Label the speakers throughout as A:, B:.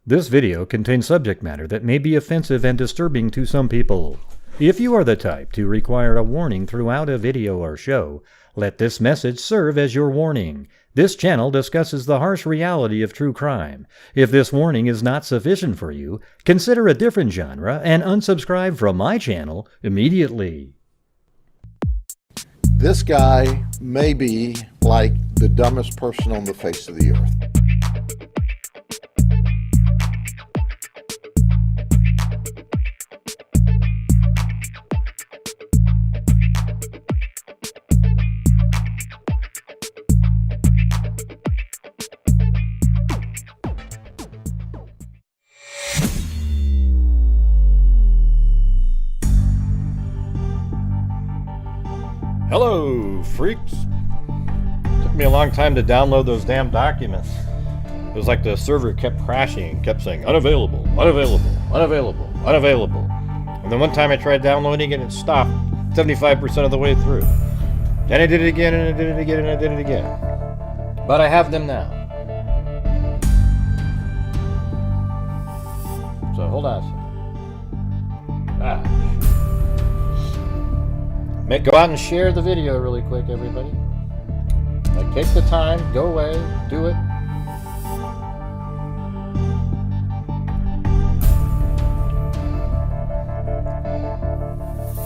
A: This video contains subject matter that may be offensive and disturbing to some people. If you are the type to require a warning throughout a video or show, let this message serve as your warning. This channel discusses the harsh reality of true crime. If this warning is not sufficient for you, consider a different genre and unsubscribe from my channel immediately.
B: This guy may be like the dumbest person on the face of the earth.
C: Hello, freaks. Took me a long time to download those damn documents. It was like the server kept crashing and kept saying, unavailable, unavailable, unavailable, unavailable. And then one time I tried downloading it and it stopped 75% of the way through. Then I did it again and I did it again and I did it again. But I have them now. So hold on a second. Go out and share the video really quick, everybody. Like, take the time, go away, do it.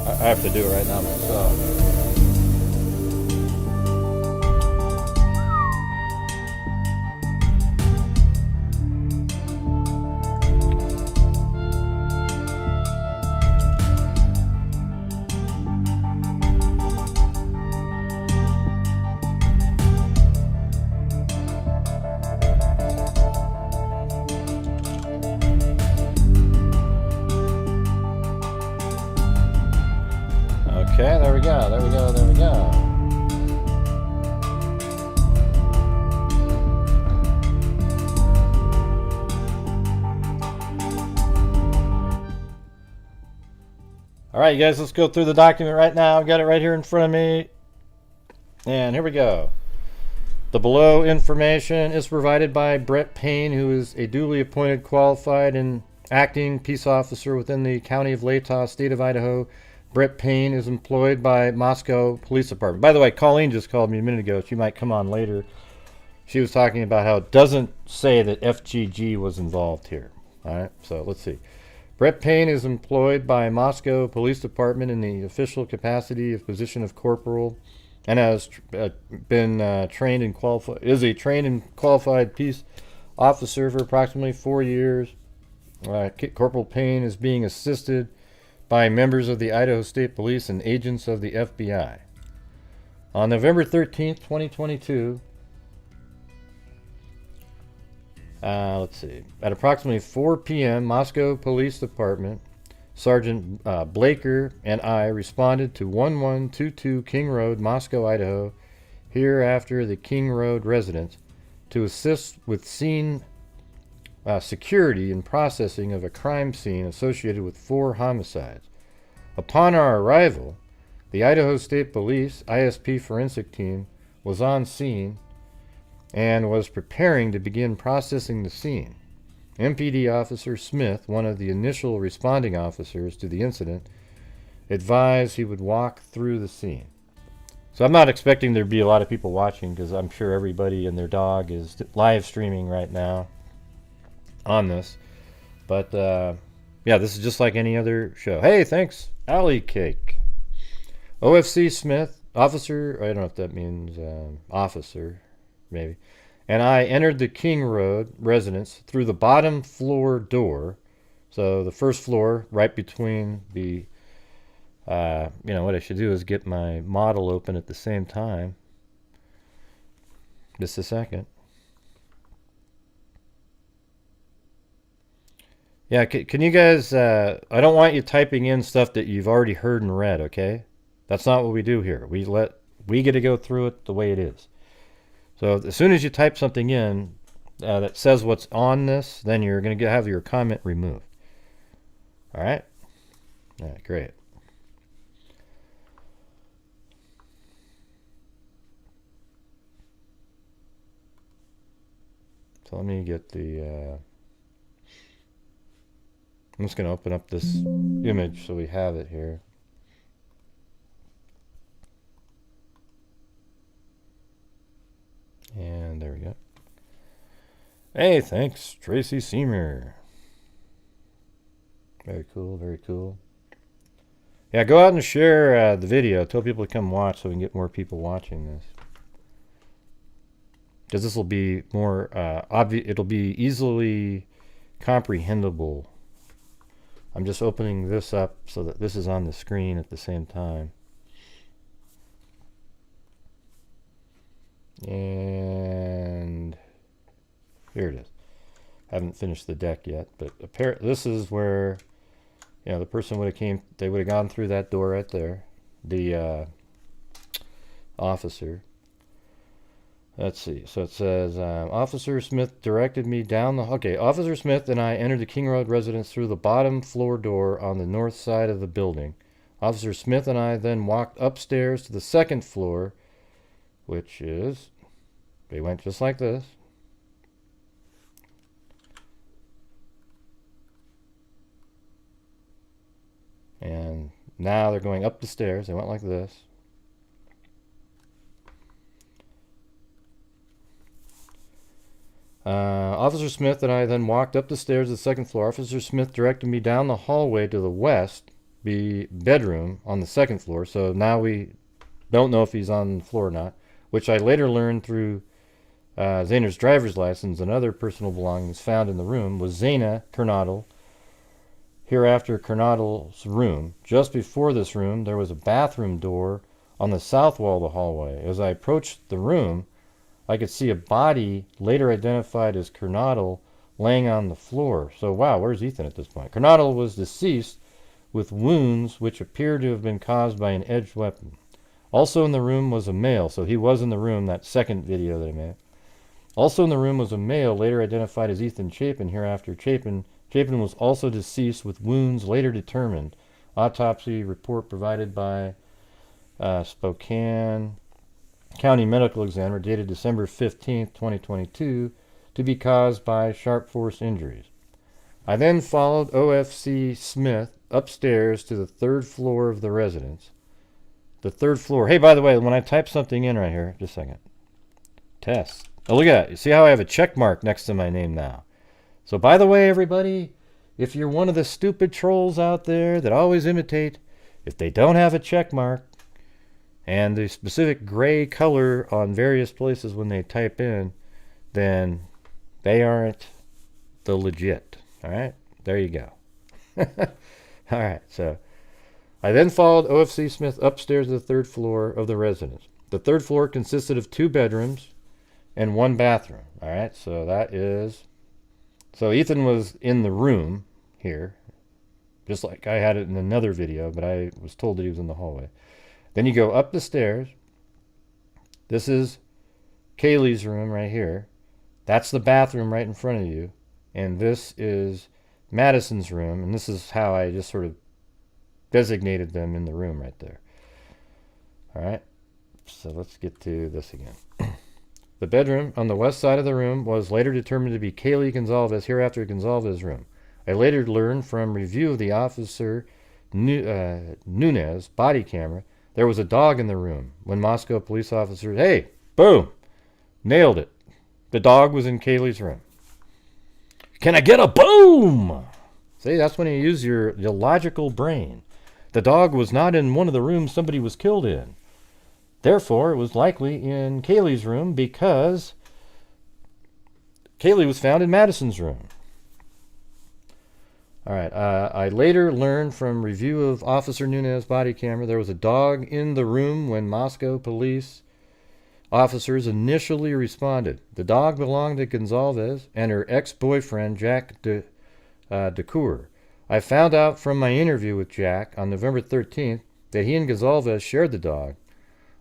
C: I have to do it right now myself. Okay, there we go, there we go, there we go. Alright, you guys, let's go through the document right now. I've got it right here in front of me. And here we go. The below information is provided by Brett Payne, who is a duly appointed, qualified, and acting peace officer within the County of Latah, State of Idaho. Brett Payne is employed by Moscow Police Department. By the way, Colleen just called me a minute ago. She might come on later. She was talking about how it doesn't say that FGG was involved here. All right, so let's see. Brett Payne is employed by Moscow Police Department in the official capacity of position of corporal and has been trained and qualified, is a trained and qualified peace officer for approximately 4 years. Corporal Payne is being assisted by members of the Idaho State Police and agents of the FBI. On November 13th, 2022, let's see, at approximately 4 p.m., Moscow Police Department, Sergeant Blaker and I responded to 1122 King Road, Moscow, Idaho, hereafter the King Road residence, to assist with scene security and processing of a crime scene associated with 4 homicides. Upon our arrival, the Idaho State Police ISP forensic team was on scene and was preparing to begin processing the scene. MPD Officer Smith, one of the initial responding officers to the incident, advised he would walk through the scene. So I'm not expecting there to be a lot of people watching because I'm sure everybody and their dog is live streaming right now on this, but yeah, this is just like any other show. Hey, thanks, Alley Cake. OFC Smith, officer, I don't know if that means officer, maybe, and I entered the King Road residence through the bottom floor door, so the first floor right between the you know what I should do is get my model open at the same time. Just a second. Yeah, can you guys, I don't want you typing in stuff that you've already heard and read, okay? That's not what we do here. We get to go through it the way it is. So as soon as you type something in that says what's on this, then you're going to have your comment removed. All right? All right, great. So let me get the I'm just going to open up this image so we have it here. And there we go. Hey, thanks, Tracy Seymour. Very cool, very cool. Yeah, go out and share the video. Tell people to come watch so we can get more people watching this. Because this will be more obvious. It'll be easily comprehensible. I'm just opening this up so that this is on the screen at the same time. And here it is. Haven't finished the deck yet, but this is where, you know, the person would have came. They would have gone through that door right there. The officer. Let's see. So it says, Officer Smith directed me down the... Okay, Officer Smith and I entered the King Road residence through the bottom floor door on the north side of the building. Officer Smith and I then walked upstairs to the second floor, which is... They went just like this. And now they're going up the stairs. They went like this. Officer Smith and I then walked up the stairs to the second floor. Officer Smith directed me down the hallway to the west, the bedroom on the second floor. So now we don't know if he's on the floor or not, which I later learned through Xana's driver's license and other personal belongings found in the room was Xana, Kernodle, hereafter Kernodle's room. Just before this room, there was a bathroom door on the south wall of the hallway. As I approached the room, I could see a body later identified as Kernodle laying on the floor. So, wow, where's Ethan at this point? Kernodle was deceased with wounds which appeared to have been caused by an edged weapon. Also in the room was a male, so he was in the room, that second video that I made. Also in the room was a male later identified as Ethan Chapin, hereafter Chapin. Chapin was also deceased with wounds later determined. Autopsy report provided by Spokane County Medical Examiner dated December 15th, 2022, to be caused by sharp force injuries. I then followed OFC Smith upstairs to the third floor of the residence. The third floor. Hey, by the way, when I type something in right here, just a second. Test. Oh, look at that. You see how I have a check mark next to my name now? So, by the way, everybody, if you're one of the stupid trolls out there that always imitate, if they don't have a check mark and the specific gray color on various places when they type in, then they aren't the legit. All right? There you go. All right. So, I then followed OFC Smith upstairs to the third floor of the residence. The third floor consisted of 2 bedrooms and 1 bathroom. All right, so that is... So Ethan was in the room here, just like I had it in another video, but I was told that he was in the hallway. Then you go up the stairs. This is Kaylee's room right here. That's the bathroom right in front of you. And this is Madison's room, and this is how I just sort of designated them in the room right there. All right, so let's get to this again. The bedroom on the west side of the room was later determined to be Kaylee Goncalves, hereafter Goncalves' room. I later learned from review of the officer Nunez body camera, there was a dog in the room. When Moscow police officers, hey, boom, nailed it. The dog was in Kaylee's room. Can I get a boom? See, that's when you use your logical brain. The dog was not in one of the rooms somebody was killed in. Therefore, it was likely in Kaylee's room because Kaylee was found in Madison's room. All right. I later learned from review of Officer Nunez body camera there was a dog in the room when Moscow police officers initially responded. The dog belonged to Goncalves and her ex-boyfriend, Jack DeCoeur. I found out from my interview with Jack on November 13th that he and Goncalves shared the dog.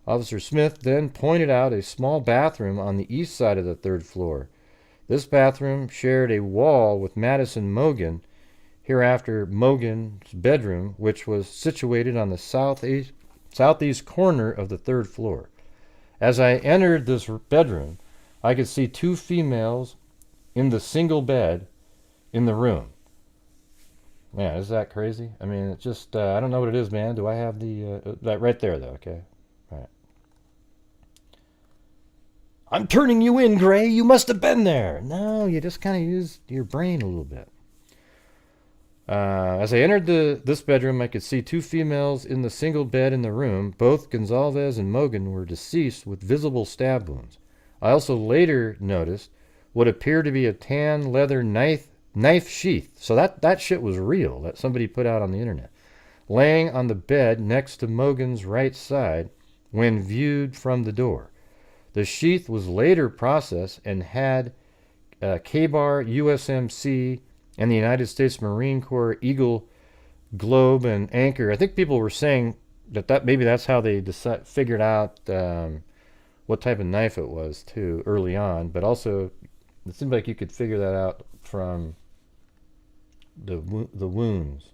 C: Officer Smith then pointed out a small bathroom on the east side of the third floor. This bathroom shared a wall with Madison Mogen, hereafter Mogen's bedroom, which was situated on the southeast corner of the third floor. As I entered this bedroom, I could see 2 females in the single bed in the room. Man, is that crazy? I mean, it's just, I don't know what it is, man. Do I have the, that right there, though, okay? All right. I'm turning you in, Gray. You must have been there. No, you just kind of used your brain a little bit. As I entered this bedroom, I could see two females in the single bed in the room. Both Goncalves and Mogen were deceased with visible stab wounds. I also later noticed what appeared to be a tan leather knife sheath. So that shit was real, that somebody put out on the internet. Laying on the bed next to Mogen's right side when viewed from the door. The sheath was later processed and had K-Bar, USMC, and the United States Marine Corps Eagle globe and anchor. I think people were saying that maybe that's how they figured out what type of knife it was too early on. But also, it seemed like you could figure that out from the wounds.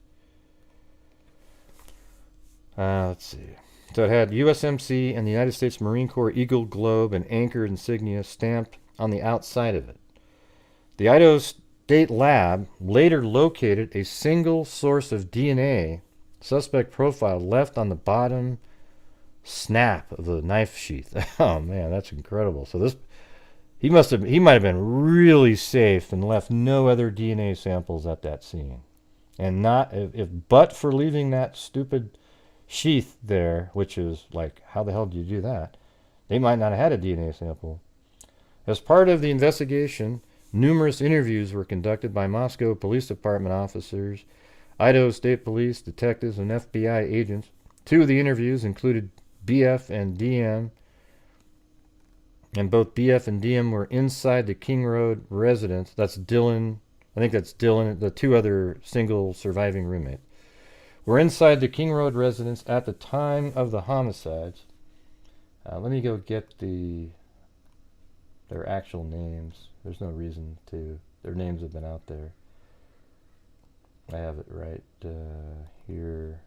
C: Let's see. So it had USMC and the United States Marine Corps Eagle globe and anchor insignia stamped on the outside of it. The Idaho State Lab later located a single source of DNA suspect profile left on the bottom snap of the knife sheath. Oh man, that's incredible. So this he might have been really safe and left no other DNA samples at that scene. And not if but for leaving that stupid sheath there, which is like, how the hell do you do that? They might not have had a DNA sample. As part of the investigation, numerous interviews were conducted by Moscow Police Department officers, Idaho State Police, detectives, and FBI agents. Two of the interviews included BF and DM, and both BF and DM were inside the King Road residence. That's Dylan. I think that's Dylan, the two other single surviving roommates. Were inside the King Road residence at the time of the homicides. Let me go get their actual names. There's no reason to. Their names have been out there. I have it right here.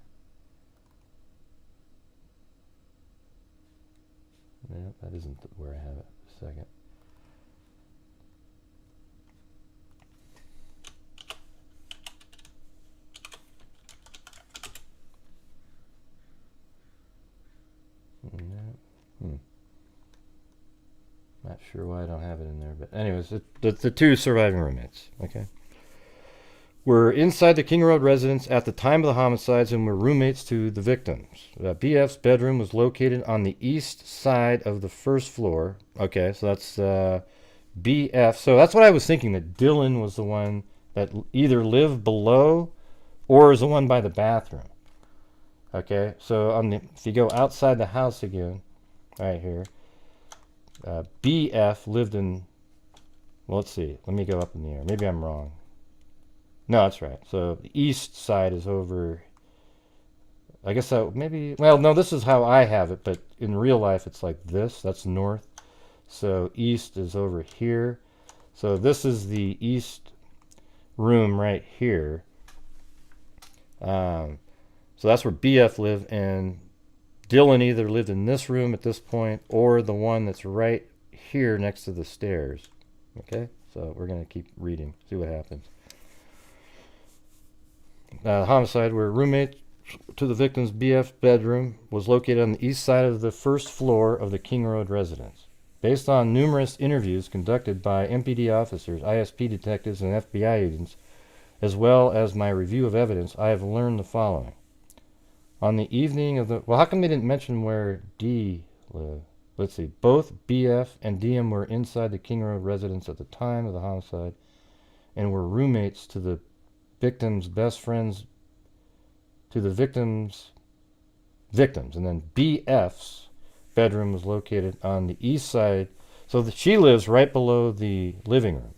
C: No, that isn't where I have it. A second. No. Not sure why I don't have it in there, but anyways, the two surviving roommates, okay, were inside the King Road residence at the time of the homicides and were roommates to the victims. BF's bedroom was located on the east side of the first floor. Okay, so that's BF. So that's what I was thinking, that Dylan was the one that either lived below or is the one by the bathroom. Okay, so if you go outside the house again, right here, BF lived in, well, let's see, let me go up in the air. Maybe I'm wrong. No, that's right. So the east side is over, I guess that maybe, well, no, this is how I have it, but in real life it's like this. That's north. So east is over here. So this is the east room right here. So that's where BF lived, and Dylan either lived in this room at this point or the one that's right here next to the stairs. Okay, so we're going to keep reading, see what happens. Homicide, where roommate to the victim's BF bedroom was located on the east side of the first floor of the King Road residence. Based on numerous interviews conducted by MPD officers, ISP detectives, and FBI agents, as well as my review of evidence, I have learned the following. On the evening of the... Well, how come they didn't mention where D lived? Let's see. Both BF and DM were inside the King Road residence at the time of the homicide and were roommates to the victim's best friends, to the victims. And then BF's bedroom was located on the east side. So she lives right below the living room.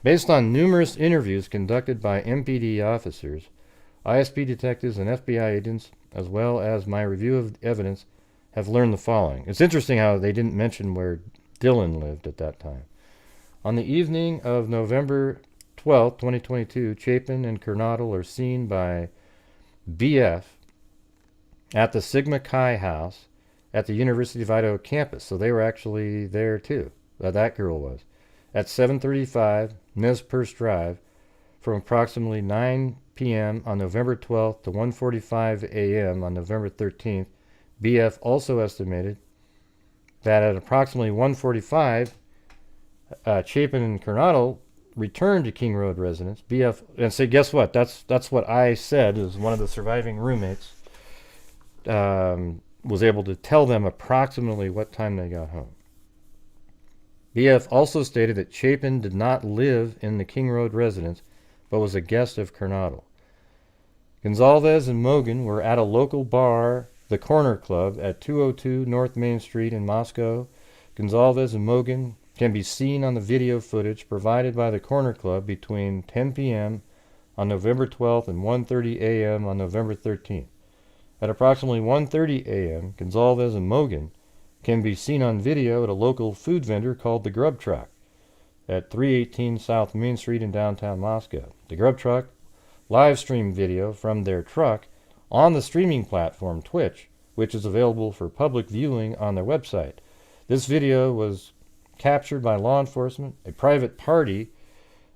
C: Based on numerous interviews conducted by MPD officers, ISP detectives, and FBI agents, as well as my review of evidence, have learned the following. It's interesting how they didn't mention where Dylan lived at that time. On the evening of November 12, 2022, Chapin and Kernodle are seen by BF at the Sigma Chi house at the University of Idaho campus. So they were actually there too. That girl was. At 735 Nez Perce Drive from approximately 9 p.m. on November 12th to 1:45 a.m. on November 13th. BF also estimated that at approximately 1:45, Chapin and Kernodle returned to King Road residence. BF, and say, guess what? That's what I said. Is one of the surviving roommates was able to tell them approximately what time they got home. BF also stated that Chapin did not live in the King Road residence, but was a guest of Kernodle. Goncalves and Mogen were at a local bar, the Corner Club, at 202 North Main Street in Moscow. Goncalves and Mogen can be seen on the video footage provided by the Corner Club between 10 p.m. on November 12th and 1:30 a.m. on November 13th. At approximately 1:30 a.m., Goncalves and Mogen can be seen on video at a local food vendor called the Grub Truck at 318 South Main Street in downtown Moscow. The Grub Truck live streamed video from their truck on the streaming platform Twitch, which is available for public viewing on their website. This video was captured by law enforcement. A private party,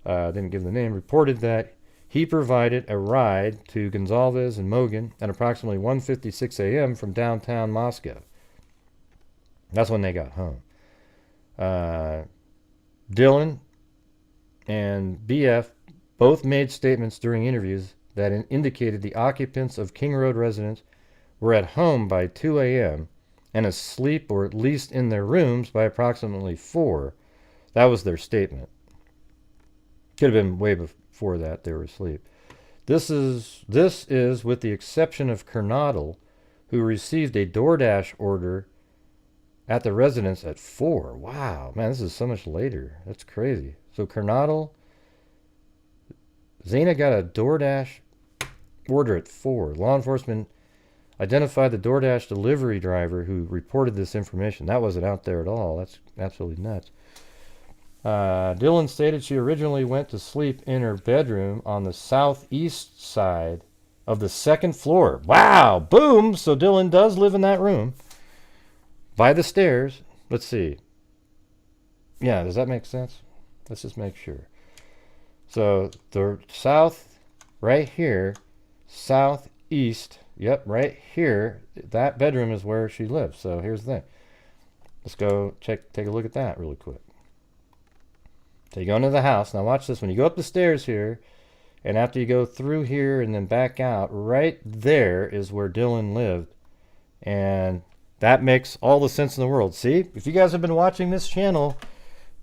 C: didn't give the name, reported that he provided a ride to Goncalves and Mogen at approximately 1:56 a.m. from downtown Moscow. That's when they got home. Dylan and BF both made statements during interviews that indicated the occupants of King Road residence were at home by 2 a.m. and asleep or at least in their rooms by approximately 4. That was their statement. Could have been way before that they were asleep. This is with the exception of Kernodle, who received a DoorDash order at the residence at 4. Wow, man, this is so much later. That's crazy. So Kernodle, Xana got a DoorDash order at 4. Law enforcement identified the DoorDash delivery driver who reported this information. That wasn't out there at all. That's absolutely nuts. Dylan stated she originally went to sleep in her bedroom on the southeast side of the second floor. Wow, boom! So Dylan does live in that room by the stairs. Let's see. Yeah, does that make sense? Let's just make sure. So the south, right here, southeast, yep, right here, that bedroom is where she lives. So here's the thing. Let's go take a look at that really quick. So you go into the house. Now watch this. When you go up the stairs here, and after you go through here and then back out, right there is where Dylan lived. And that makes all the sense in the world. See, if you guys have been watching this channel,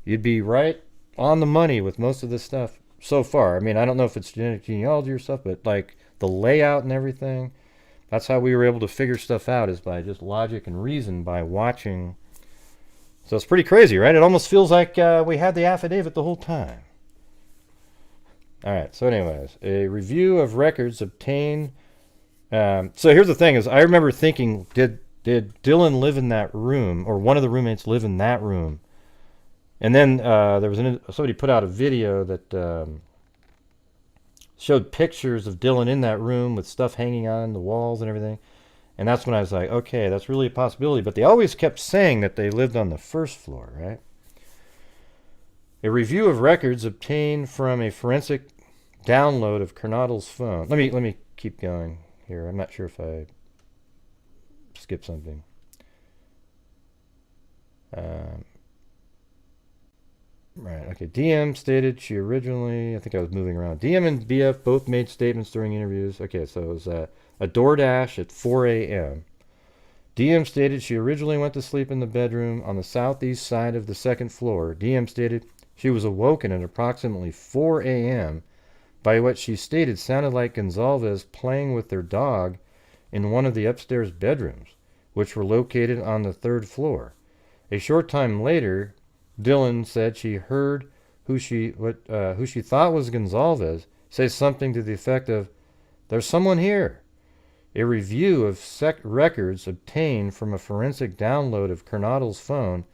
C: you'd be right on the money with most of this stuff so far. I mean, I don't know if it's genetic genealogy or stuff, but like the layout and everything, that's how we were able to figure stuff out, is by just logic and reason, by watching. So it's pretty crazy, right? It almost feels like we had the affidavit the whole time. All right, so anyways, a review of records obtained. So here's the thing, is I remember thinking, did Dylan live in that room, or one of the roommates live in that room? And then there was somebody put out a video that showed pictures of Dylan in that room with stuff hanging on the walls and everything. And that's when I was like, okay, that's really a possibility. But they always kept saying that they lived on the first floor, right? A review of records obtained from a forensic download of Kernodle's phone. Let me keep going here. I'm not sure if I skipped something. Right, okay. DM stated she originally, I think I was moving around. DM and BF both made statements during interviews. Okay, so it was a DoorDash at 4 a.m. DM stated she originally went to sleep in the bedroom on the southeast side of the second floor. DM stated she was awoken at approximately 4 a.m. by what she stated sounded like Goncalves playing with their dog in one of the upstairs bedrooms, which were located on the third floor. A short time later, Dylan said she heard who she thought was Goncalves say something to the effect of, "There's someone here." A review of records obtained from a forensic download of Kernodle's phone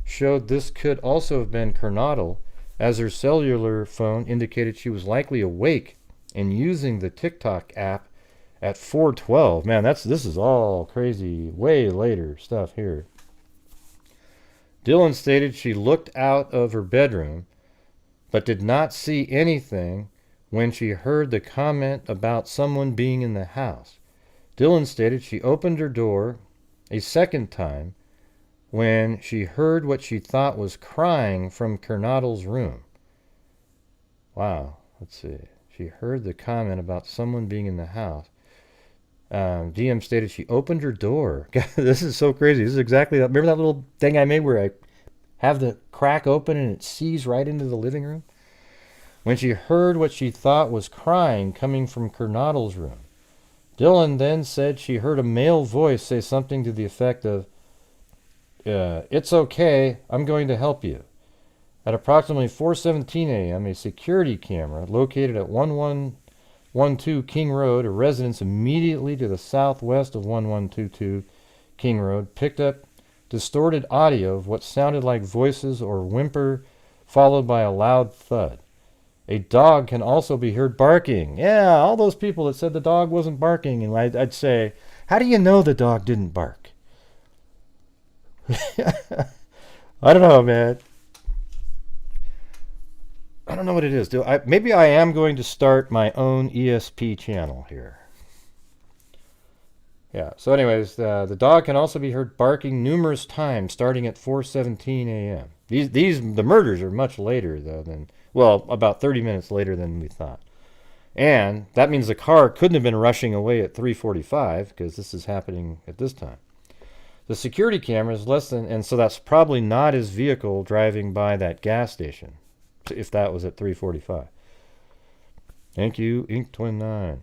C: showed this could also have been Kernodle, as her cellular phone indicated she was likely awake and using the TikTok app at 4:12. Man, this is all crazy, way later stuff here. Dylan stated she looked out of her bedroom but did not see anything when she heard the comment about someone being in the house. Dylan stated she opened her door a second time when she heard what she thought was crying from Kernodle's room. Wow, let's see. She heard the comment about someone being in the house. DM stated she opened her door. God, this is so crazy. This is exactly that. Remember that little thing I made where I have the crack open and it sees right into the living room? When she heard what she thought was crying coming from Kernodle's room. Dylan then said she heard a male voice say something to the effect of, "It's okay, I'm going to help you." At approximately 4:17 a.m., a security camera located at 1112 King Road, a residence immediately to the southwest of 1122 King Road, picked up distorted audio of what sounded like voices or whimper, followed by a loud thud. A dog can also be heard barking. Yeah, all those people that said the dog wasn't barking, and I'd say, how do you know the dog didn't bark? I don't know, man. I don't know what it is. Maybe I am going to start my own ESP channel here. Yeah, so anyways, the dog can also be heard barking numerous times starting at 4:17 a.m. The murders are much later, though, about 30 minutes later than we thought. And that means the car couldn't have been rushing away at 3:45 because this is happening at this time. The security camera is less than, and so that's probably not his vehicle driving by that gas station, if that was at 3:45. Thank you, Ink29.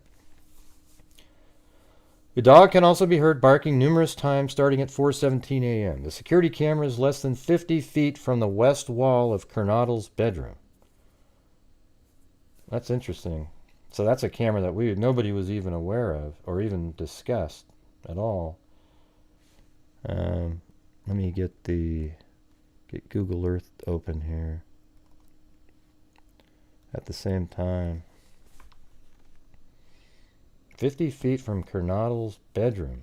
C: The dog can also be heard barking numerous times starting at 4:17 a.m. The security camera is less than 50 feet from the west wall of Kernodle's bedroom. That's interesting. So that's a camera that nobody was even aware of or even discussed at all. Let me get Google Earth open here at the same time. 50 feet from Kernodle's bedroom.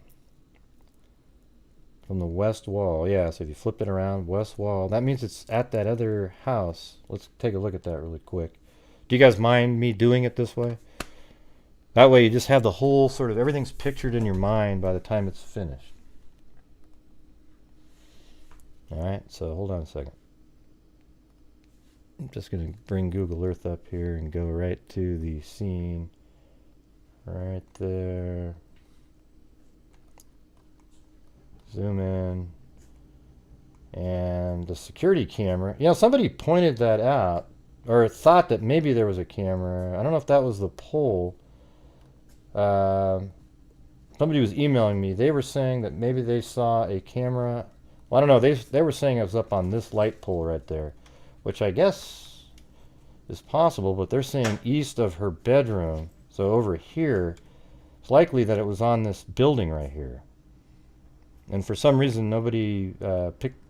C: From the west wall. Yeah, so if you flip it around, west wall, that means it's at that other house. Let's take a look at that really quick. Do you guys mind me doing it this way? That way you just have the whole sort of, everything's pictured in your mind by the time it's finished. Alright, so hold on a second. I'm just going to bring Google Earth up here and go right to the scene. Right there. Zoom in. And the security camera. You know, somebody pointed that out, or thought that maybe there was a camera. I don't know if that was the pole. Somebody was emailing me. They were saying that maybe they saw a camera. Well, I don't know. They were saying it was up on this light pole right there, which I guess is possible, but they're saying east of her bedroom. So over here, it's likely that it was on this building right here. And for some reason, nobody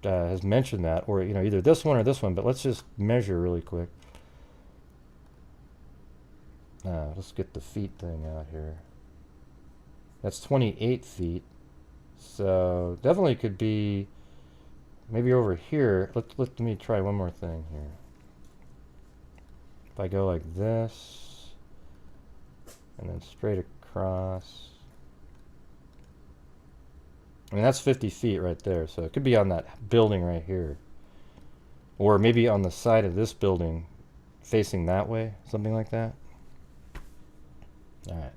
C: has mentioned that, or either this one or this one. But let's just measure really quick. Let's get the feet thing out here. That's 28 feet. So definitely could be maybe over here. Let me try one more thing here. If I go like this. And then straight across. I mean, that's 50 feet right there. So it could be on that building right here. Or maybe on the side of this building facing that way. Something like that. Alright.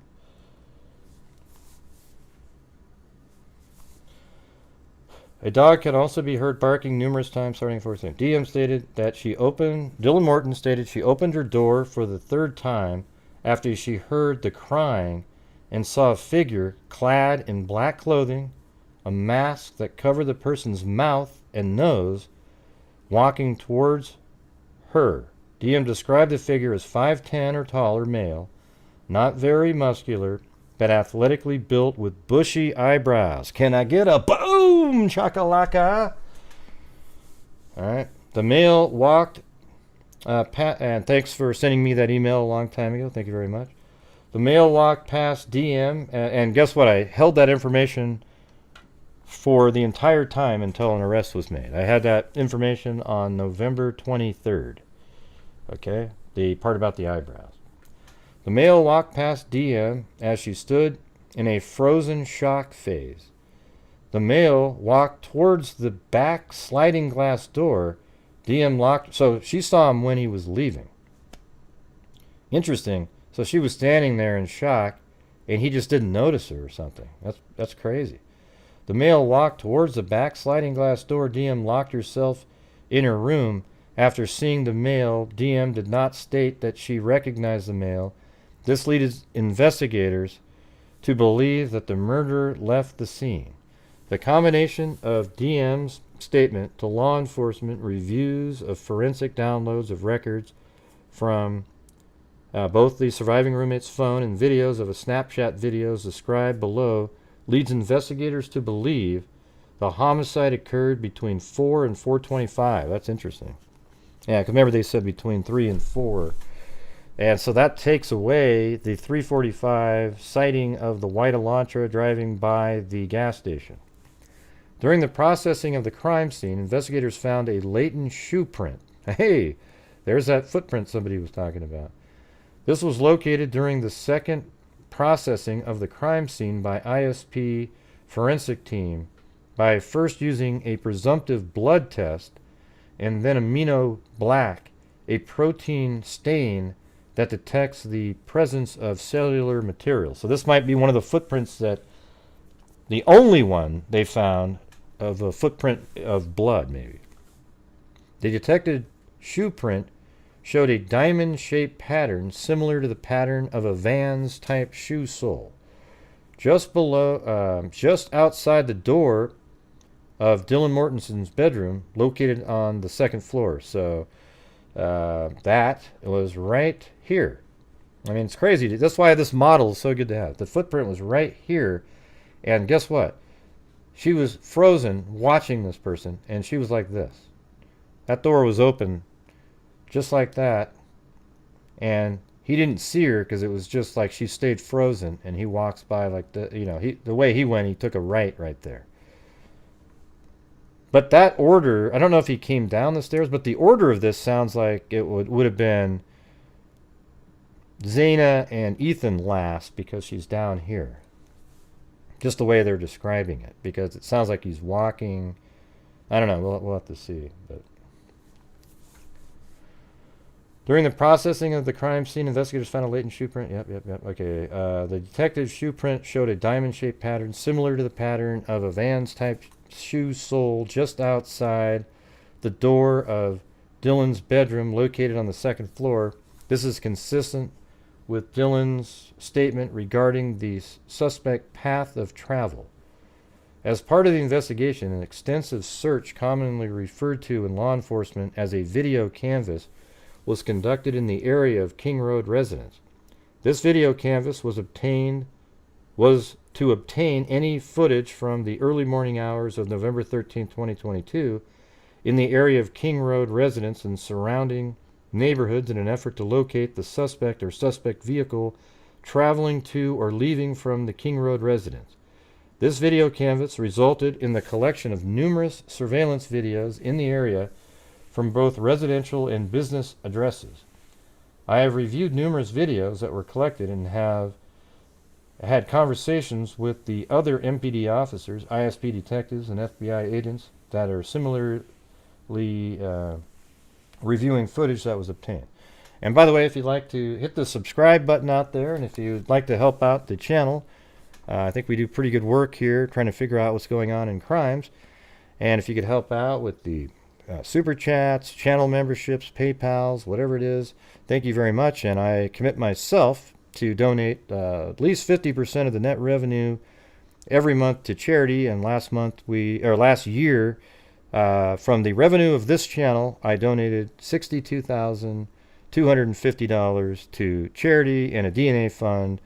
C: A dog can also be heard barking numerous times starting at 4:17. Dylan Morton stated she opened her door for the third time after she heard the crying and saw a figure clad in black clothing, a mask that covered the person's mouth and nose, walking towards her. DM described the figure as 5'10" or taller male, not very muscular, but athletically built with bushy eyebrows. Can I get a boom, chakalaka? All right. The male walked and thanks for sending me that email a long time ago. Thank you very much. The male walked past DM, and guess what? I held that information for the entire time until an arrest was made. I had that information on November 23rd. Okay? The part about the eyebrows. The male walked past DM as she stood in a frozen shock phase. The male walked towards the back sliding glass door. DM locked. So she saw him when he was leaving. Interesting. So she was standing there in shock, and he just didn't notice her or something. That's crazy. The male walked towards the back sliding glass door. DM locked herself in her room. After seeing the male, DM did not state that she recognized the male. This leads investigators to believe that the murderer left the scene. The combination of DM's statement to law enforcement, reviews of forensic downloads of records from both the surviving roommate's phone and videos of a Snapchat videos described below leads investigators to believe the homicide occurred between 4 and 4:25. That's interesting. Yeah, 'cause remember they said between 3 and 4. And so that takes away the 3:45 sighting of the white Elantra driving by the gas station. During the processing of the crime scene, investigators found a latent shoe print. Hey, there's that footprint somebody was talking about. This was located during the second processing of the crime scene by ISP forensic team by first using a presumptive blood test and then amino black, a protein stain that detects the presence of cellular material. So this might be one of the footprints that, the only one they found of a footprint of blood, maybe. The detected shoe print showed a diamond-shaped pattern similar to the pattern of a Vans type shoe sole. Just below, just outside the door of Dylan Mortenson's bedroom, located on the second floor. So that was right here. I mean, it's crazy. That's why this model is so good to have. The footprint was right here. And guess what? She was frozen watching this person, and she was like this. That door was open just like that, and he didn't see her because it was just like she stayed frozen, and he walks by like the, you know, the way he went, he took a right there. But that order, I don't know if he came down the stairs, but the order of this sounds like it would have been Xana and Ethan last because she's down here. Just the way they're describing it, because it sounds like he's walking. I don't know. We'll have to see. But during the processing of the crime scene, investigators found a latent shoe print. Yep. Okay. The detective's shoe print showed a diamond-shaped pattern similar to the pattern of a Vans-type shoe sole just outside the door of Dylan's bedroom, located on the second floor. This is consistent with Dylan's statement regarding the suspect path of travel. As part of the investigation, an extensive search, commonly referred to in law enforcement as a video canvas, was conducted in the area of King Road residence. This video canvas was to obtain any footage from the early morning hours of November 13, 2022, in the area of King Road residence and surrounding neighborhoods in an effort to locate the suspect or suspect vehicle traveling to or leaving from the King Road residence. This video canvas resulted in the collection of numerous surveillance videos in the area from both residential and business addresses. I have reviewed numerous videos that were collected and have had conversations with the other MPD officers, ISP detectives, and FBI agents that are similarly reviewing footage that was obtained. And by the way, if you'd like to hit the subscribe button out there, and if you'd like to help out the channel, I think we do pretty good work here trying to figure out what's going on in crimes. And if you could help out with the super chats, channel memberships, PayPals, whatever it is, thank you very much. And I commit myself to donate at least 50% of the net revenue every month to charity. And last year, from the revenue of this channel, I donated $62,250 to charity and a DNA fund,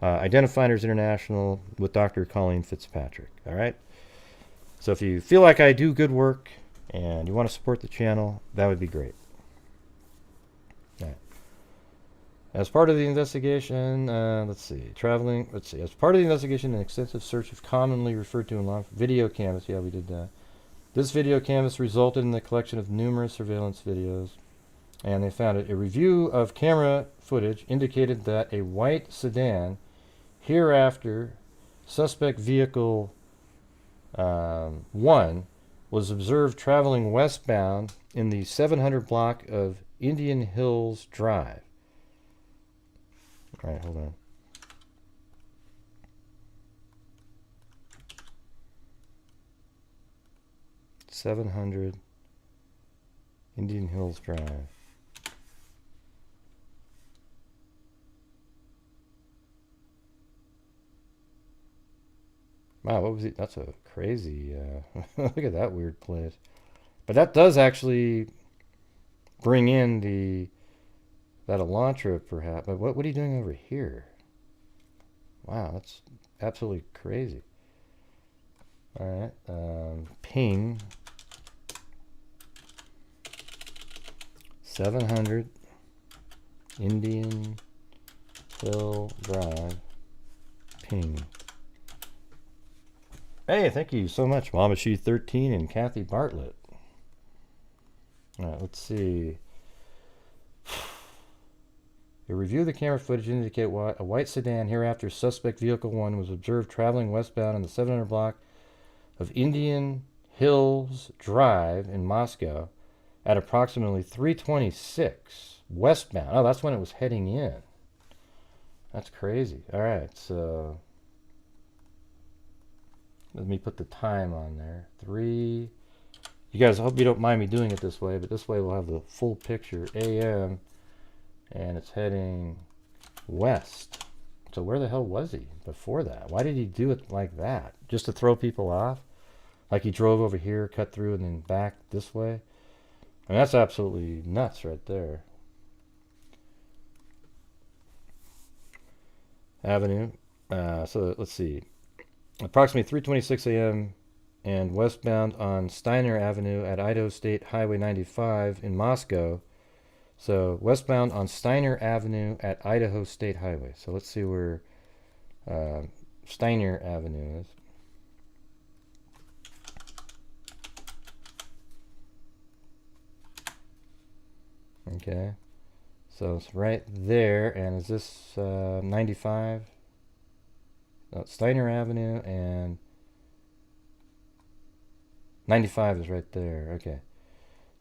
C: Identifiers International, with Dr. Colleen Fitzpatrick. All right. So if you feel like I do good work and you want to support the channel, that would be great. All right. As part of the investigation, as part of the investigation, an extensive search of commonly referred to in law video canvas. Yeah, we did that. This video canvas resulted in the collection of numerous surveillance videos. And they found it. A review of camera footage indicated that a white sedan, hereafter suspect vehicle 1, was observed traveling westbound in the 700 block of Indian Hills Drive. All right, hold on. $700 Indian Hills Drive. Wow, what was it? That's a crazy, look at that weird place. But that does actually bring in that Elantra, perhaps. But what are you doing over here? Wow, that's absolutely crazy. All right, ping 700 Indian Hill Drive, ping. Hey, thank you so much, Mama She 13 and Kathy Bartlett. All right, let's see. A review of the camera footage indicate a white sedan, hereafter suspect vehicle 1, was observed traveling westbound on the 700 block of Indian Hills Drive in Moscow at approximately 3:26 westbound. Oh, that's when it was heading in. That's crazy. All right, so let me put the time on there. You guys, I hope you don't mind me doing it this way, but this way we'll have the full picture. AM, and it's heading west. So where the hell was he before that? Why did he do it like that? Just to throw people off? Like he drove over here, cut through, and then back this way? I mean, that's absolutely nuts right there. Avenue. So let's see. Approximately 3:26 a.m. and westbound on Steiner Avenue at Idaho State Highway 95 in Moscow. So westbound on Steiner Avenue at Idaho State Highway. So let's see where Steiner Avenue is. Okay, so it's right there. And is this 95? No, Steiner Avenue and 95 is right there. Okay,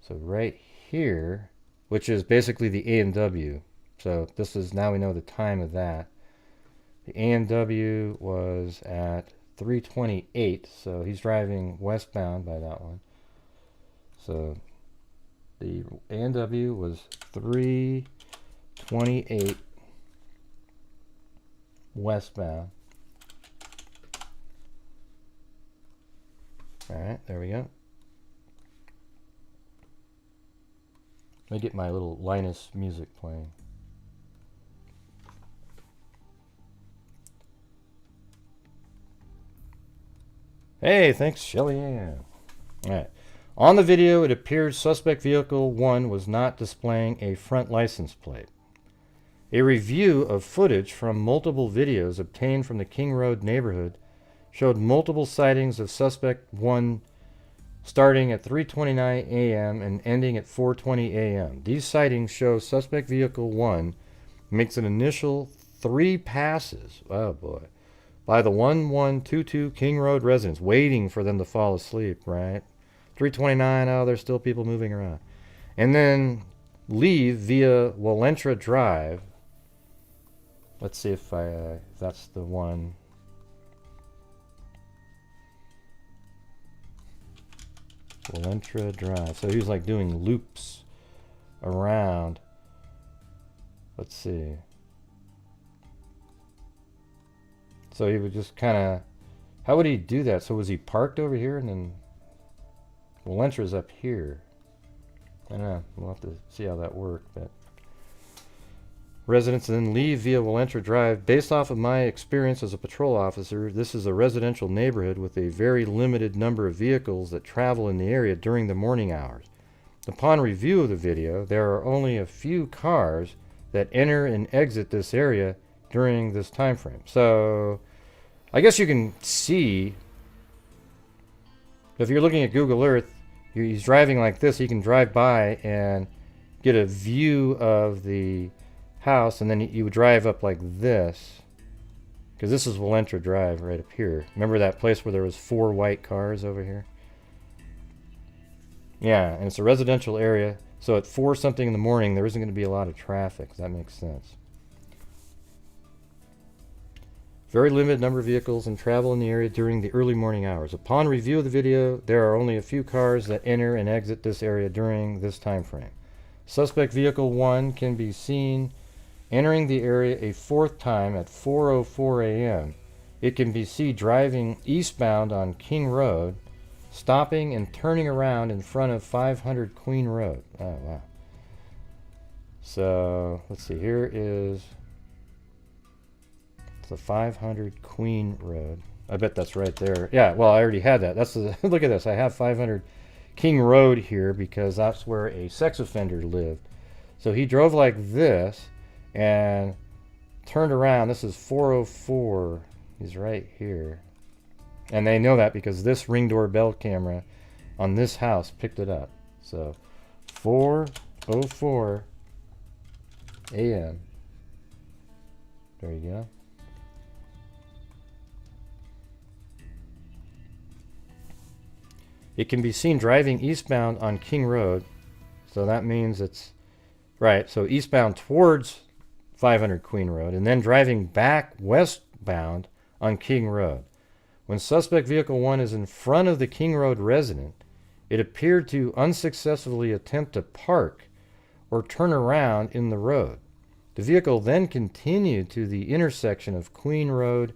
C: so right here, which is basically the A&W. So this is, now we know the time of that. The A&W was at 3:28, so he's driving westbound by that one. So the A&W was 3:28 westbound. All right, there we go. Let me get my little Linus music playing. Hey, thanks, Shelly Ann. All right. On the video, it appears suspect vehicle 1 was not displaying a front license plate. A review of footage from multiple videos obtained from the King Road neighborhood showed multiple sightings of suspect 1 starting at 3:29 a.m. and ending at 4:20 a.m. These sightings show suspect vehicle 1 makes an initial 3 passes, oh boy, by the 1122 King Road residents, waiting for them to fall asleep, right? 3:29, oh, there's still people moving around. And then leave via Walentra Drive. Let's see if that's the one. Walentra Drive. So he was like doing loops around. Let's see. So he would just kind of, how would he do that? So was he parked over here and then Walentra's up here? I don't know. We'll have to see how that worked. But residents then leave via Walentra Drive. Based off of my experience as a patrol officer, this is a residential neighborhood with a very limited number of vehicles that travel in the area during the morning hours. Upon review of the video, there are only a few cars that enter and exit this area during this time frame. So I guess you can see, if you're looking at Google Earth, he's driving like this, he can drive by and get a view of the house, and then you would drive up like this, because this is Walentra Drive right up here. Remember that place where there was 4 white cars over here? Yeah, and it's a residential area, so at 4 something in the morning there isn't going to be a lot of traffic. That makes sense. Very limited number of vehicles and travel in the area during the early morning hours. Upon review of the video, there are only a few cars that enter and exit this area during this time frame. Suspect vehicle 1 can be seen entering the area a 4th time at 4:04 a.m. It can be seen driving eastbound on King Road, stopping and turning around in front of 500 Queen Road. Oh, wow. So, let's see. Here is the 500 Queen Road. I bet that's right there. Yeah, well, I already had that. That's the, look at this. I have 500 King Road here because that's where a sex offender lived. So he drove like this and turned around. This is 404. He's right here. And they know that because this Ring doorbell camera on this house picked it up. So 4:04 a.m. There you go. It can be seen driving eastbound on King Road. So that means it's right. So eastbound towards 500 Queen Road, and then driving back westbound on King Road. When suspect vehicle 1 is in front of the King Road resident, it appeared to unsuccessfully attempt to park or turn around in the road. The vehicle then continued to the intersection of Queen Road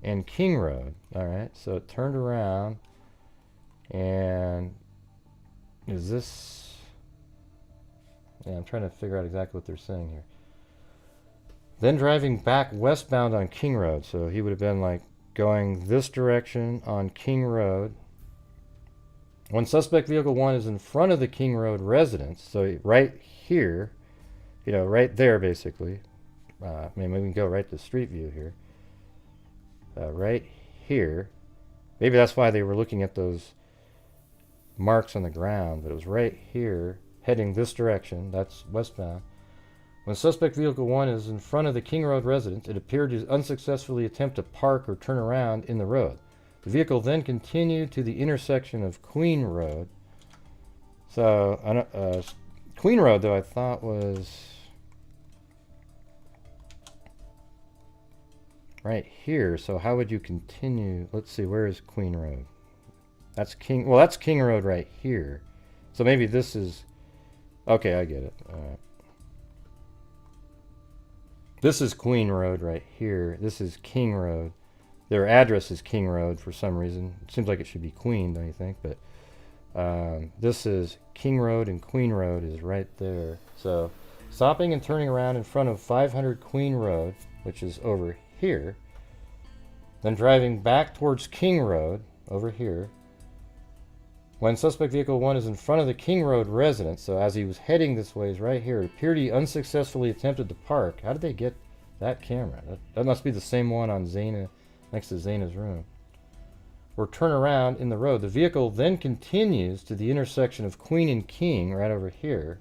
C: and King Road. All right, so it turned around, and is this... Yeah, I'm trying to figure out exactly what they're saying here. Then driving back westbound on King Road, so he would have been like going this direction on King Road. When suspect vehicle 1 is in front of the King Road residence, so right here, you know, right there basically. Maybe we can go right to street view here. Right here. Maybe that's why they were looking at those marks on the ground, but it was right here, heading this direction. That's westbound. When suspect vehicle 1 is in front of the King Road residence, it appeared to unsuccessfully attempt to park or turn around in the road. The vehicle then continued to the intersection of Queen Road. So, Queen Road, though, I thought was right here. So how would you continue? Let's see, where is Queen Road? That's King Road right here. So maybe this is... Okay, I get it. All right. This is Queen Road right here. This is King Road. Their address is King Road for some reason. It seems like it should be Queen, don't you think? But this is King Road, and Queen Road is right there. So stopping and turning around in front of 500 Queen Road, which is over here. Then driving back towards King Road, over here. When suspect vehicle 1 is in front of the King Road residence, so as he was heading this way, is right here. It appeared he unsuccessfully attempted to park. How did they get that camera? That must be the same one on Xana, next to Xana's room. Or turn around in the road. The vehicle then continues to the intersection of Queen and King, right over here,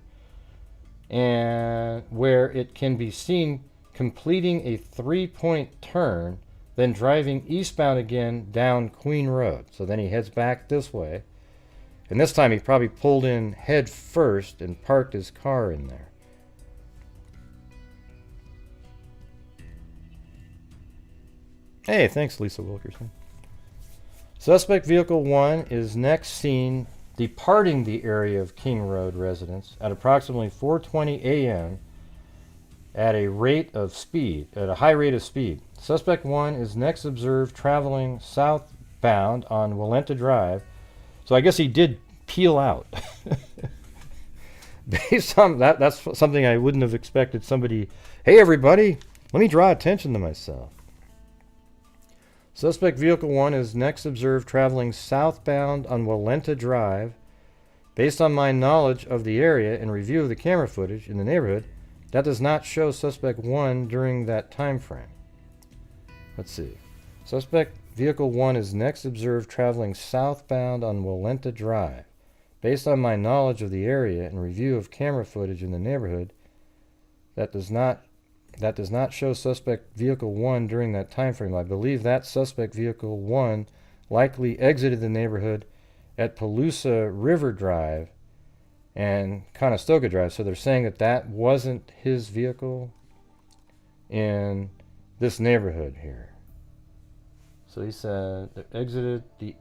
C: and where it can be seen completing a 3-point turn, then driving eastbound again down Queen Road. So then he heads back this way. And this time he probably pulled in head first and parked his car in there. Hey, thanks, Lisa Wilkerson. Suspect vehicle 1 is next seen departing the area of King Road residence at approximately 4:20 a.m. at a high rate of speed. Suspect 1 is next observed traveling southbound on Walentra Drive. So I guess he did peel out. Based on that, that's something I wouldn't have expected somebody, hey everybody, let me draw attention to myself. Suspect vehicle 1 is next observed traveling southbound on Walentra Drive. Based on my knowledge of the area and review of the camera footage in the neighborhood, that does not show suspect 1 during that time frame. Let's see. Suspect vehicle 1 is next observed traveling southbound on Walentra Drive. Based on my knowledge of the area and review of camera footage in the neighborhood, that does not show suspect vehicle 1 during that time frame. I believe that suspect vehicle 1 likely exited the neighborhood at Palusa River Drive and Conestoga Drive. So they're saying that that wasn't his vehicle in this neighborhood here. So he said they exited the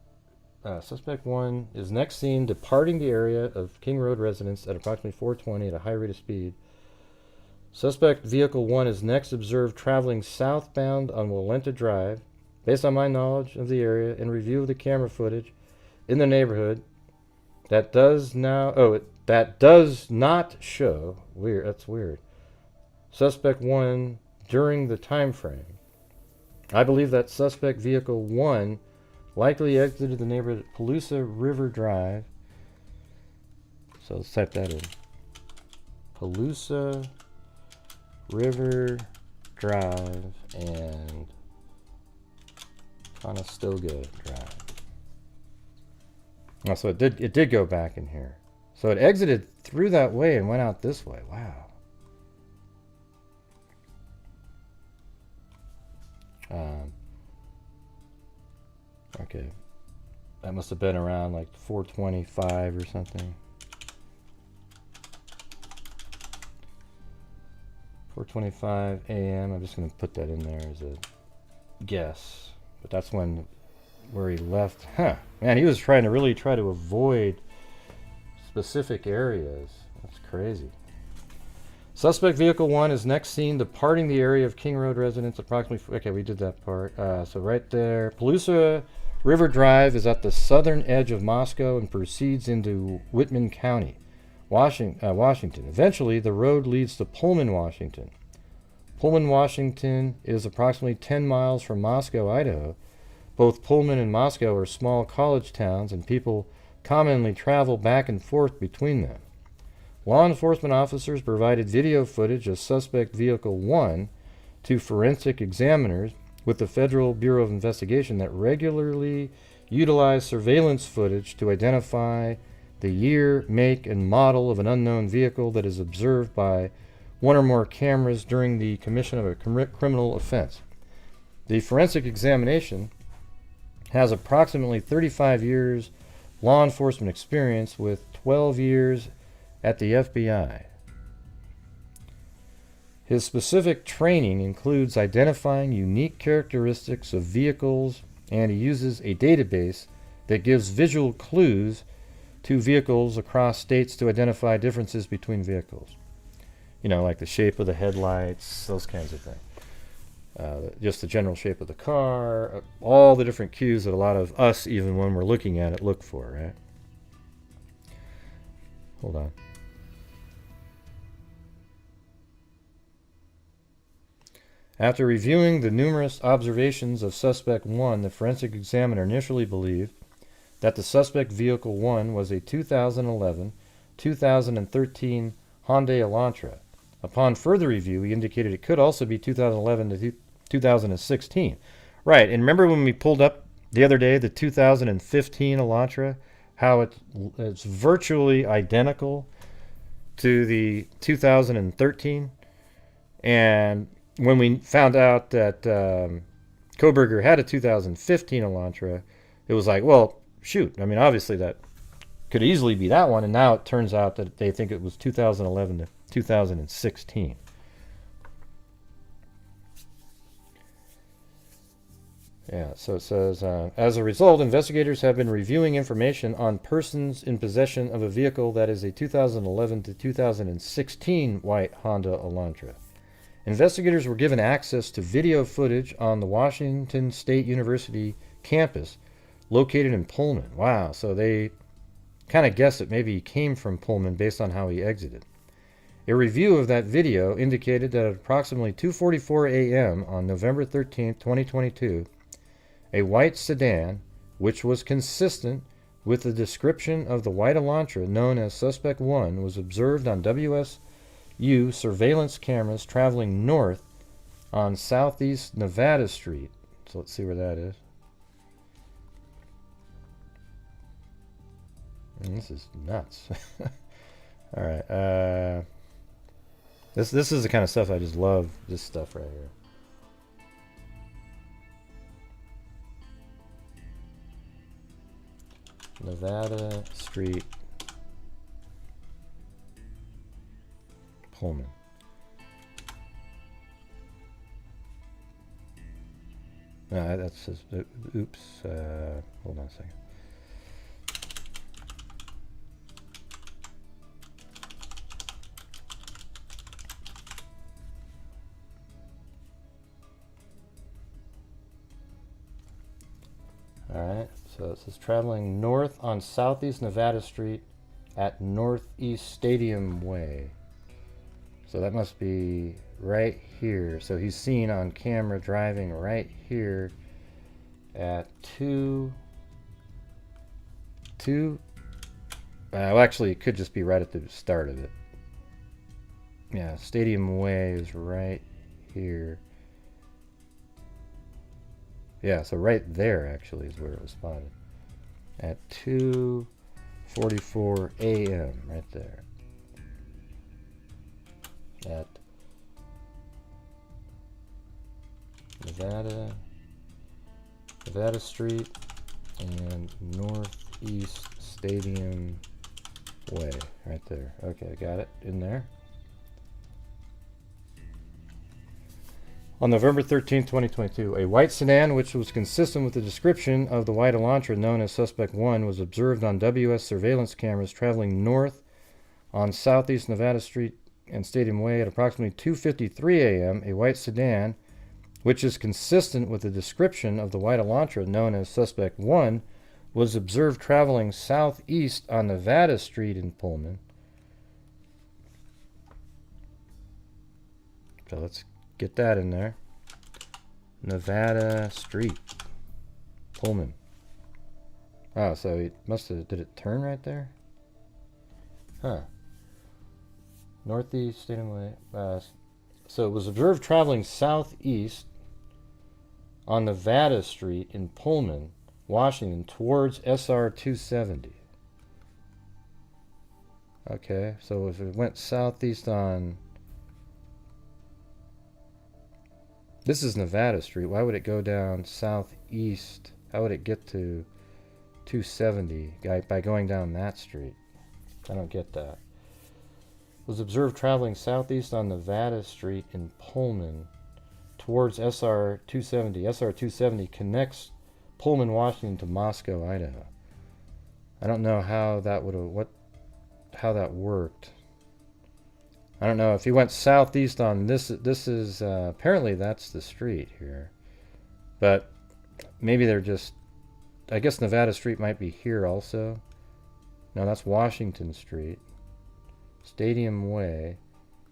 C: suspect 1 is next seen departing the area of King Road residence at approximately 4:20 at a high rate of speed. Suspect vehicle 1 is next observed traveling southbound on Walenta Drive. Based on my knowledge of the area and review of the camera footage in the neighborhood, that does not show, weird, that's weird, suspect 1 during the time frame. I believe that suspect vehicle 1 likely exited the neighborhood at Palusa River Drive. So let's type that in. Palusa River Drive and Conestoga Drive. Oh, so it did go back in here. So it exited through that way and went out this way. Wow. Okay. That must have been around like 4:25 or something. 4:25 a.m. I'm just going to put that in there as a guess. But that's where he left. Huh. Man, he was trying to avoid specific areas. That's crazy. Suspect vehicle 1 is next seen departing the area of King Road residence approximately. Okay, we did that part. So right there, Palusa River Drive is at the southern edge of Moscow and proceeds into Whitman County, Washington. Eventually, the road leads to Pullman, Washington. Pullman, Washington is approximately 10 miles from Moscow, Idaho. Both Pullman and Moscow are small college towns, and people commonly travel back and forth between them. Law enforcement officers provided video footage of suspect vehicle 1 to forensic examiners with the Federal Bureau of Investigation that regularly utilize surveillance footage to identify the year, make, and model of an unknown vehicle that is observed by one or more cameras during the commission of a criminal offense. The forensic examination has approximately 35 years law enforcement experience with 12 years at the FBI. His specific training includes identifying unique characteristics of vehicles, and he uses a database that gives visual clues to vehicles across states to identify differences between vehicles. You know, like the shape of the headlights, those kinds of things. Just the general shape of the car, all the different cues that a lot of us, even when we're looking at it, look for, right? Hold on. After reviewing the numerous observations of suspect 1, the forensic examiner initially believed that the suspect vehicle 1 was a 2011-2013 Hyundai Elantra. Upon further review, he indicated it could also be 2011 to 2016. Right, and remember when we pulled up the other day the 2015 Elantra, how it's virtually identical to the 2013? And when we found out that Kohberger had a 2015 Elantra, it was like, well, shoot. I mean, obviously that could easily be that one, and now it turns out that they think it was 2011 to 2016. Yeah, so it says, as a result, investigators have been reviewing information on persons in possession of a vehicle that is a 2011 to 2016 white Honda Elantra. Investigators were given access to video footage on the Washington State University campus located in Pullman. Wow, so they kind of guessed that maybe he came from Pullman based on how he exited. A review of that video indicated that at approximately 2:44 a.m. on November 13, 2022, a white sedan, which was consistent with the description of the white Elantra known as Suspect 1, was observed on WSU surveillance cameras traveling north on Southeast Nevada Street. So let's see where that is. This is nuts. All right. This is the kind of stuff I just love. This stuff right here. Nevada Street, Pullman. That's just, oops. Hold on a second. All right, so it says traveling north on Southeast Nevada Street at Northeast Stadium Way. So that must be right here. So he's seen on camera driving right here at well, actually, it could just be right at the start of it. Yeah, Stadium Way is right here. Yeah, so right there actually is where it was spotted. At 2:44 a.m. right there. At Nevada Street and Northeast Stadium Way right there. Okay, got it in there. On November 13, 2022, a white sedan which was consistent with the description of the white Elantra known as Suspect 1 was observed on WS surveillance cameras traveling north on Southeast Nevada Street and Stadium Way at approximately 2:53 a.m. A white sedan which is consistent with the description of the white Elantra known as Suspect 1 was observed traveling southeast on Nevada Street in Pullman. So let's get that in there. Nevada Street, Pullman. Oh, so it must have, did it turn right there? Huh. Northeast Stadium Way. So it was observed traveling southeast on Nevada Street in Pullman, Washington, towards SR 270. Okay, so if it went southeast on... This is Nevada Street. Why would it go down southeast? How would it get to 270 by going down that street? I don't get that. Was observed traveling southeast on Nevada Street in Pullman towards SR 270. SR 270 connects Pullman, Washington to Moscow, Idaho. I don't know how that would have how that worked. I don't know if he went southeast on this. This is apparently that's the street here, but maybe they're just. I guess Nevada Street might be here also. No, that's Washington Street, Stadium Way.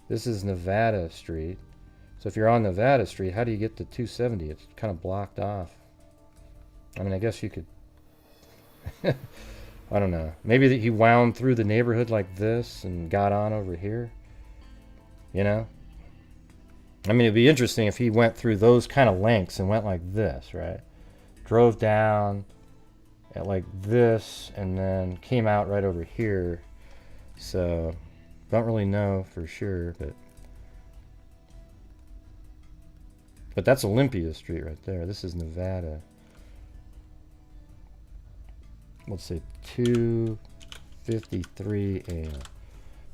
C: This is Nevada Street. So if you're on Nevada Street, how do you get to 270? It's kind of blocked off. I mean, I guess you could. I don't know. Maybe he wound through the neighborhood like this and got on over here. You know? I mean, it'd be interesting if he went through those kind of lengths and went like this, right? Drove down at like this and then came out right over here. So, don't really know for sure, but that's Olympia Street right there. This is Nevada. Let's say 2:53 a.m.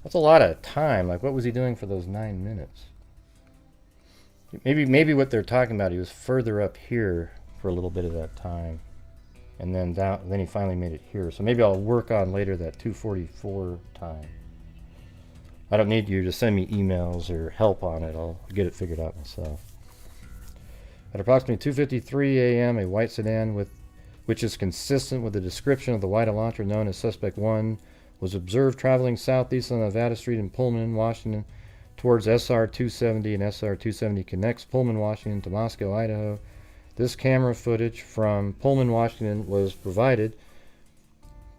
C: That's a lot of time. Like, what was he doing for those 9 minutes? Maybe what they're talking about, he was further up here for a little bit of that time, and then down. Then he finally made it here. So maybe I'll work on later that 2:44 time. I don't need you to send me emails or help on it. I'll get it figured out myself. At approximately 2:53 a.m., a white sedan which is consistent with the description of the white Elantra known as Suspect 1 was observed traveling southeast on Nevada Street in Pullman, Washington, towards SR 270, and SR 270 connects Pullman, Washington to Moscow, Idaho. This camera footage from Pullman, Washington was provided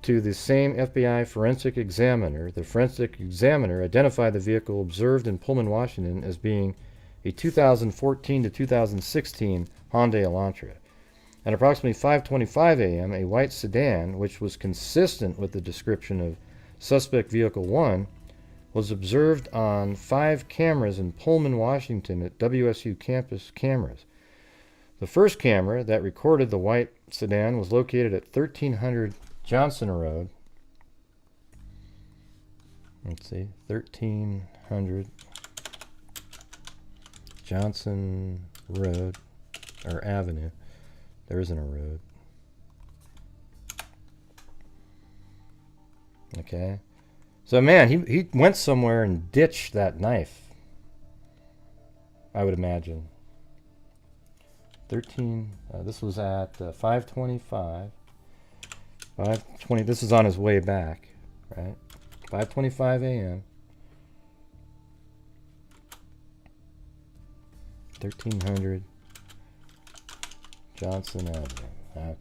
C: to the same FBI forensic examiner. The forensic examiner identified the vehicle observed in Pullman, Washington as being a 2014 to 2016 Hyundai Elantra. At approximately 5:25 a.m., a white sedan, which was consistent with the description of suspect vehicle 1, was observed on 5 cameras in Pullman, Washington at WSU campus cameras. The first camera that recorded the white sedan was located at 1300 Johnson Road. Let's see, 1300 Johnson Road, or Avenue. There isn't a road. Okay. So, man, he went somewhere and ditched that knife, I would imagine. 13, this was at 5:25. 5:20, this is on his way back, right? 5:25 a.m. 1300 Johnson Avenue. Okay.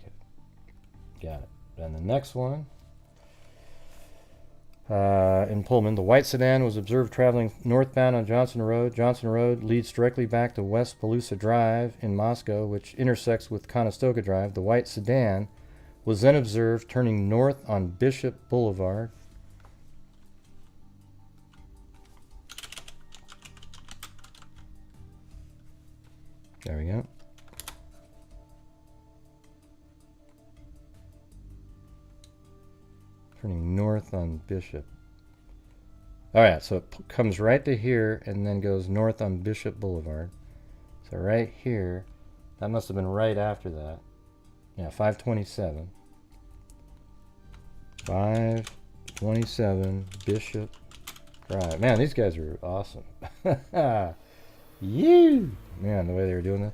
C: Got it. And the next one, in Pullman, the white sedan was observed traveling northbound on Johnson Road. Johnson Road leads directly back to West Palooza Drive in Moscow, which intersects with Conestoga Drive. The white sedan was then observed turning north on Bishop Boulevard. There we go. Turning north on Bishop. Alright, so it comes right to here and then goes north on Bishop Boulevard. So right here, that must have been right after that. Yeah, 527. 527 Bishop Drive. Man, these guys are awesome. You! Man, the way they were doing that.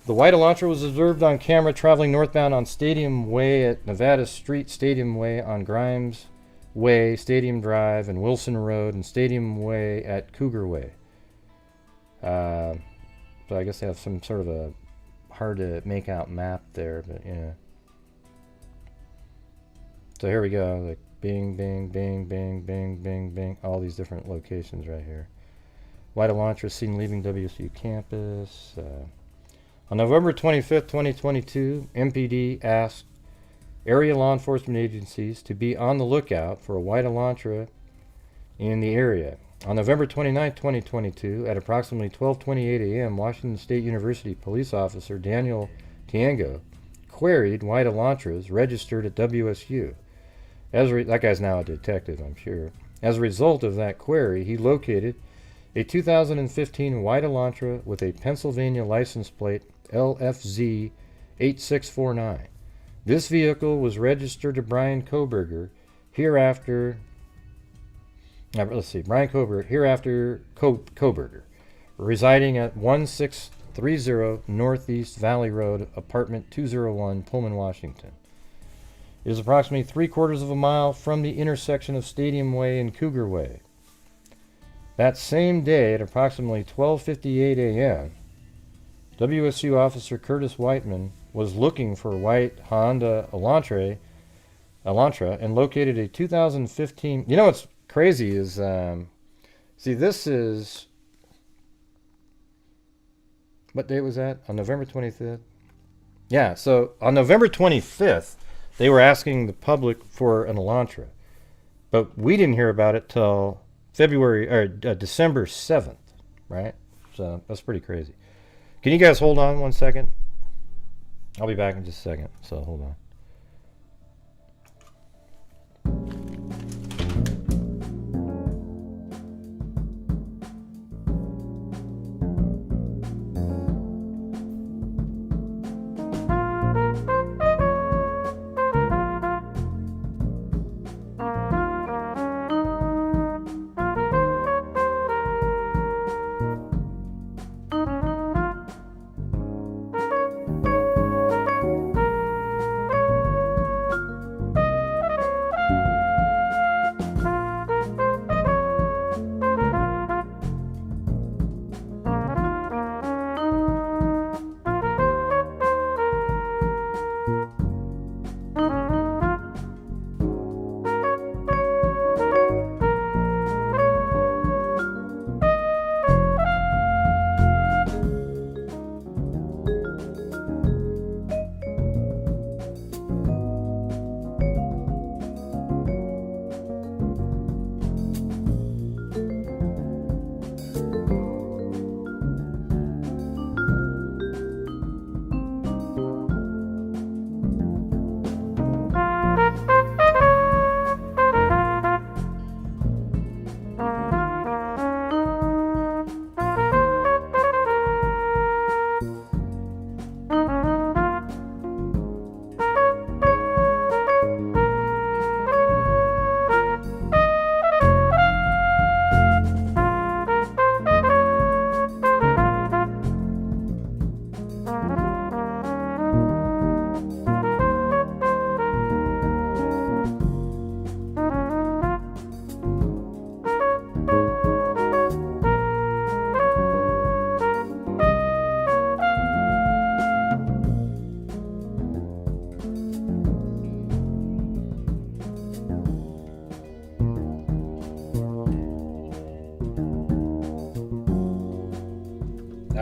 C: The white Elantra was observed on camera traveling northbound on Stadium Way at Nevada Street, Stadium Way on Grimes Way, Stadium Drive, and Wilson Road, and Stadium Way at Cougar Way. So I guess they have some sort of a hard to make out map there, but yeah. So here we go, like bing, bing, bing, bing, bing, bing, bing, all these different locations right here. White Elantra seen leaving WSU campus. On November 25th, 2022, MPD asked area law enforcement agencies to be on the lookout for a white Elantra in the area. On November 29th, 2022, at approximately 12:28 a.m., Washington State University police officer Daniel Tiango queried white Elantras registered at WSU. That guy's now a detective, I'm sure. As a result of that query, he located a 2015 white Elantra with a Pennsylvania license plate LFZ 8649. This vehicle was registered to Bryan Kohberger, Kohberger, residing at 1630 Northeast Valley Road, apartment 201, Pullman, Washington. It is approximately 3/4 of a mile from the intersection of Stadium Way and Cougar Way. That same day, at approximately 12:58 a.m., WSU officer Curtis Whiteman was looking for white Honda Elantra and located a 2015. You know what's crazy is, see, this is, what day was that? On November 25th? Yeah, so on November 25th, they were asking the public for an Elantra, but we didn't hear about it till December 7th, right? So that's pretty crazy. Can you guys hold on 1 second? I'll be back in just a second, so hold on.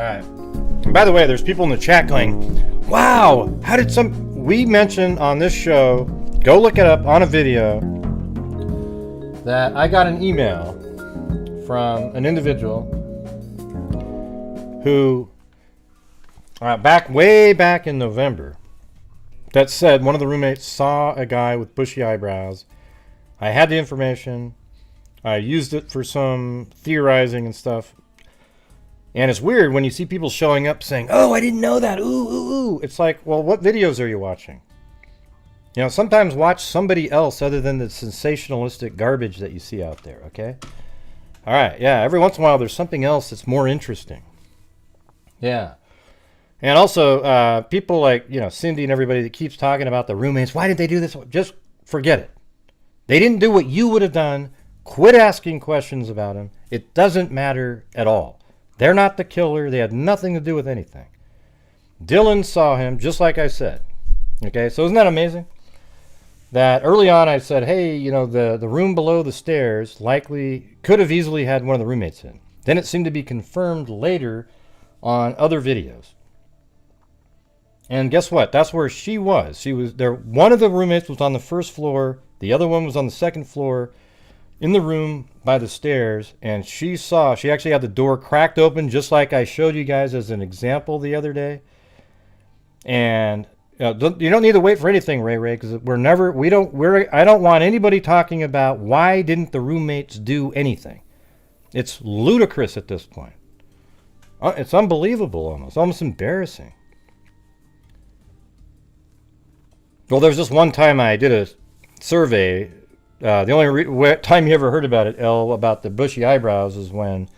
C: right. And by the way, there's people in the chat going, wow, how did we mentioned on this show, go look it up on a video, that I got an email from an individual who, way back in November, that said one of the roommates saw a guy with bushy eyebrows. I had the information. I used it for some theorizing and stuff. And it's weird when you see people showing up saying, oh, I didn't know that. Ooh, ooh, ooh. It's like, well, what videos are you watching? You know, sometimes watch somebody else other than the sensationalistic garbage that you see out there, okay? All right, yeah, every once in a while there's something else that's more interesting. Yeah. And also, people like, Cindy and everybody that keeps talking about the roommates, why did they do this? Just forget it. They didn't do what you would have done. Quit asking questions about them. It doesn't matter at all. They're not the killer. They had nothing to do with anything. Dylan saw him, just like I said. Okay, so isn't that amazing? That early on I said, hey, the room below the stairs likely could have easily had one of the roommates in. Then it seemed to be confirmed later on other videos. And guess what? That's where she was. She was there. One of the roommates was on the first floor. The other one was on the second floor in the room by the stairs. And she actually had the door cracked open, just like I showed you guys as an example the other day. And you don't need to wait for anything, Ray, because I don't want anybody talking about why didn't the roommates do anything. It's ludicrous at this point. It's unbelievable almost embarrassing. Well, there's just one time I did a survey. The only time you ever heard about it, about the bushy eyebrows, is when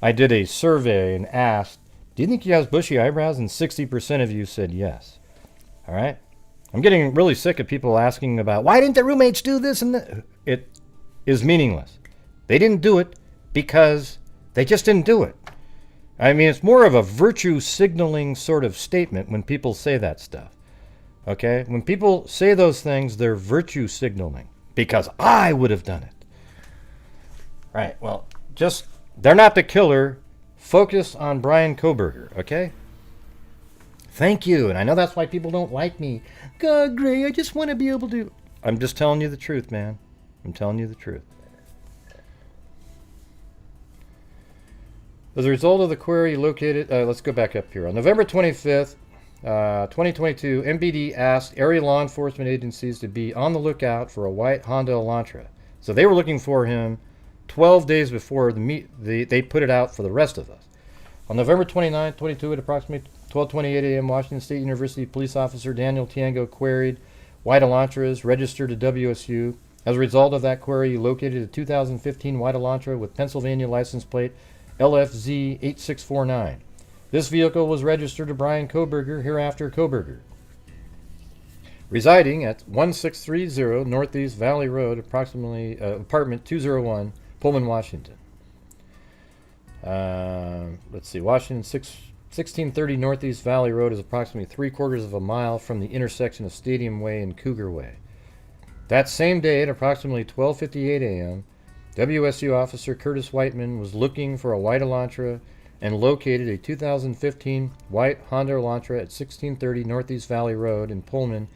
C: I did a survey and asked, do you think he has bushy eyebrows? And 60% of you said yes. All right? I'm getting really sick of people asking about, why didn't the roommates do this and that? It is meaningless. They didn't do it because they just didn't do it. I mean, it's more of a virtue signaling sort of statement when people say that stuff. Okay? When people say those things, they're virtue signaling because I would have done it. Right. Well, they're not the killer. Focus on Bryan Kohberger, okay? Thank you. And I know that's why people don't like me. God, Gray, I just want to be able to. I'm just telling you the truth, man. I'm telling you the truth. As a result of the query located, let's go back up here. On November 25th, 2022, MBD asked area law enforcement agencies to be on the lookout for a white Honda Elantra. So they were looking for him 12 days before they put it out for the rest of us. On November 29, 22, at approximately 12:28 a.m., Washington State University police officer Daniel Tiango queried white Elantras registered to WSU. As a result of that query, he located a 2015 white Elantra with Pennsylvania license plate LFZ 8649. This vehicle was registered to Bryan Kohberger, hereafter Kohberger, residing at 1630 Northeast Valley Road, approximately apartment 201, Pullman, Washington. Let's see, Washington 1630 Northeast Valley Road is approximately 3/4 of a mile from the intersection of Stadium Way and Cougar Way. That same day at approximately 12:58 a.m., WSU officer Curtis Whiteman was looking for a white Elantra and located a 2015 white Honda Elantra at 1630 Northeast Valley Road in Pullman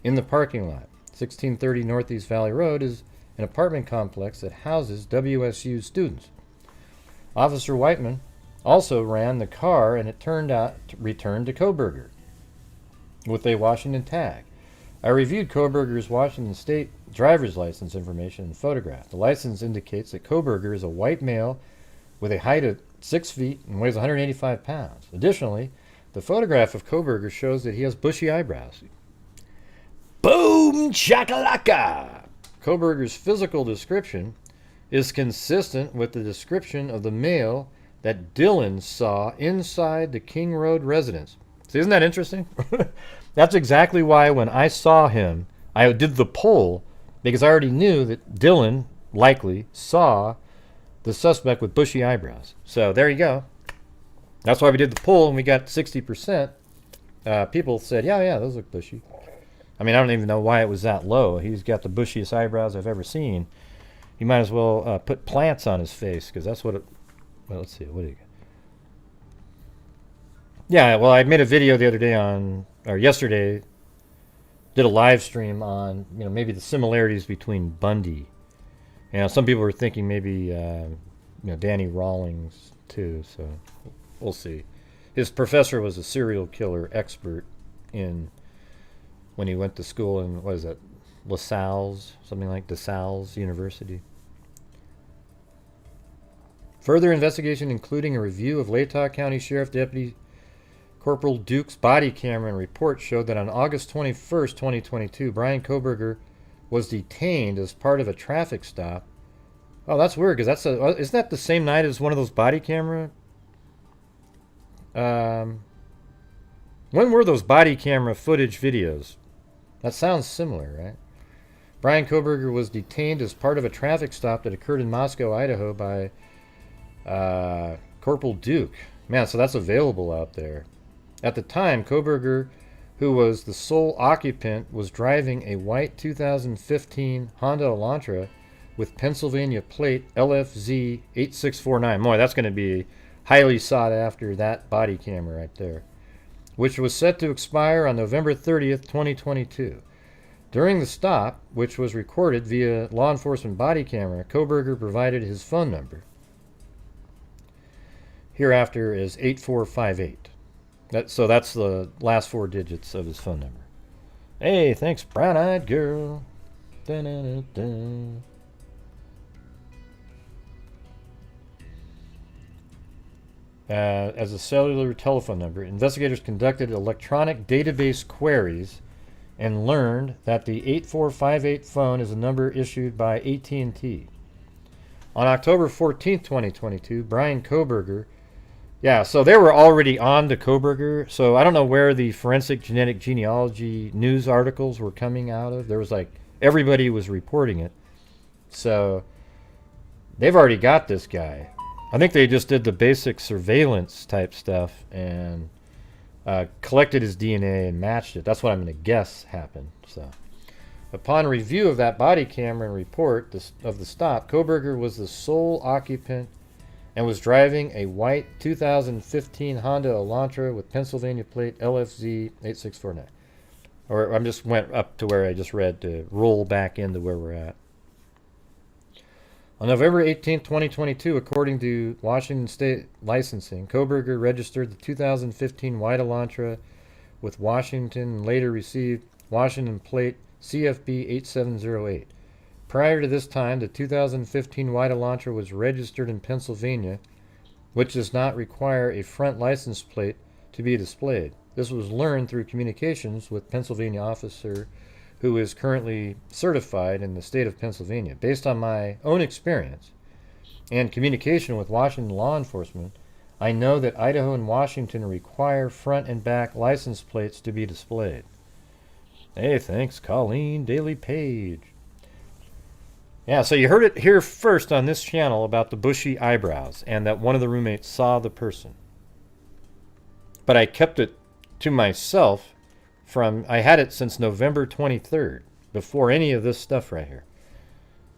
C: in the parking lot. 1630 Northeast Valley Road is an apartment complex that houses WSU students. Officer Whiteman also ran the car, and it turned out returned to Kohberger with a Washington tag. I reviewed Kohberger's Washington State driver's license information and photograph. The license indicates that Kohberger is a white male with a height of 6 feet and weighs 185 pounds. Additionally, the photograph of Kohberger shows that he has bushy eyebrows. Boom shakalaka! Kohberger's physical description is consistent with the description of the male that Dylan saw inside the King Road residence. See, isn't that interesting? That's exactly why when I saw him, I did the poll because I already knew that Dylan likely saw the suspect with bushy eyebrows. So there you go. That's why we did the poll and we got 60%. People said, yeah, those look bushy. I mean, I don't even know why it was that low. He's got the bushiest eyebrows I've ever seen. You might as well put plants on his face because that's what it... Well, let's see. What do you got? Yeah, well, I made a video the other day or yesterday, did a live stream on, maybe the similarities between Bundy. Some people were thinking maybe, Danny Rawlings too, so we'll see. His professor was a serial killer expert when he went to school in, what is that, DeSalles University. Further investigation, including a review of Latah County Sheriff Deputy Corporal Duke's body camera and report, showed that on August 21st, 2022, Bryan Kohberger was detained as part of a traffic stop. Oh, that's weird, because isn't that the same night as one of those body camera? When were those body camera footage videos? That sounds similar, right? Bryan Kohberger was detained as part of a traffic stop that occurred in Moscow, Idaho by Corporal Duke. Man, so that's available out there. At the time, Kohberger, who was the sole occupant, was driving a white 2015 Honda Elantra with Pennsylvania plate LFZ 8649. Boy, that's going to be highly sought after, that body camera right there, which was set to expire on November 30th, 2022. During the stop, which was recorded via law enforcement body camera, Kohberger provided his phone number. Hereafter is 8458. So that's the last 4 digits of his phone number. Hey, thanks, brown-eyed girl. Da-da-da-da. As a cellular telephone number, investigators conducted electronic database queries and learned that the 8458 phone is a number issued by AT&T. On October 14th, 2022, Bryan Kohberger. Yeah, so they were already on to Kohberger. So I don't know where the forensic genetic genealogy news articles were coming out of. There was everybody was reporting it. So they've already got this guy. I think they just did the basic surveillance type stuff and collected his DNA and matched it. That's what I'm going to guess happened. So, upon review of that body camera and report of the stop, Kohberger was the sole occupant and was driving a white 2015 Honda Elantra with Pennsylvania plate LFZ 8649. Or I just went up to where I just read to roll back into where we're at. On November 18, 2022, according to Washington State Licensing, Kohberger registered the 2015 white Elantra with Washington and later received Washington plate CFB 8708. Prior to this time, the 2015 white Elantra was registered in Pennsylvania, which does not require a front license plate to be displayed. This was learned through communications with Pennsylvania officer who is currently certified in the state of Pennsylvania. Based on my own experience and communication with Washington law enforcement, I know that Idaho and Washington require front and back license plates to be displayed. Hey, thanks, Colleen Daily Page. Yeah, so you heard it here first on this channel about the bushy eyebrows and that one of the roommates saw the person. But I kept it to myself I had it since November 23rd, before any of this stuff right here.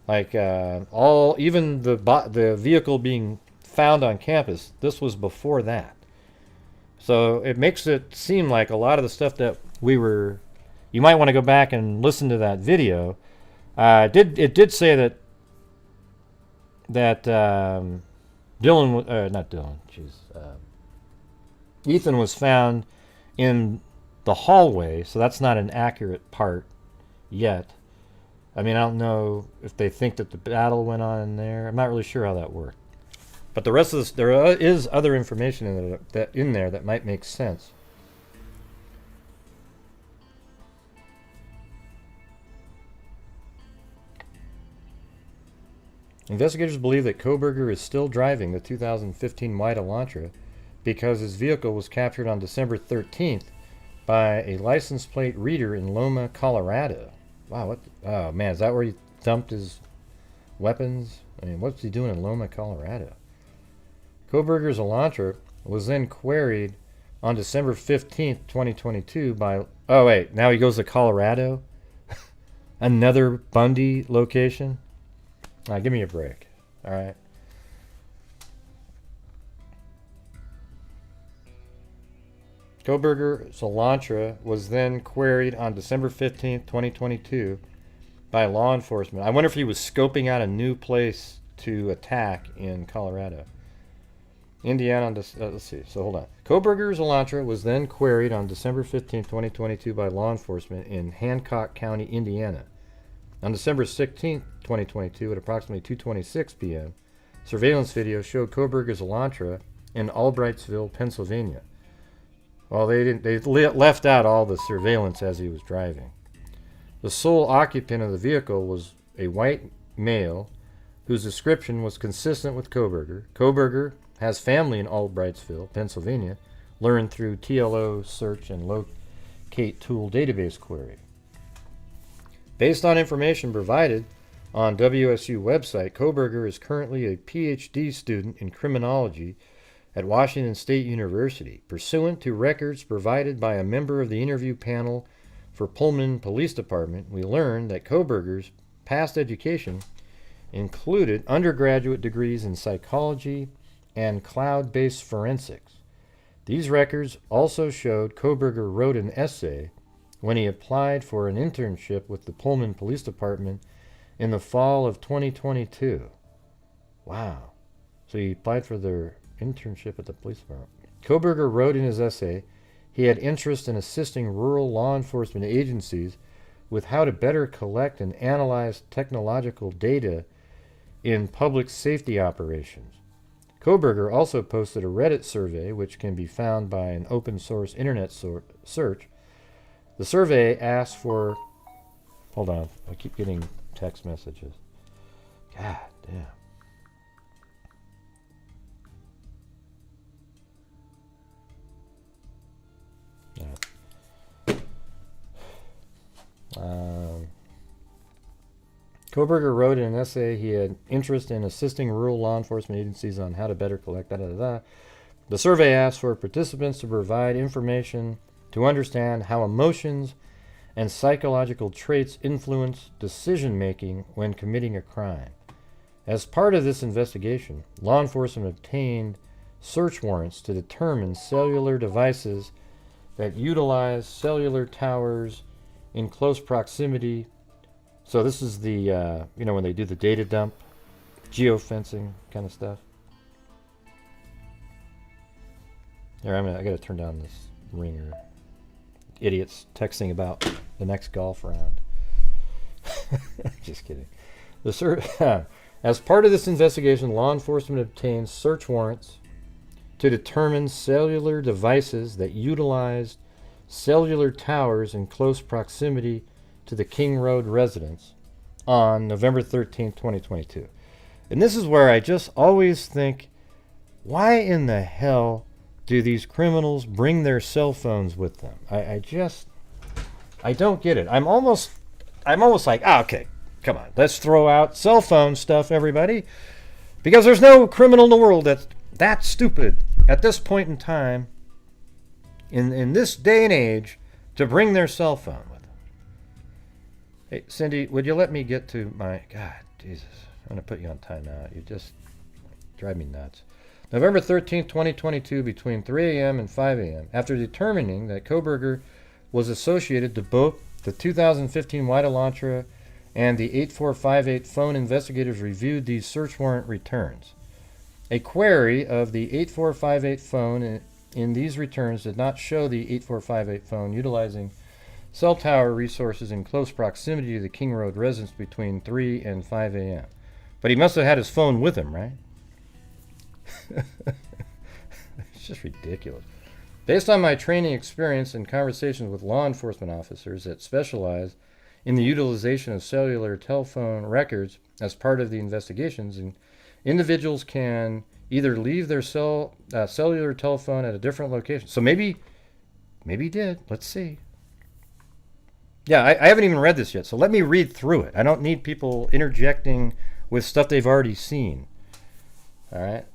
C: Even the vehicle being found on campus, this was before that. So it makes it seem like a lot of the stuff that you might want to go back and listen to that video. It did say that Ethan was found in the hallway, so that's not an accurate part yet. I mean, I don't know if they think that the battle went on in there. I'm not really sure how that worked. But the rest of this, there is other information in there that might make sense. Investigators believe that Kohberger is still driving the 2015 white Elantra because his vehicle was captured on December 13th by a license plate reader in Loma, Colorado. Wow, oh man, is that where he dumped his weapons? I mean, what's he doing in Loma, Colorado? Kohberger's Elantra was then queried on December 15th, 2022 by... Oh wait, now he goes to Colorado? Another Bundy location? Give me a break. Alright. Kohberger's Elantra was then queried on December 15th, 2022 by law enforcement. I wonder if he was scoping out a new place to attack in Colorado. Indiana, let's see, so hold on. Kohberger's Elantra was then queried on December 15th, 2022 by law enforcement in Hancock County, Indiana. On December 16th, 2022 at approximately 2:26 p.m., surveillance video showed Kohberger's Elantra in Albrightsville, Pennsylvania. Well, they left out all the surveillance as he was driving. The sole occupant of the vehicle was a white male whose description was consistent with Kohberger. Kohberger has family in Albrightsville, Pennsylvania, learned through TLO search and locate tool database query. Based on information provided on WSU website, Kohberger is currently a PhD student in criminology at Washington State University. Pursuant to records provided by a member of the interview panel for Pullman Police Department, we learned that Kohberger's past education included undergraduate degrees in psychology and cloud-based forensics. These records also showed Kohberger wrote an essay when he applied for an internship with the Pullman Police Department in the fall of 2022. Wow. So he applied for their internship at the police department. Kohberger wrote in his essay he had interest in assisting rural law enforcement agencies with how to better collect and analyze technological data in public safety operations. Kohberger also posted a Reddit survey, which can be found by an open source internet search. The survey asked for... Hold on, I keep getting text messages. God damn. Kohberger wrote in an essay he had interest in assisting rural law enforcement agencies on how to better collect The survey asked for participants to provide information to understand how emotions and psychological traits influence decision-making when committing a crime. As part of this investigation, law enforcement obtained search warrants to determine cellular devices that utilize cellular towers in close proximity. So this is the, when they do the data dump, geofencing kind of stuff. Here, I got to turn down this ringer. Idiots texting about the next golf round. Just kidding. As part of this investigation, law enforcement obtained search warrants to determine cellular devices that utilized cellular towers in close proximity to the King Road residence on November 13th, 2022. And this is where I just always think, why in the hell do these criminals bring their cell phones with them? I don't get it. I'm almost like, okay, come on, let's throw out cell phone stuff, everybody. Because there's no criminal in the world that's that stupid at this point in time, in this day and age, to bring their cell phone with them. Hey, Cindy, would you let me get to my... God, Jesus, I'm going to put you on timeout. You just drive me nuts. November 13th, 2022, between 3 a.m. and 5 a.m., after determining that Kohberger was associated to both the 2015 White Elantra and the 8458 phone, investigators reviewed these search warrant returns. A query of the 8458 phone in these returns did not show the 8458 phone utilizing cell tower resources in close proximity to the King Road residence between 3 and 5 a.m. But he must have had his phone with him, right? It's just ridiculous. Based on my training experience and conversations with law enforcement officers that specialize in the utilization of cellular telephone records as part of the investigations, and individuals can either leave their cellular telephone at a different location. So maybe he did. Let's see. Yeah, I haven't even read this yet, so let me read through it. I don't need people interjecting with stuff they've already seen. All right.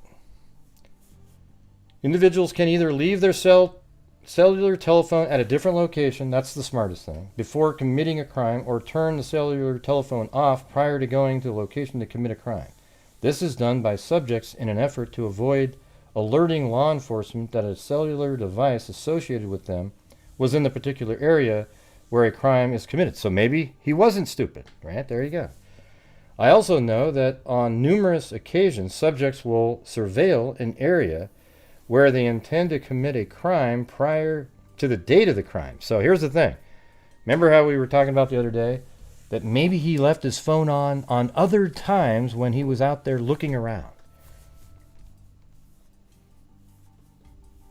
C: Individuals can either leave their cellular telephone at a different location, that's the smartest thing, before committing a crime, or turn the cellular telephone off prior to going to the location to commit a crime. This is done by subjects in an effort to avoid alerting law enforcement that a cellular device associated with them was in the particular area where a crime is committed. So maybe he wasn't stupid, right? There you go. I also know that on numerous occasions, subjects will surveil an area where they intend to commit a crime prior to the date of the crime. So here's the thing. Remember how we were talking about the other day that maybe he left his phone on other times when he was out there looking around.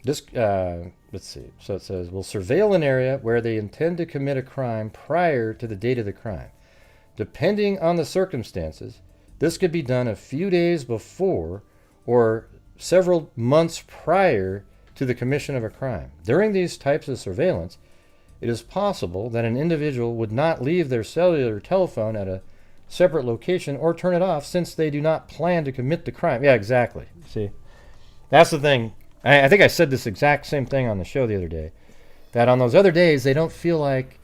C: This, let's see. So it says, will surveil an area where they intend to commit a crime prior to the date of the crime. Depending on the circumstances, this could be done a few days before or several months prior to the commission of a crime. During these types of surveillance, it is possible that an individual would not leave their cellular telephone at a separate location or turn it off since they do not plan to commit the crime. Yeah, exactly. See, that's the thing. I think I said this exact same thing on the show the other day, that on those other days, they don't feel like,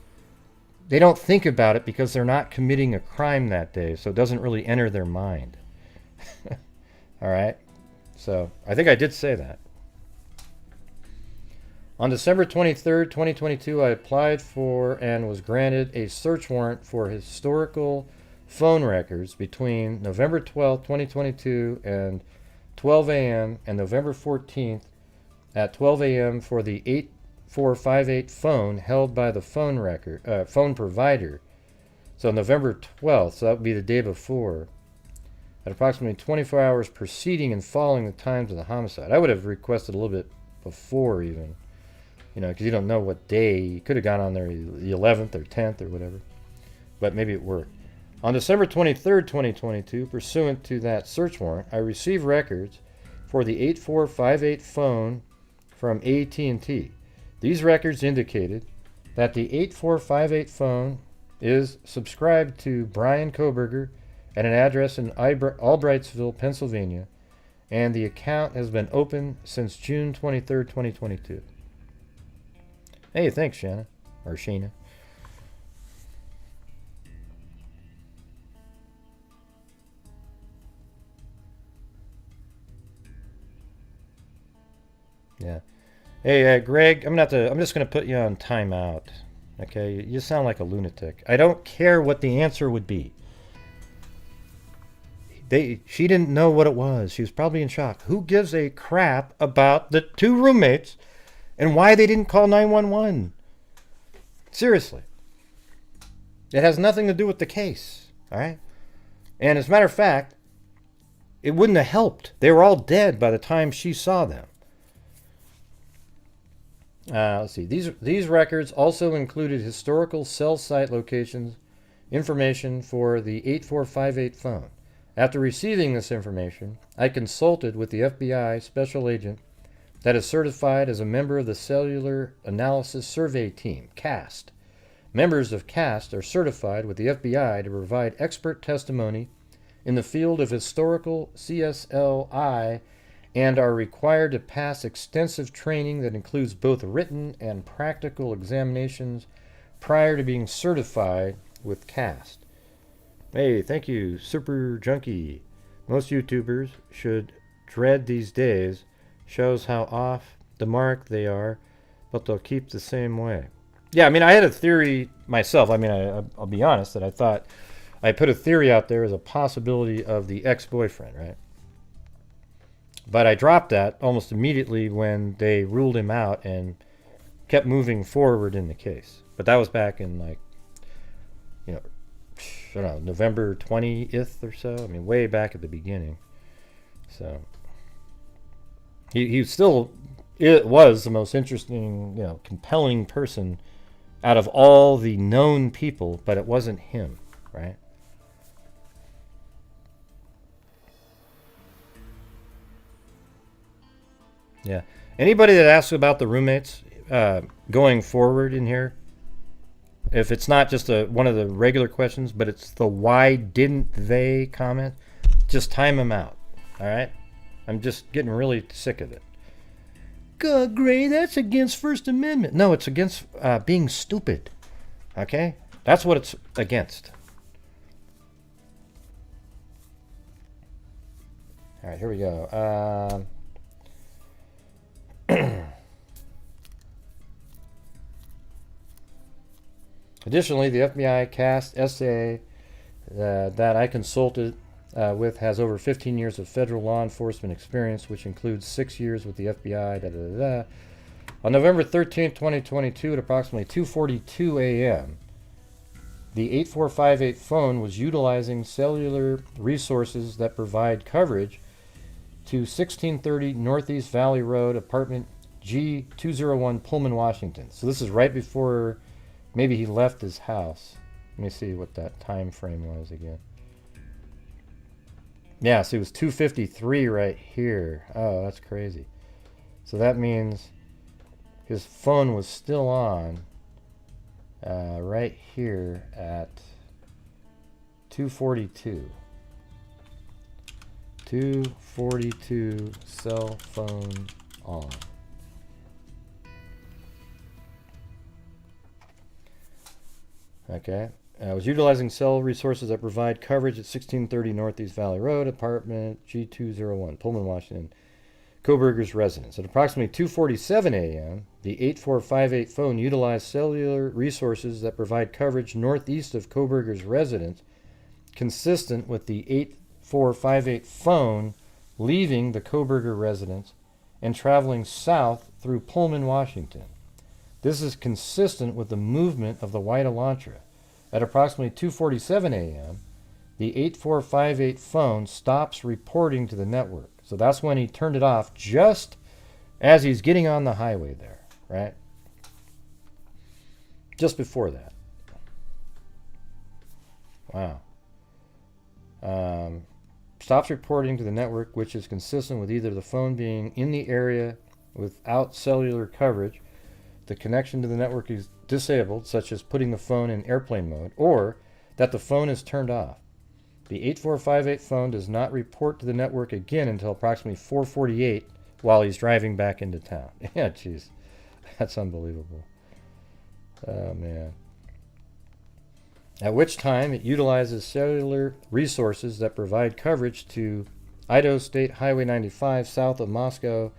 C: they don't think about it because they're not committing a crime that day, so it doesn't really enter their mind. All right? So I think I did say that. On December 23rd, 2022, I applied for and was granted a search warrant for historical phone records between November 12th, 2022 and 12 a.m. and November 14th at 12 a.m. for the 8458 phone held by the phone provider. So November 12th, so that would be the day before, at approximately 24 hours preceding and following the times of the homicide. I would have requested a little bit before even, because you don't know what day. You could have gone on there the 11th or 10th or whatever, but maybe it worked. On December 23rd, 2022, pursuant to that search warrant, I received records for the 8458 phone from AT&T. These records indicated that the 8458 phone is subscribed to Brian Kohberger at an address in Albrightsville, Pennsylvania, and the account has been open since June 23rd, 2022. Hey, thanks, Xana. Or Sheena. Yeah. Hey, Greg, I'm just gonna put you on timeout. Okay, you sound like a lunatic. I don't care what the answer would be. She didn't know what it was. She was probably in shock. Who gives a crap about the two roommates and why they didn't call 911? Seriously. It has nothing to do with the case, all right? And as a matter of fact, it wouldn't have helped. They were all dead by the time she saw them. Let's see. These records also included historical cell site locations, information for the 8458 phone. After receiving this information, I consulted with the FBI special agent that is certified as a member of the Cellular Analysis Survey Team, CAST. Members of CAST are certified with the FBI to provide expert testimony in the field of historical CSLI and are required to pass extensive training that includes both written and practical examinations prior to being certified with CAST. Hey, thank you, Super Junkie. Most YouTubers should dread these days. Shows how off the mark they are, but they'll keep the same way. Yeah, I mean, I had a theory myself. I mean, I'll be honest that I thought I put a theory out there as a possibility of the ex-boyfriend, right? But I dropped that almost immediately when they ruled him out and kept moving forward in the case. But that was back in I don't know, November 20th or so. I mean, way back at the beginning. So he still was the most interesting, compelling person out of all the known people, but it wasn't him, right? Yeah. Anybody that asks about the roommates going forward in here, if it's not just one of the regular questions, but it's the why didn't they comment, just time them out. All right? I'm just getting really sick of it. God, Gray, that's against First Amendment. No, it's against being stupid. Okay? That's what it's against. All right, here we go. Additionally, the FBI cast SA that I consulted with has over 15 years of federal law enforcement experience, which includes 6 years with the FBI. On November 13th, 2022, at approximately 2:42 a.m., the 8458 phone was utilizing cellular resources that provide coverage to 1630 Northeast Valley Road, apartment G201, Pullman, Washington. So this is right before maybe he left his house. Let me see what that time frame was again. Yeah, so it was 2:53 right here. Oh, that's crazy. So that means his phone was still on right here at 2:42. 2:42, cell phone on. Okay. Was utilizing cell resources that provide coverage at 1630 Northeast Valley Road, apartment G201, Pullman, Washington. Kohberger's residence. At approximately 2:47 a.m., the 8458 phone utilized cellular resources that provide coverage northeast of Kohberger's residence, consistent with the 8458 phone leaving the Kohberger residence and traveling south through Pullman, Washington. This is consistent with the movement of the white Elantra. At approximately 2:47 a.m., the 8458 phone stops reporting to the network. So that's when he turned it off just as he's getting on the highway there, right? Just before that. Wow. Stops reporting to the network, which is consistent with either the phone being in the area without cellular coverage, the connection to the network is disabled, such as putting the phone in airplane mode, or that the phone is turned off. The 8458 phone does not report to the network again until approximately 4:48 while he's driving back into town. Yeah, jeez. That's unbelievable. Oh, man. At which time it utilizes cellular resources that provide coverage to Idaho State Highway 95 south of Moscow,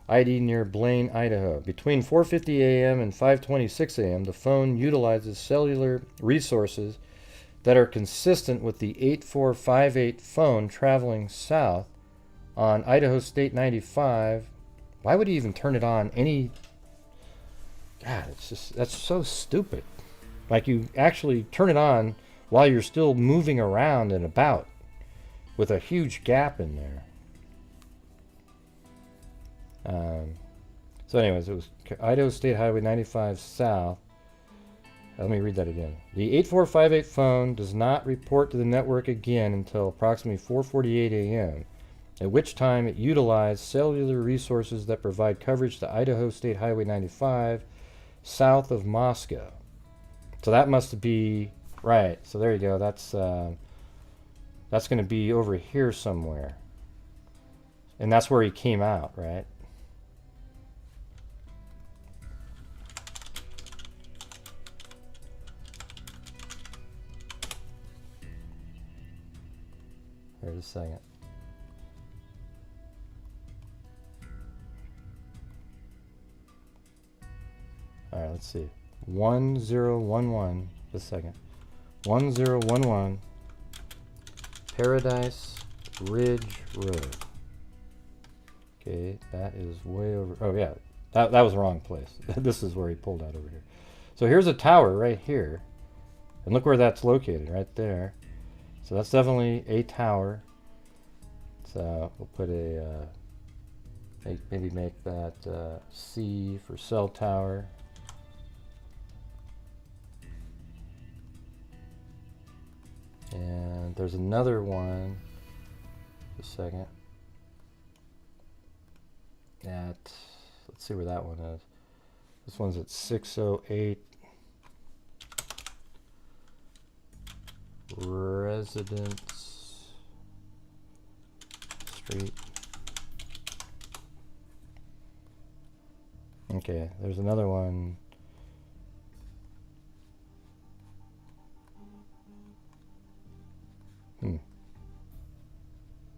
C: ID near Blaine, Idaho. Between 4:50 a.m. and 5:26 a.m., the phone utilizes cellular resources that are consistent with the 8458 phone traveling south on Idaho State 95. Why would he even turn it on any... God, it's just, that's so stupid. Like, you actually turn it on while you're still moving around and about with a huge gap in there. So anyways, it was Idaho State Highway 95 south. Let me read that again. The 8458 phone does not report to the network again until approximately 4:48 a.m., at which time it utilized cellular resources that provide coverage to Idaho State Highway 95 south of Moscow. So that must be right. So there you go. That's going to be over here somewhere, and that's where he came out, right? Wait a second. All right, let's see. 1011. Just a second. 1011 Paradise Ridge Road. Okay, that is way over. Oh yeah, that was the wrong place. This is where he pulled out over here. So here's a tower right here, and look where that's located, right there. So that's definitely a tower. So we'll put a, maybe make that C for cell tower. And there's another one, just a second, let's see where that one is. This one's at 608 Residence Street. Okay, there's another one.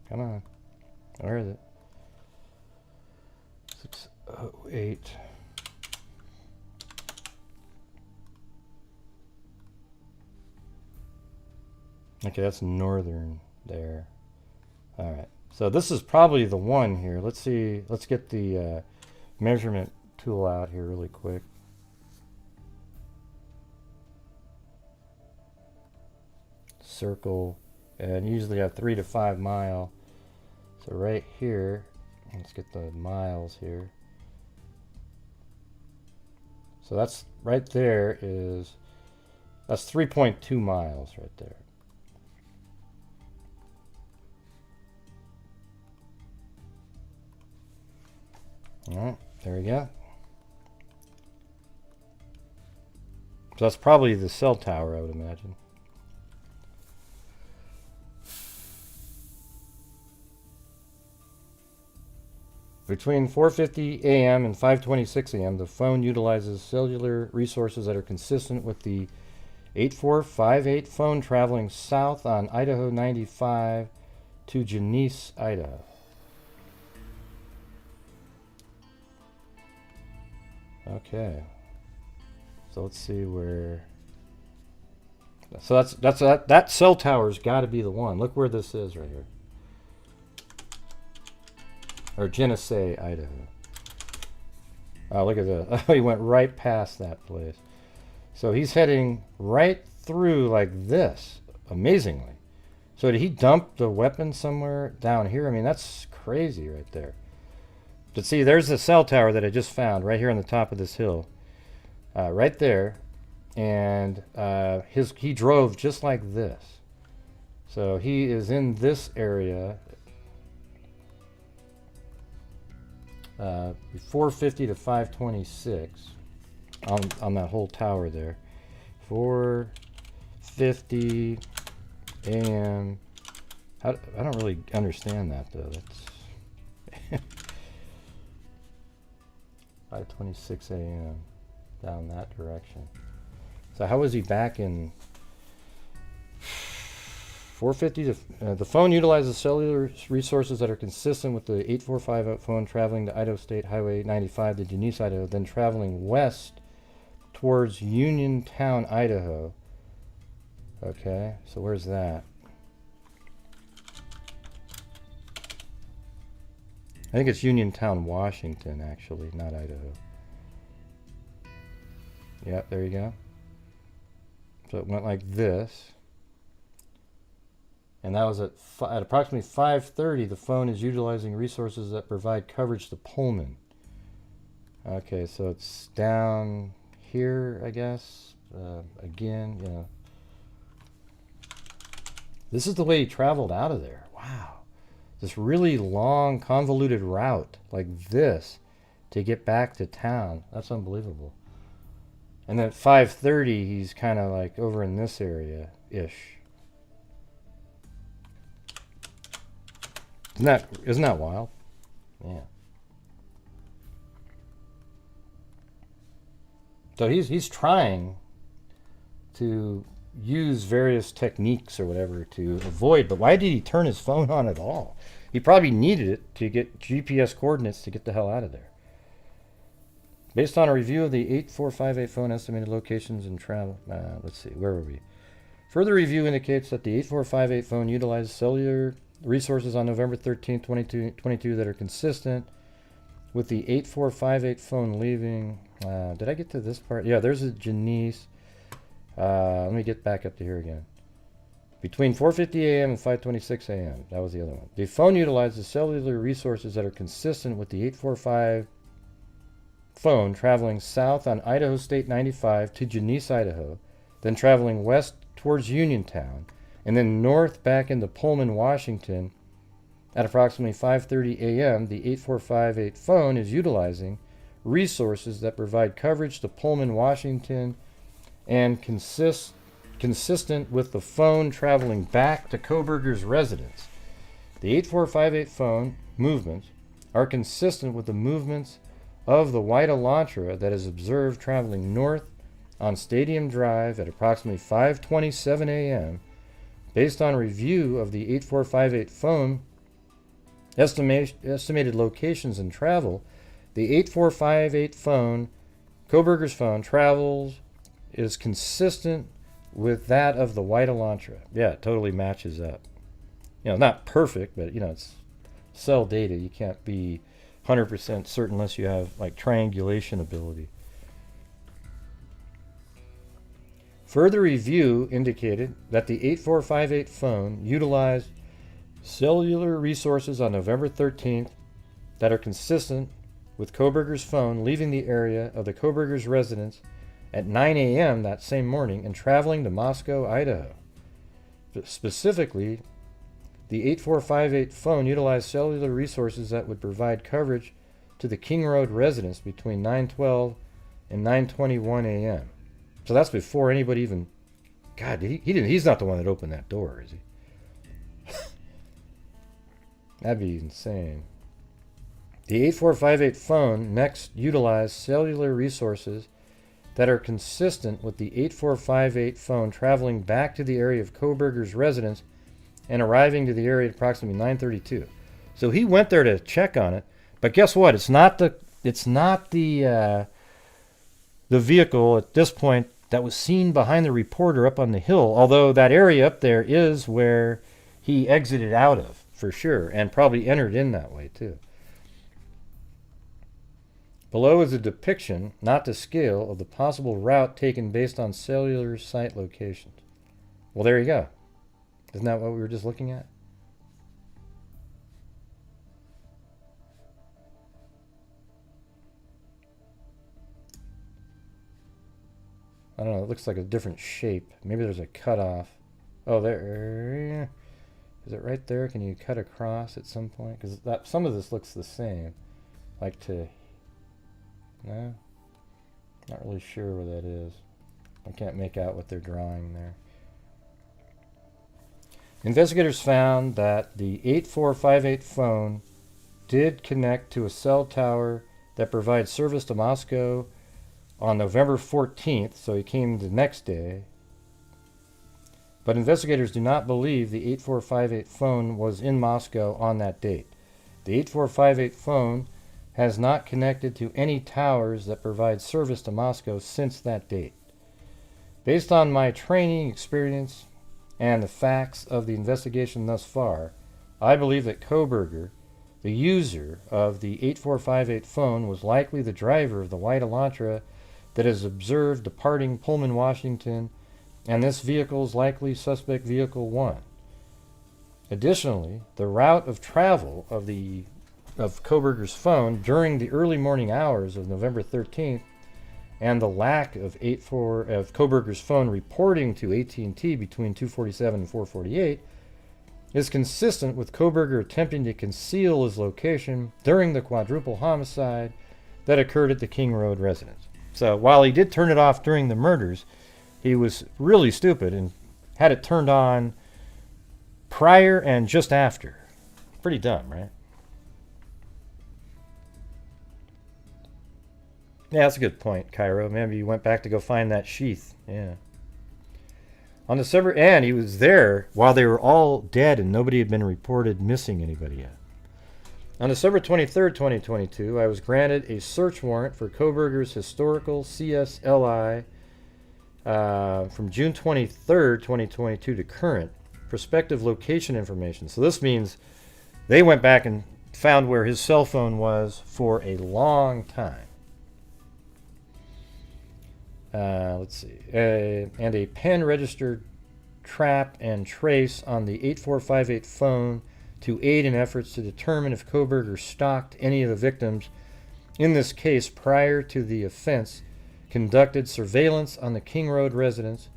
C: Come on. Where is it? 08. Okay, that's northern there. All right, so this is probably the one here. Let's see. Let's get the measurement tool out here really quick. Circle, and usually have 3 to 5 mile. So right here, let's get the miles here. So that's right there is, that's 3.2 miles right there. All right, there we go. So that's probably the cell tower, I would imagine. Between 4:50 a.m. and 5:26 a.m., the phone utilizes cellular resources that are consistent with the 8458 phone traveling south on Idaho 95 to Genesee, Idaho. Okay. So let's see where. So that cell tower's got to be the one. Look where this is right here. Or Genesee, Idaho. Oh, look at that. Oh, he went right past that place. So he's heading right through like this, amazingly. So did he dump the weapon somewhere down here? I mean, that's crazy right there. But see, there's the cell tower that I just found right here on the top of this hill. Right there. And he drove just like this. So he is in this area. 4:50 to 5:26 on that whole tower there. 4:50 a.m. I don't really understand that though. That's 5:26 a.m. down that direction. So how was he back in 4:50 to the phone utilizes cellular resources that are consistent with the 8458 phone traveling to Idaho State Highway 95 to Genesee, Idaho, then traveling west towards Uniontown, Idaho. Okay, so where's that? I think it's Uniontown, Washington, actually, not Idaho. Yep, there you go. So it went like this. And that was at approximately 5:30. The phone is utilizing resources that provide coverage to Pullman. Okay, so it's down here, I guess. Again, you know. This is the way he traveled out of there. Wow. This really long, convoluted route like this to get back to town. That's unbelievable. And then at 5:30, he's kind of like over in this area-ish. Isn't that wild? Yeah. So he's trying to use various techniques or whatever to avoid, but why did he turn his phone on at all? He probably needed it to get GPS coordinates to get the hell out of there. Based on a review of the 8458 phone estimated locations and travel, let's see, where were we? Further review indicates that the 8458 phone utilized cellular resources on November 13, 2022 that are consistent with the 8458 phone leaving. Did I get to this part? Yeah, there's a Genesee. Let me get back up to here again. Between 4:50 a.m. and 5:26 a.m. That was the other one. The phone utilizes cellular resources that are consistent with the 845 phone traveling south on Idaho State 95 to Genesee, Idaho, then traveling west towards Uniontown, and then north back into Pullman, Washington. At approximately 5:30 a.m., the 8458 phone is utilizing resources that provide coverage to Pullman, Washington, and consistent with the phone traveling back to Kohberger's residence. The 8458 phone movements are consistent with the movements of the white Elantra that is observed traveling north on Stadium Drive at approximately 5:27 a.m. Based on review of the 8458 phone estimated locations and travel, The 8458 phone, Kohberger's phone, is consistent with that of the white Elantra. Yeah, it totally matches up. Not perfect, but, it's cell data. You can't be 100% certain unless you have, like, triangulation ability. Further review indicated that the 8458 phone utilized cellular resources on November 13th that are consistent with Kohberger's phone leaving the area of the Kohberger's residence at 9 a.m. that same morning and traveling to Moscow, Idaho. Specifically, the 8458 phone utilized cellular resources that would provide coverage to the King Road residence between 9:12 and 9:21 a.m. So that's before anybody even... God, he's not the one that opened that door, is he? That'd be insane. The 8458 phone next utilized cellular resources that are consistent with the 8458 phone traveling back to the area of Kohberger's residence and arriving to the area at approximately 9:32. So he went there to check on it, but guess what? It's not the vehicle at this point that was seen behind the reporter up on the hill, although that area up there is where he exited out of, for sure, and probably entered in that way, too. Below is a depiction, not to scale, of the possible route taken based on cellular site locations. Well, there you go. Isn't that what we were just looking at? I don't know, it looks like a different shape. Maybe there's a cutoff. Oh, there. Is it right there? Can you cut across at some point? Because some of this looks the same. No? Not really sure where that is. I can't make out what they're drawing there. Investigators found that the 8458 phone did connect to a cell tower that provides service to Moscow on November 14th, so he came the next day. But investigators do not believe the 8458 phone was in Moscow on that date. The 8458 phone has not connected to any towers that provide service to Moscow since that date. Based on my training, experience, and the facts of the investigation thus far, I believe that Kohberger, the user of the 8458 phone, was likely the driver of the white Elantra that is observed departing Pullman, Washington, and this vehicle is likely suspect vehicle 1. Additionally, the route of travel of Kohberger's phone during the early morning hours of November 13th and the lack of Kohberger's phone reporting to AT&T between 2:47 and 4:48 is consistent with Kohberger attempting to conceal his location during the quadruple homicide that occurred at the King Road residence. So while he did turn it off during the murders, he was really stupid and had it turned on prior and just after. Pretty dumb, right? Yeah, that's a good point, Cairo. Maybe you went back to go find that sheath. Yeah. And he was there while they were all dead and nobody had been reported missing anybody yet. On December 23rd, 2022, I was granted a search warrant for Kohberger's historical CSLI from June 23rd, 2022 to current prospective location information. So this means they went back and found where his cell phone was for a long time. Let's see. And a pen-registered trap and trace on the 8458 phone to aid in efforts to determine if Kohberger stalked any of the victims in this case prior to the offense, conducted surveillance on the King Road residence,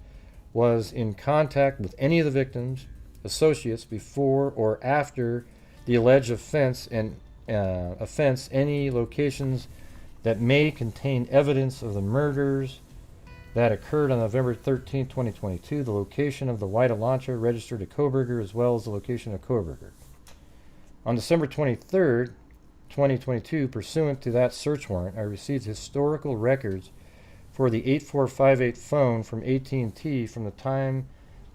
C: was in contact with any of the victims' associates before or after the alleged offense, any locations that may contain evidence of the murders that occurred on November 13, 2022, the location of the white Elantra registered to Kohberger, as well as the location of Kohberger. On December 23rd, 2022, pursuant to that search warrant, I received historical records for the 8458 phone from AT&T from the time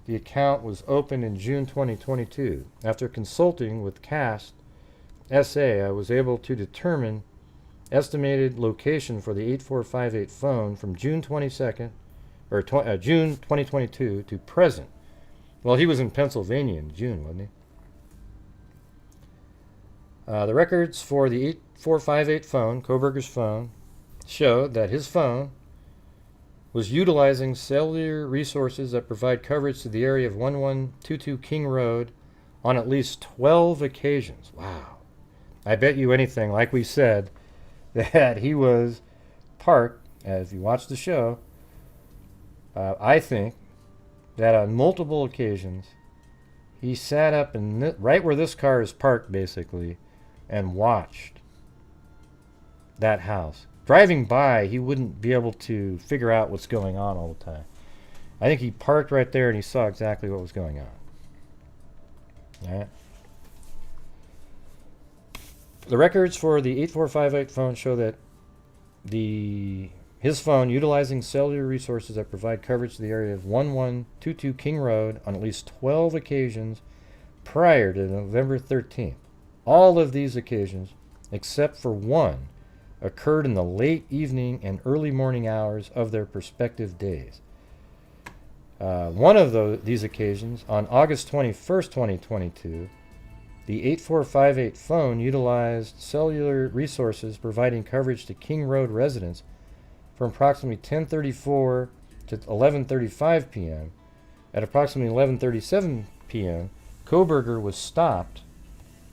C: the account was opened in June 2022. After consulting with CAST SA, I was able to determine estimated location for the 8458 phone from June 22nd, or June 2022 to present. Well, he was in Pennsylvania in June, wasn't he? The records for the 8458 phone, Kohberger's phone, show that his phone was utilizing cellular resources that provide coverage to the area of 1122 King Road on at least 12 occasions. Wow. I bet you anything, like we said, that he was parked, as you watch the show, I think that on multiple occasions he sat up in right where this car is parked, basically, and watched that house. Driving by, he wouldn't be able to figure out what's going on all the time. I think he parked right there and he saw exactly what was going on. All right. The records for the 8458 phone show that his phone, utilizing cellular resources that provide coverage to the area of 1122 King Road on at least 12 occasions prior to November 13th. All of these occasions, except for one, occurred in the late evening and early morning hours of their respective days. One of these occasions, on August 21st, 2022, the 8458 phone utilized cellular resources providing coverage to King Road residents from approximately 10:34 to 11:35 p.m. At approximately 11:37 p.m., Koberger was stopped.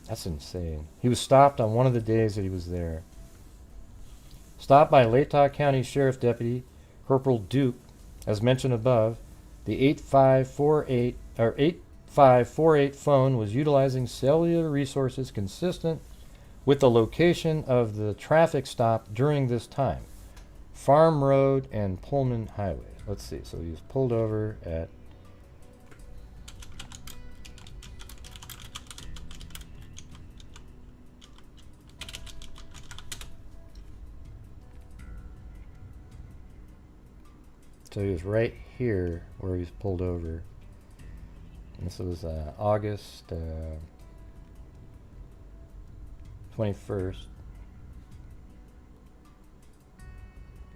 C: That's insane. He was stopped on one of the days that he was there. Stopped by Latah County Sheriff Deputy Corporal Duke, as mentioned above. The 8548 phone was utilizing cellular resources consistent with the location of the traffic stop during this time. Farm Road and Pullman Highway. Let's see. So he was pulled over at So he was right here where he was pulled over. And this was August 21st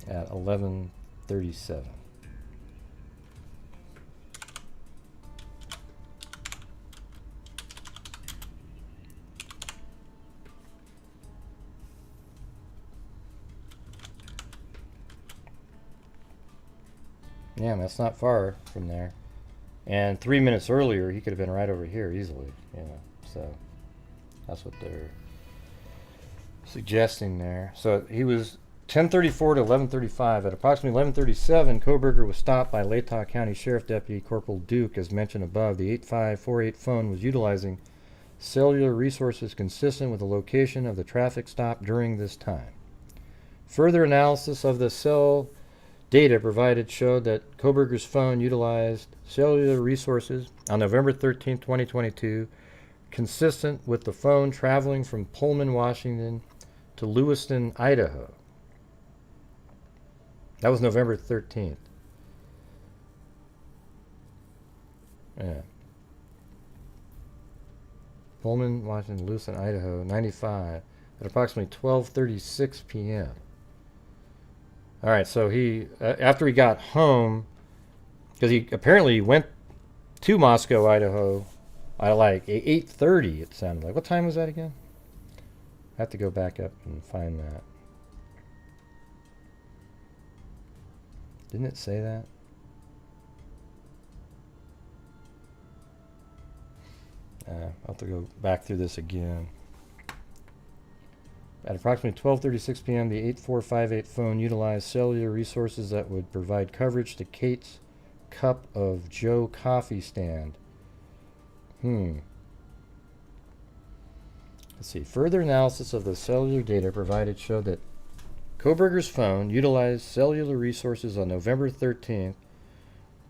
C: at 11:37. Yeah, that's not far from there. And 3 minutes earlier, he could have been right over here easily. You know, so that's what they're suggesting there. So he was 10:34 to 11:35. At approximately 11:37, Kohberger was stopped by Latah County Sheriff Deputy Corporal Duke, as mentioned above. The 8548 phone was utilizing cellular resources consistent with the location of the traffic stop during this time. Further analysis of the cell data provided showed that Kohberger's phone utilized cellular resources on November 13, 2022, consistent with the phone traveling from Pullman, Washington to Lewiston, Idaho. That was November 13th. Yeah. Pullman, Washington, Lewiston, Idaho, 95, at approximately 12:36 p.m. All right, so he, after he got home, because he apparently went to Moscow, Idaho, at like 8:30, it sounded like. What time was that again? I have to go back up and find that. Didn't it say that? I'll have to go back through this again. At approximately 12:36 p.m., the 8458 phone utilized cellular resources that would provide coverage to Kate's Cup of Joe coffee stand. Let's see. Further analysis of the cellular data provided showed that Kohberger's phone utilized cellular resources on November 13th,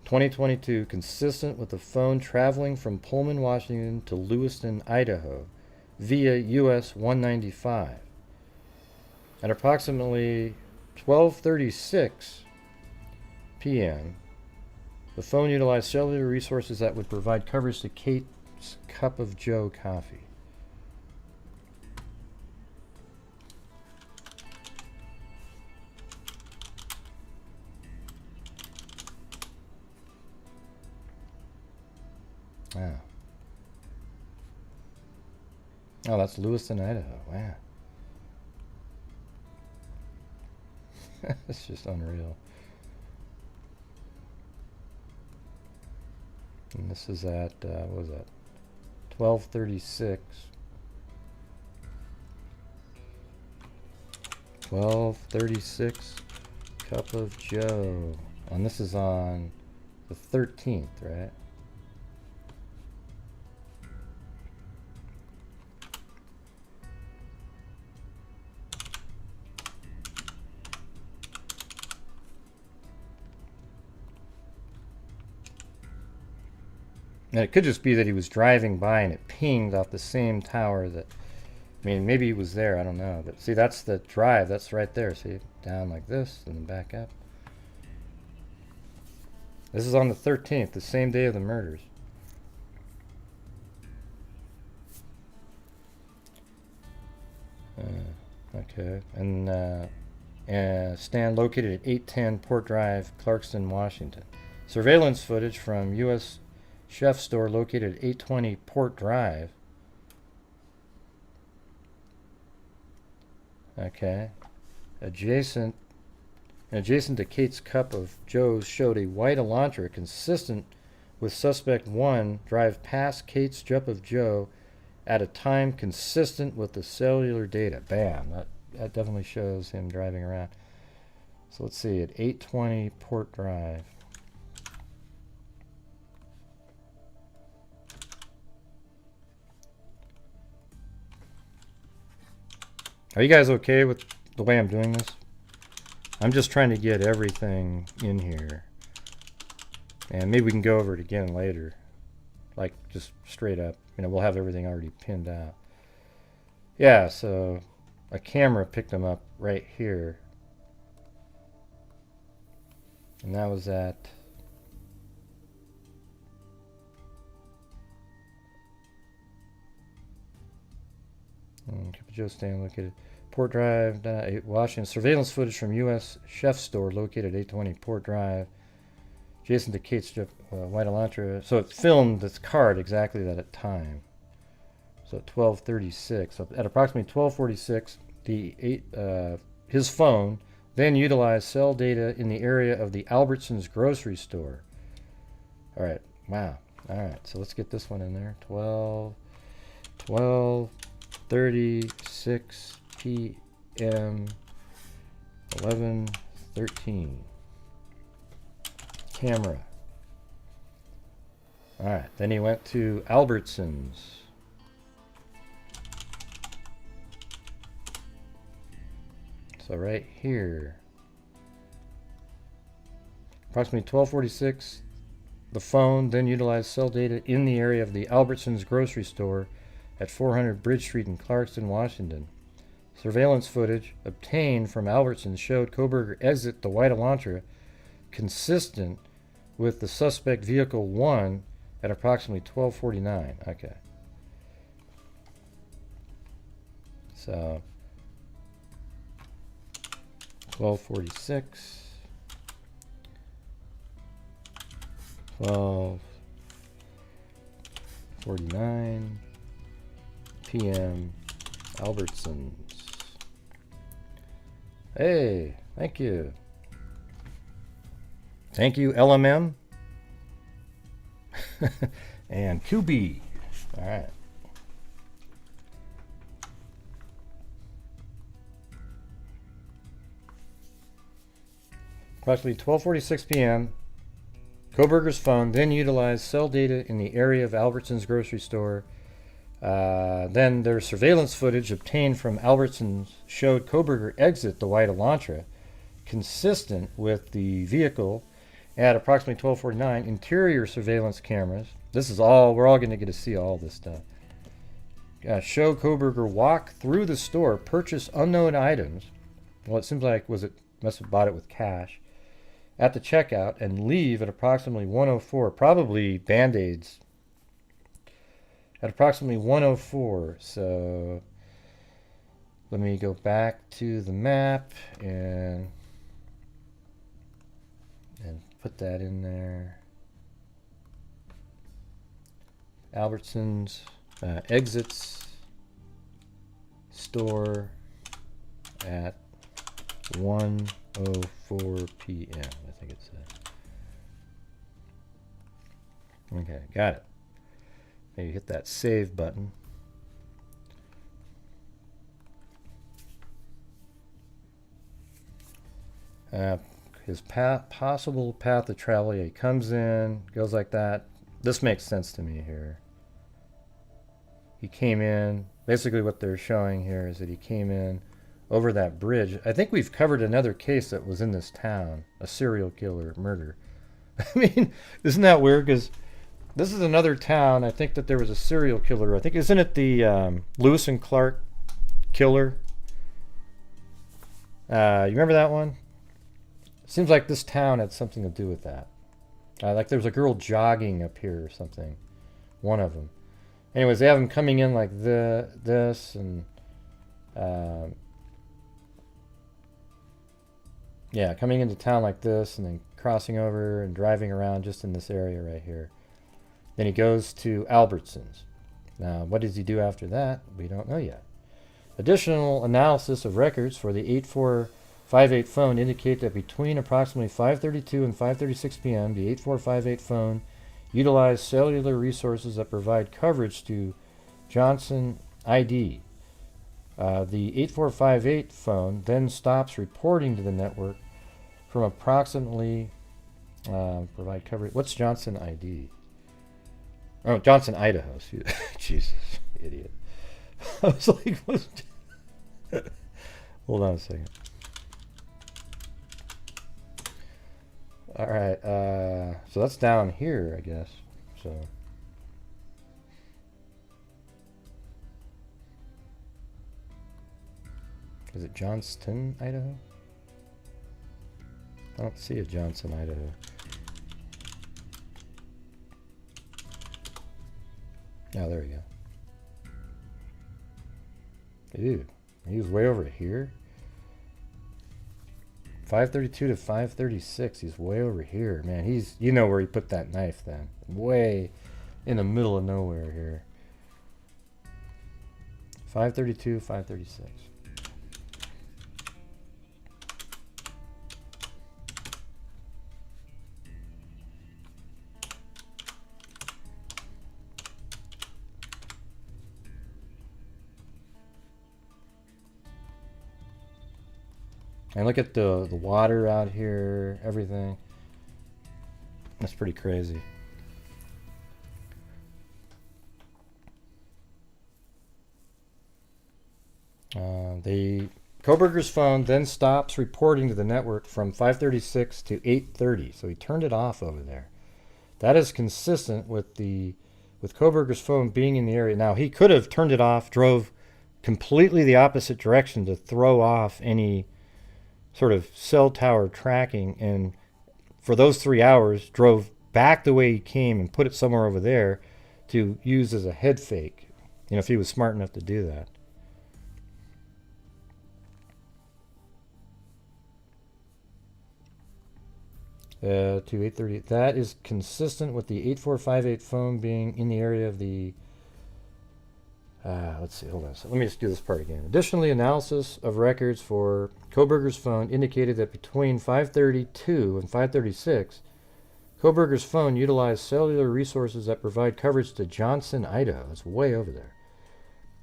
C: 2022, consistent with the phone traveling from Pullman, Washington to Lewiston, Idaho, via US 195. At approximately 12:36 p.m., the phone utilized cellular resources that would provide coverage to Kate's Cup of Joe coffee. Wow. Oh, that's Lewiston, Idaho. Wow. It's just unreal. And this is at, what was that? 1236. 1236 Cup of Joe. And this is on the 13th, right? And it could just be that he was driving by and it pinged off the same tower that, I mean, maybe he was there, I don't know. But see, that's the drive, that's right there. See, down like this and then back up. This is on the 13th, the same day of the murders. Okay, and stand located at 810 Port Drive, Clarkston, Washington. Surveillance footage from U.S. Chef store located at 820 Port Drive. Okay. Adjacent to Kate's Cup of Joe's showed a white Elantra consistent with suspect 1 drive past Kate's Cup of Joe at a time consistent with the cellular data. Bam. That definitely shows him driving around. So let's see, at 820 Port Drive. Are you guys okay with the way I'm doing this? I'm just trying to get everything in here. And maybe we can go over it again later. Like, just straight up. You know, we'll have everything already pinned out. Yeah, so a camera picked them up right here. And that was at... Joe stand located Port Drive, Washington. Surveillance footage from U.S. Chef store located at 820 Port Drive. Jason to Kate's white Elantra. So it filmed this card exactly that time. So at 12:36. So at approximately 12:46, his phone then utilized cell data in the area of the Albertsons grocery store. All right. Wow. All right. So let's get this one in there. 12:36 p.m. 11:13. Camera. All right. Then he went to Albertsons. So right here. Approximately 12:46. The phone then utilized cell data in the area of the Albertsons grocery store at 400 Bridge Street in Clarkston, Washington. Surveillance footage obtained from Albertsons showed Kohberger exit the white Elantra consistent with the suspect vehicle 1 at approximately 12:49. Okay. So 12:46. 12:49 p.m. Albertsons. Hey, thank you. Thank you, LMM. And QB. All right. Approximately 12:46 p.m. Kohberger's phone then utilized cell data in the area of Albertsons grocery store. Then their surveillance footage obtained from Albertsons showed Kohberger exit the white Elantra, consistent with the vehicle at approximately 12:49. Interior surveillance cameras. This is all, we're all going to get to see all this stuff. Show Kohberger walk through the store, purchase unknown items. Well, it seems like must have bought it with cash at the checkout and leave at approximately 1:04, probably Band-Aids. At approximately 1:04, so let me go back to the map and put that in there. Albertsons exits store at 1:04 p.m. I think it said. Okay, got it. Maybe hit that save button. His possible path of travel. Yeah, he comes in, goes like that. This makes sense to me here. He came in. Basically what they're showing here is that he came in over that bridge. I think we've covered another case that was in this town. A serial killer murder. I mean, isn't that weird? Because this is another town. I think that there was a serial killer. I think, isn't it the Lewis and Clark killer? You remember that one? Seems like this town had something to do with that. Like there was a girl jogging up here or something. One of them. Anyways, they have him coming in like this and yeah, coming into town like this and then crossing over and driving around just in this area right here. Then he goes to Albertsons. Now, what does he do after that? We don't know yet. Additional analysis of records for the 8458 phone indicate that between approximately 5:32 and 5:36 p.m., the 8458 phone utilized cellular resources that provide coverage to Johnson ID. The 8458 phone then stops reporting to the network from approximately provide coverage. What's Johnson ID? Oh, Johnson, Idaho. Jesus, idiot. I was like, hold on a second. All right, so that's down here, I guess. So is it Johnston, Idaho? I don't see a Johnson, Idaho. Oh, there we go. Dude, he was way over here. 5:32 to 5:36. He's way over here, man. He's, you know where he put that knife then. Way in the middle of nowhere here. 5:32, 5:36. And look at the water out here, everything. That's pretty crazy. The Kohberger's phone then stops reporting to the network from 5:36 to 8:30, so he turned it off over there. That is consistent with Kohberger's phone being in the area. Now he could have turned it off, drove completely the opposite direction to throw off any sort of cell tower tracking, and for those 3 hours drove back the way he came and put it somewhere over there to use as a head fake, you know, if he was smart enough to do that. To 8:30, that is consistent with the 8458 phone being in the area of the let's see, hold on. So let me just do this part again. Additionally, analysis of records for Kohberger's phone indicated that between 5:32 and 5:36, Kohberger's phone utilized cellular resources that provide coverage to Johnson, Idaho. It's way over there.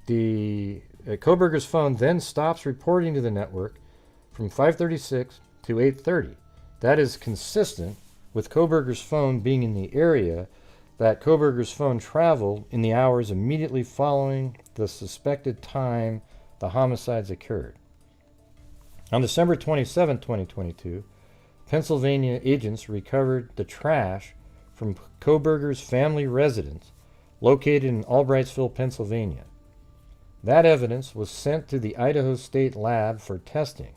C: The Kohberger's phone then stops reporting to the network from 5:36 to 8:30. That is consistent with Kohberger's phone being in the area that Kohberger's phone traveled in the hours immediately following the suspected time the homicides occurred. On December 27, 2022, Pennsylvania agents recovered the trash from Kohberger's family residence located in Albrightsville, Pennsylvania. That evidence was sent to the Idaho State Lab for testing.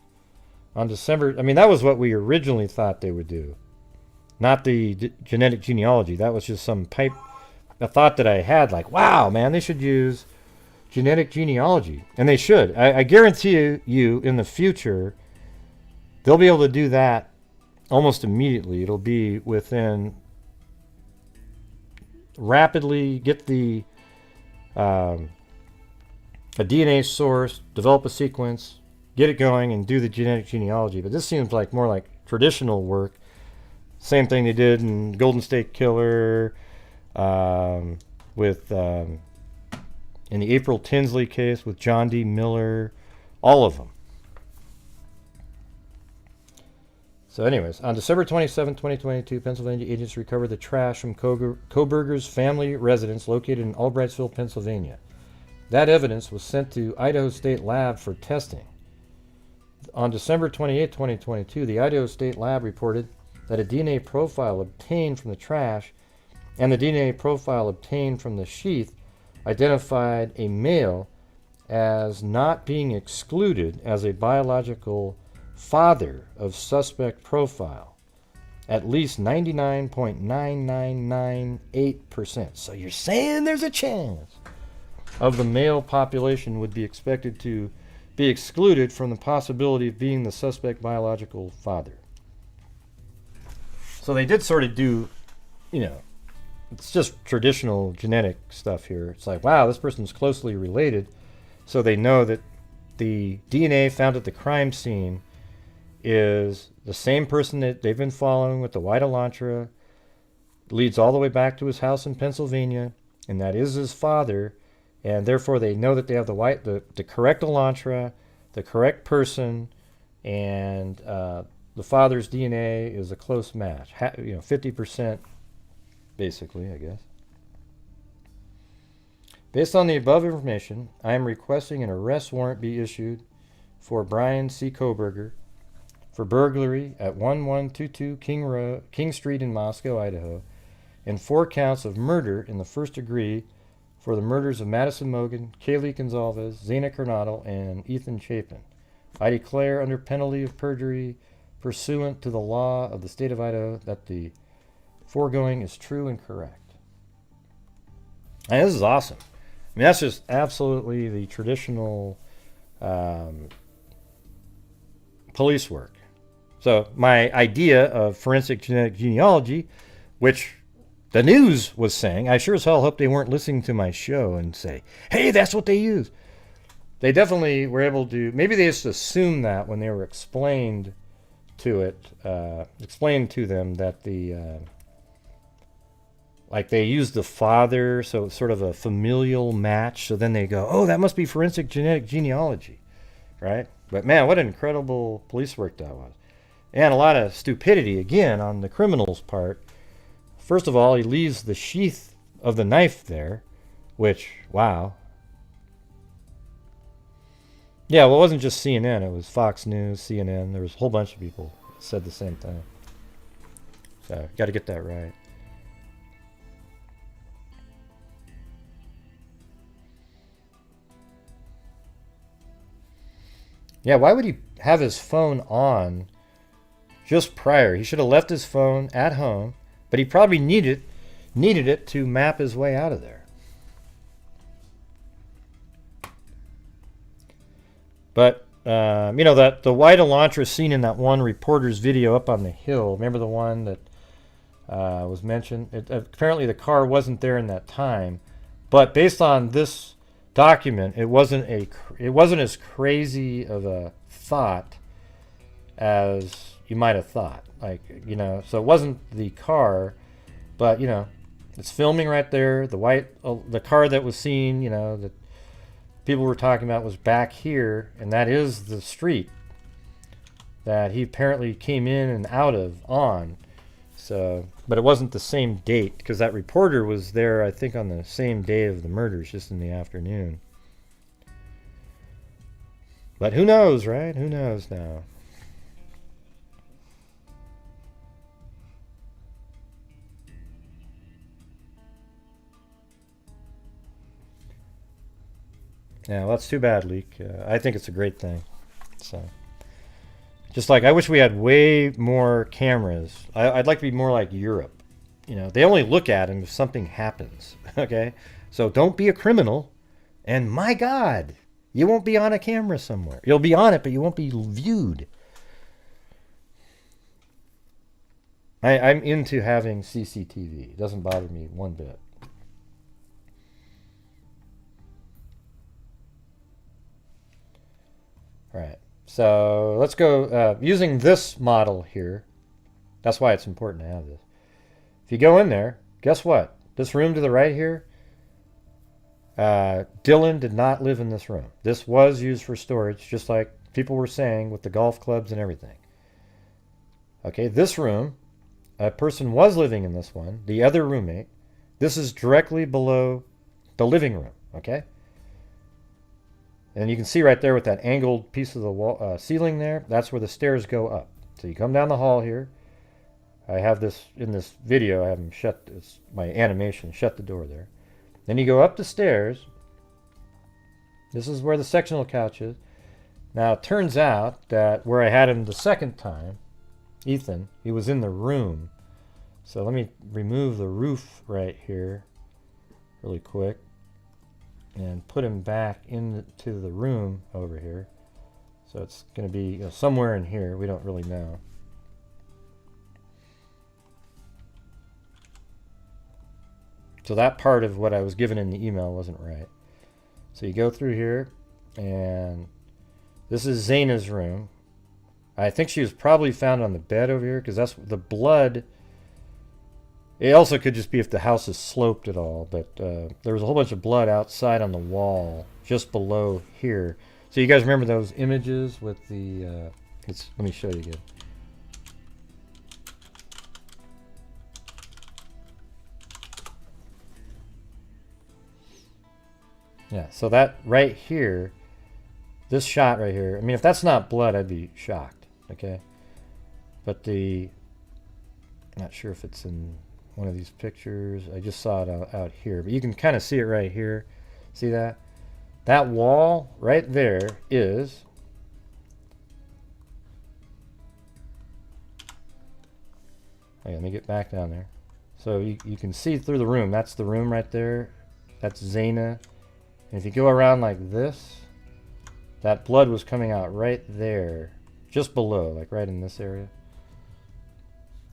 C: On December, I mean, that was what we originally thought they would do. Not the genetic genealogy. That was just a thought that I had, like, wow, man, they should use genetic genealogy. And they should. I guarantee you in the future, they'll be able to do that almost immediately. It'll be within rapidly get the a DNA source, develop a sequence, get it going, and do the genetic genealogy. But this seems like more like traditional work. Same thing they did in Golden State Killer, with in the April Tinsley case with John D. Miller, all of them. So anyways, on December 27, 2022, Pennsylvania agents recovered the trash from Kohberger's family residence located in Albrightsville, Pennsylvania. That evidence was sent to Idaho State Lab for testing. On December 28, 2022, the Idaho State Lab reported that a DNA profile obtained from the trash and the DNA profile obtained from the sheath identified a male as not being excluded as a biological father of suspect profile, at least 99.9998%. So you're saying there's a chance of the male population would be expected to be excluded from the possibility of being the suspect biological father. So they did sort of do, it's just traditional genetic stuff here. It's like, wow, this person's closely related. So they know that the DNA found at the crime scene is the same person that they've been following with the white Elantra, leads all the way back to his house in Pennsylvania, and that is his father, and therefore they know that they have the correct Elantra, the correct person, and the father's DNA is a close match, 50% basically, I guess. Based on the above information, I am requesting an arrest warrant be issued for Bryan C. Kohberger for burglary at 1122 King Street in Moscow, Idaho, and 4 counts of murder in the first degree for the murders of Madison Mogen, Kaylee Goncalves, Xana Kernodle, and Ethan Chapin. I declare under penalty of perjury pursuant to the law of the state of Idaho that the foregoing is true and correct. And this is awesome. I mean, that's just absolutely the traditional police work. So my idea of forensic genetic genealogy, which the news was saying, I sure as hell hope they weren't listening to my show and say, hey, that's what they use. They definitely were able to, maybe they just assumed that when they were explained to them that like they used the father, so it's sort of a familial match. So then they go, oh, that must be forensic genetic genealogy, right? But man, what incredible police work that was. And a lot of stupidity, again, on the criminal's part. First of all, he leaves the sheath of the knife there, which, wow. Yeah, well, it wasn't just CNN. It was Fox News, CNN. There was a whole bunch of people that said the same thing. So, got to get that right. Yeah, why would he have his phone on just prior? He should have left his phone at home, but he probably needed it to map his way out of there. But, that the white Elantra seen in that one reporter's video up on the hill, remember the one that was mentioned? Apparently the car wasn't there in that time, but based on this document, it wasn't as crazy of a thought as you might have thought. So it wasn't the car, but it's filming right there. The car that was seen, that people were talking about was back here, and that is the street that he apparently came in and out of on. So, but it wasn't the same date, because that reporter was there, I think, on the same day of the murders, just in the afternoon. But who knows, right? Who knows now? Yeah, well, that's too bad, Leak. I think it's a great thing. So, just like I wish we had way more cameras. I'd like to be more like Europe. They only look at them if something happens. Okay, so don't be a criminal, and my God, you won't be on a camera somewhere. You'll be on it, but you won't be viewed. I'm into having CCTV. It doesn't bother me one bit. All right. So let's go using this model here. That's why it's important to have this. If you go in there, guess what? This room to the right here, Dylan did not live in this room. This was used for storage, just like people were saying with the golf clubs and everything. Okay, this room, a person was living in this one, the other roommate. This is directly below the living room, okay? And you can see right there with that angled piece of the wall, ceiling there, that's where the stairs go up. So you come down the hall here. I have this in this video. I have them shut. It's my animation. Shut the door there. Then you go up the stairs. This is where the sectional couch is. Now it turns out that where I had him the second time, Ethan, he was in the room. So let me remove the roof right here, really quick, and put him back into the room over here. So it's going to be somewhere in here. We don't really know. So that part of what I was given in the email wasn't right. So you go through here, and this is Xana's room. I think she was probably found on the bed over here, because that's the blood. It also could just be if the house is sloped at all, but there was a whole bunch of blood outside on the wall just below here. So you guys remember those images with the... let me show you again. Yeah, so that right here, this shot right here, I mean, if that's not blood, I'd be shocked, okay? But I'm not sure if it's in one of these pictures. I just saw it out here, but you can kind of see it right here. See that? That wall right there is... Okay, let me get back down there. So you can see through the room. That's the room right there. That's Xana. And if you go around like this, that blood was coming out right there, just below, like right in this area.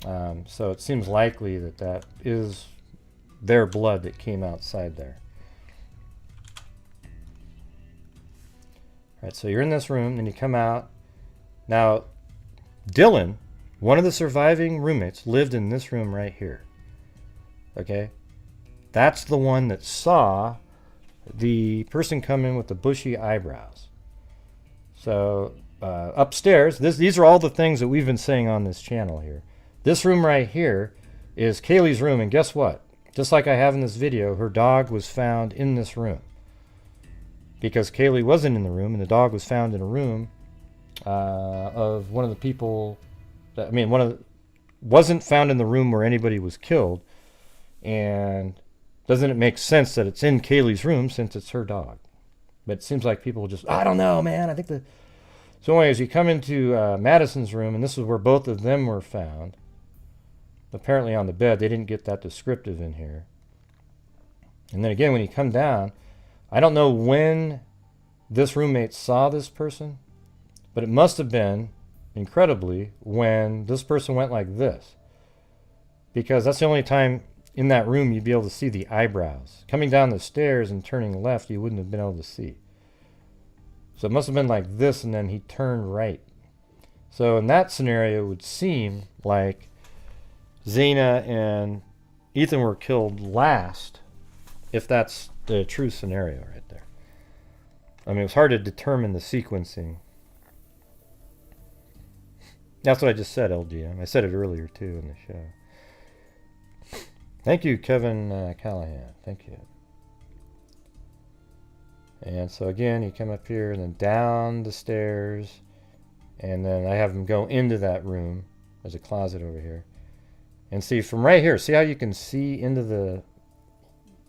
C: So it seems likely that that is their blood that came outside there. All right, so you're in this room, then you come out. Now, Dylan, one of the surviving roommates, lived in this room right here. Okay? That's the one that saw the person come in with the bushy eyebrows. So upstairs, these are all the things that we've been saying on this channel here. This room right here is Kaylee's room, and guess what? Just like I have in this video, her dog was found in this room. Because Kaylee wasn't in the room, and the dog was found in a room of one of the people that, I mean, wasn't found in the room where anybody was killed. And doesn't it make sense that it's in Kaylee's room since it's her dog? But it seems like people just, I don't know, man. I think the... So anyways, you come into Madison's room, and this is where both of them were found. Apparently on the bed. They didn't get that descriptive in here. And then again, when you come down, I don't know when this roommate saw this person, but it must have been, incredibly, when this person went like this. Because that's the only time in that room you'd be able to see the eyebrows. Coming down the stairs and turning left, you wouldn't have been able to see. So it must have been like this, and then he turned right. So in that scenario, it would seem like Xana and Ethan were killed last, if that's the true scenario right there. I mean, it was hard to determine the sequencing. That's what I just said, LGM. I said it earlier, too, in the show. Thank you, Kevin Callahan. Thank you. And so again, you come up here and then down the stairs, and then I have them go into that room. There's a closet over here. And see from right here, see how you can see into the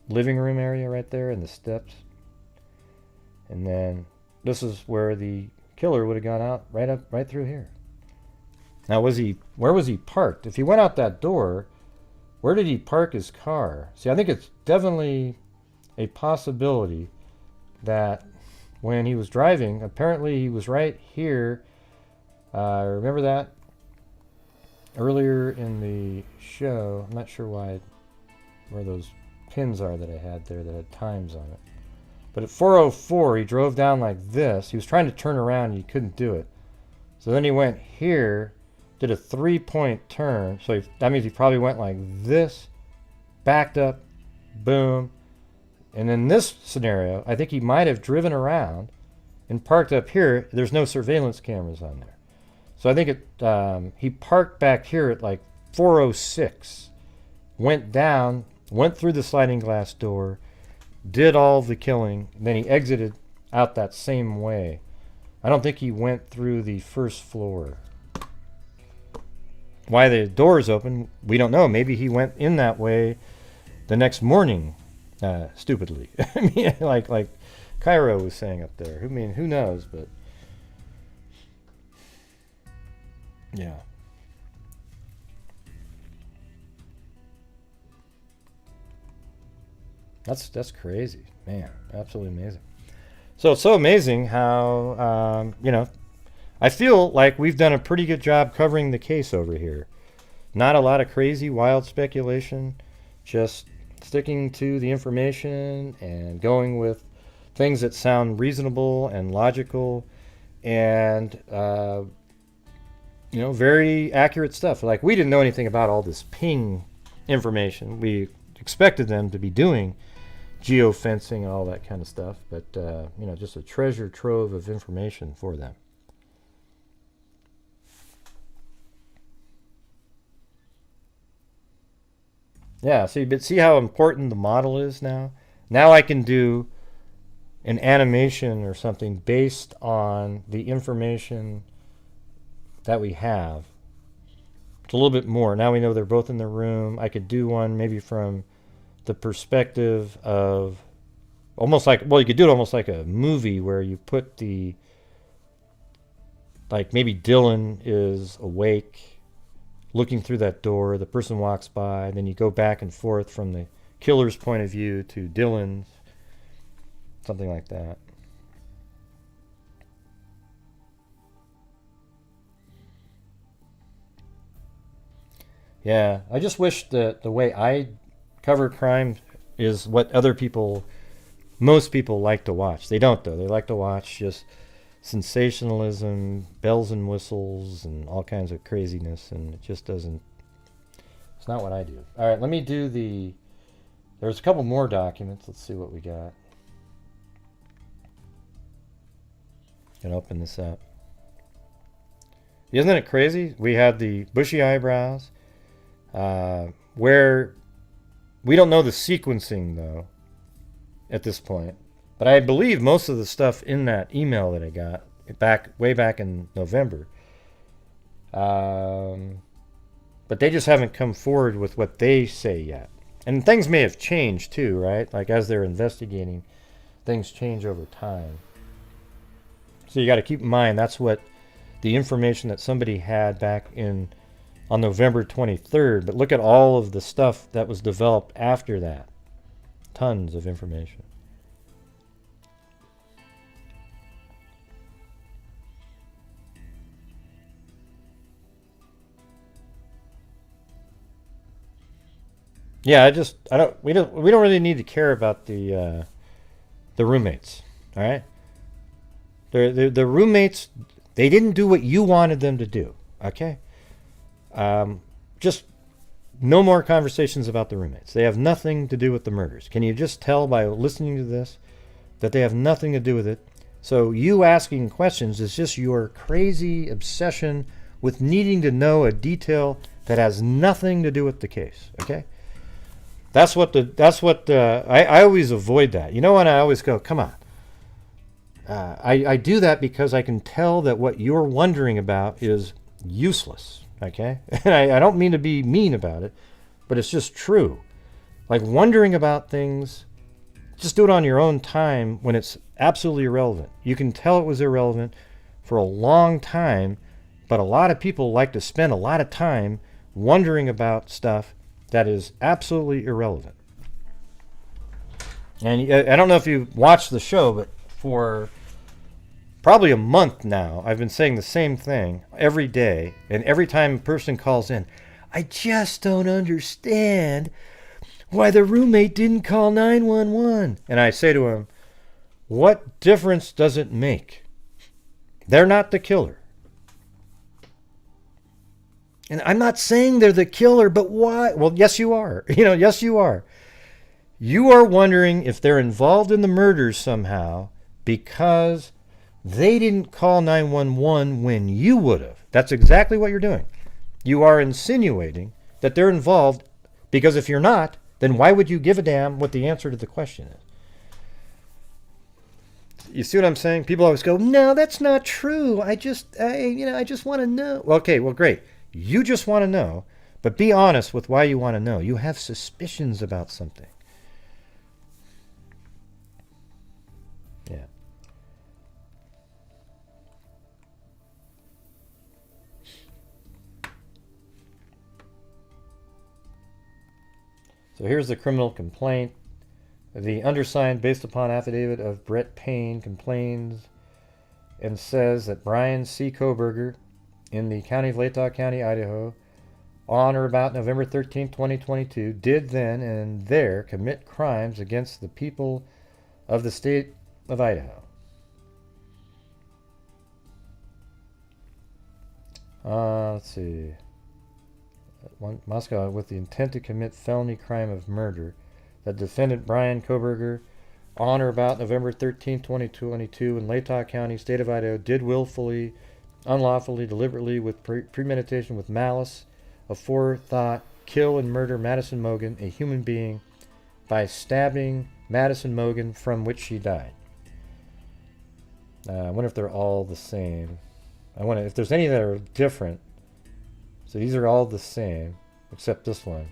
C: living room area right there and the steps? And then this is where the killer would have gone out right through here. Now where was he parked? If he went out that door, where did he park his car? See, I think it's definitely a possibility that when he was driving, apparently he was right here. Remember that? Earlier in the show, I'm not sure where those pins are that I had there that had times on it. But at 404, he drove down like this. He was trying to turn around and he couldn't do it. So then he went here, did a 3-point turn. So that means he probably went like this, backed up, boom. And in this scenario, I think he might have driven around and parked up here. There's no surveillance cameras on there. So I think he parked back here at like 406, went down, went through the sliding glass door, did all the killing, and then he exited out that same way. I don't think he went through the first floor. Why the door is open, we don't know. Maybe he went in that way the next morning, stupidly. I mean, like Cairo was saying up there. I mean, who knows? But yeah. That's crazy, man. Absolutely amazing. So it's so amazing how I feel like we've done a pretty good job covering the case over here. Not a lot of crazy, wild speculation. Just sticking to the information and going with things that sound reasonable and logical, and very accurate stuff. Like, we didn't know anything about all this ping information. We expected them to be doing geofencing and all that kind of stuff, but just a treasure trove of information for them. Yeah, see how important the model is now? Now I can do an animation or something based on the information that we have. It's a little bit more. Now we know they're both in the room. I could do one maybe from the perspective of almost like, well, you could do it almost like a movie where you put the, like maybe Dylan is awake looking through that door, the person walks by, then you go back and forth from the killer's point of view to Dylan's, something like that. Yeah, I just wish that the way I cover crime is what most people like to watch. They don't, though. They like to watch just sensationalism, bells and whistles, and all kinds of craziness, and it just doesn't, it's not what I do. All right, let me do there's a couple more documents. Let's see what we got. Gonna open this up. Isn't it crazy? We had the bushy eyebrows, where we don't know the sequencing, though, at this point. But I believe most of the stuff in that email that I got way back in November. But they just haven't come forward with what they say yet. And things may have changed too, right? Like as they're investigating, things change over time. So you got to keep in mind that's what the information that somebody had back on November 23rd. But look at all of the stuff that was developed after that. Tons of information. Yeah, we don't really need to care about the roommates. All right, the roommates, they didn't do what you wanted them to do. Okay, just no more conversations about the roommates. They have nothing to do with the murders. Can you just tell by listening to this that they have nothing to do with it? So you asking questions is just your crazy obsession with needing to know a detail that has nothing to do with the case. Okay. I always avoid that. You know what? I always go, come on. I do that because I can tell that what you're wondering about is useless. Okay? And I don't mean to be mean about it, but it's just true. Like wondering about things, just do it on your own time when it's absolutely irrelevant. You can tell it was irrelevant for a long time, but a lot of people like to spend a lot of time wondering about stuff that is absolutely irrelevant. And I don't know if you watched the show, but for probably a month now, I've been saying the same thing every day. And every time a person calls in, I just don't understand why the roommate didn't call 911. And I say to him, What difference does it make? They're not the killer. And I'm not saying they're the killer, but why? Well, yes, you are. Yes, you are. You are wondering if they're involved in the murders somehow because they didn't call 911 when you would have. That's exactly what you're doing. You are insinuating that they're involved because if you're not, then why would you give a damn what the answer to the question is? You see what I'm saying? People always go, no, that's not true. I just want to know. Okay, well, great. You just want to know, but be honest with why you want to know. You have suspicions about something. Yeah. So here's the criminal complaint. The undersigned, based upon affidavit of Brett Payne, complains and says that Bryan C. Koberger, in the county of Latah County, Idaho, on or about November 13, 2022, did then and there commit crimes against the people of the state of Idaho. Let's see. Moscow with the intent to commit felony crime of murder. The defendant Bryan Kohberger, on or about November 13, 2022, in Latah County, state of Idaho, did willfully, unlawfully, deliberately, with premeditation, with malice, aforethought, kill and murder Madison Mogen, a human being, by stabbing Madison Mogen, from which she died. I wonder if they're all the same. I wonder if there's any that are different. So these are all the same, except this one.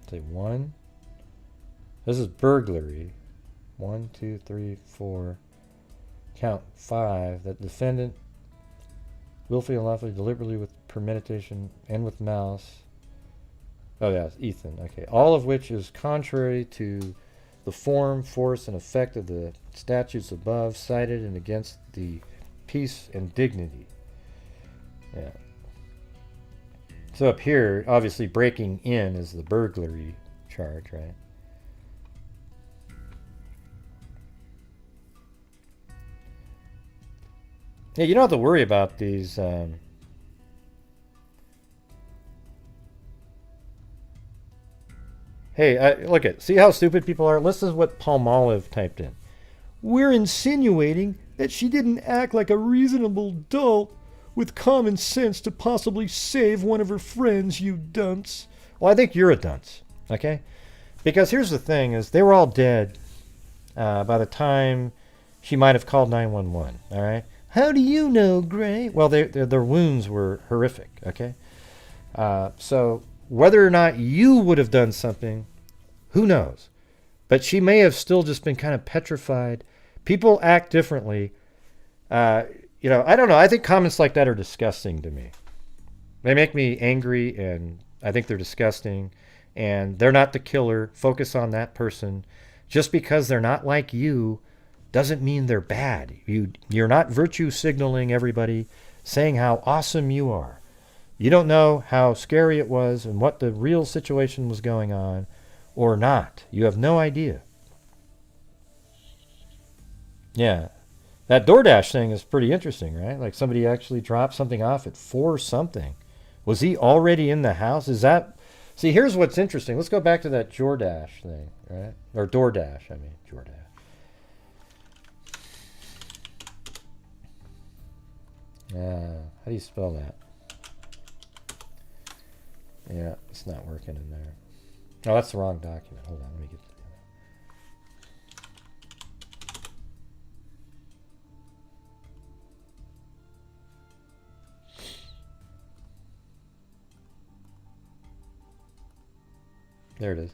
C: Say 1. This is burglary. 1, 2, 3, 4. Count 5. That defendant willfully, unlawfully, deliberately, with premeditation, and with malice. Oh yeah, it's Ethan. Okay. All of which is contrary to the form, force, and effect of the statutes above cited and against the peace and dignity. Yeah. So up here, obviously breaking in is the burglary charge, right? Yeah, you don't have to worry about these. Hey, look at, see how stupid people are? This is what Palmolive typed in. We're insinuating that she didn't act like a reasonable adult with common sense to possibly save one of her friends, you dunce. Well, I think you're a dunce, okay? Because here's the thing, is they were all dead by the time she might have called 911, all right? How do you know, Gray? Well, their wounds were horrific, okay? So whether or not you would have done something, who knows? But she may have still just been kind of petrified. People act differently. I don't know. I think comments like that are disgusting to me. They make me angry, and I think they're disgusting. And they're not the killer. Focus on that person. Just because they're not like you doesn't mean they're bad. You're not virtue signaling everybody, saying how awesome you are. You don't know how scary it was and what the real situation was going on or not. You have no idea. Yeah. That DoorDash thing is pretty interesting, right? Like somebody actually dropped something off at 4 something. Was he already in the house? Is that... See, here's what's interesting. Let's go back to that DoorDash thing, right? Or DoorDash, I mean, DoorDash. How do you spell that? Yeah, it's not working in there. Oh, that's the wrong document. Hold on, let me get to that. There it is.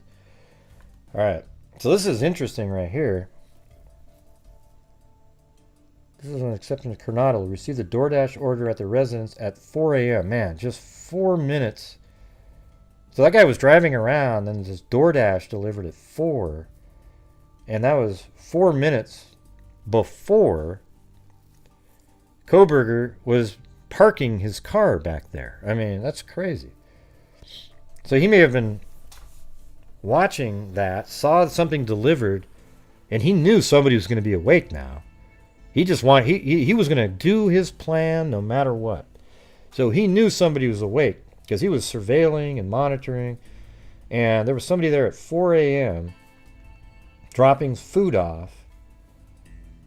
C: All right. So this is interesting right here. This is an exception to Kernodle. Received a DoorDash order at the residence at 4 a.m. Man, just 4 minutes. So that guy was driving around, and this DoorDash delivered at 4. And that was 4 minutes before Kohberger was parking his car back there. I mean, that's crazy. So he may have been watching that, saw something delivered, and he knew somebody was going to be awake now. He just he was going to do his plan no matter what. So he knew somebody was awake because he was surveilling and monitoring, and there was somebody there at 4 a.m. dropping food off.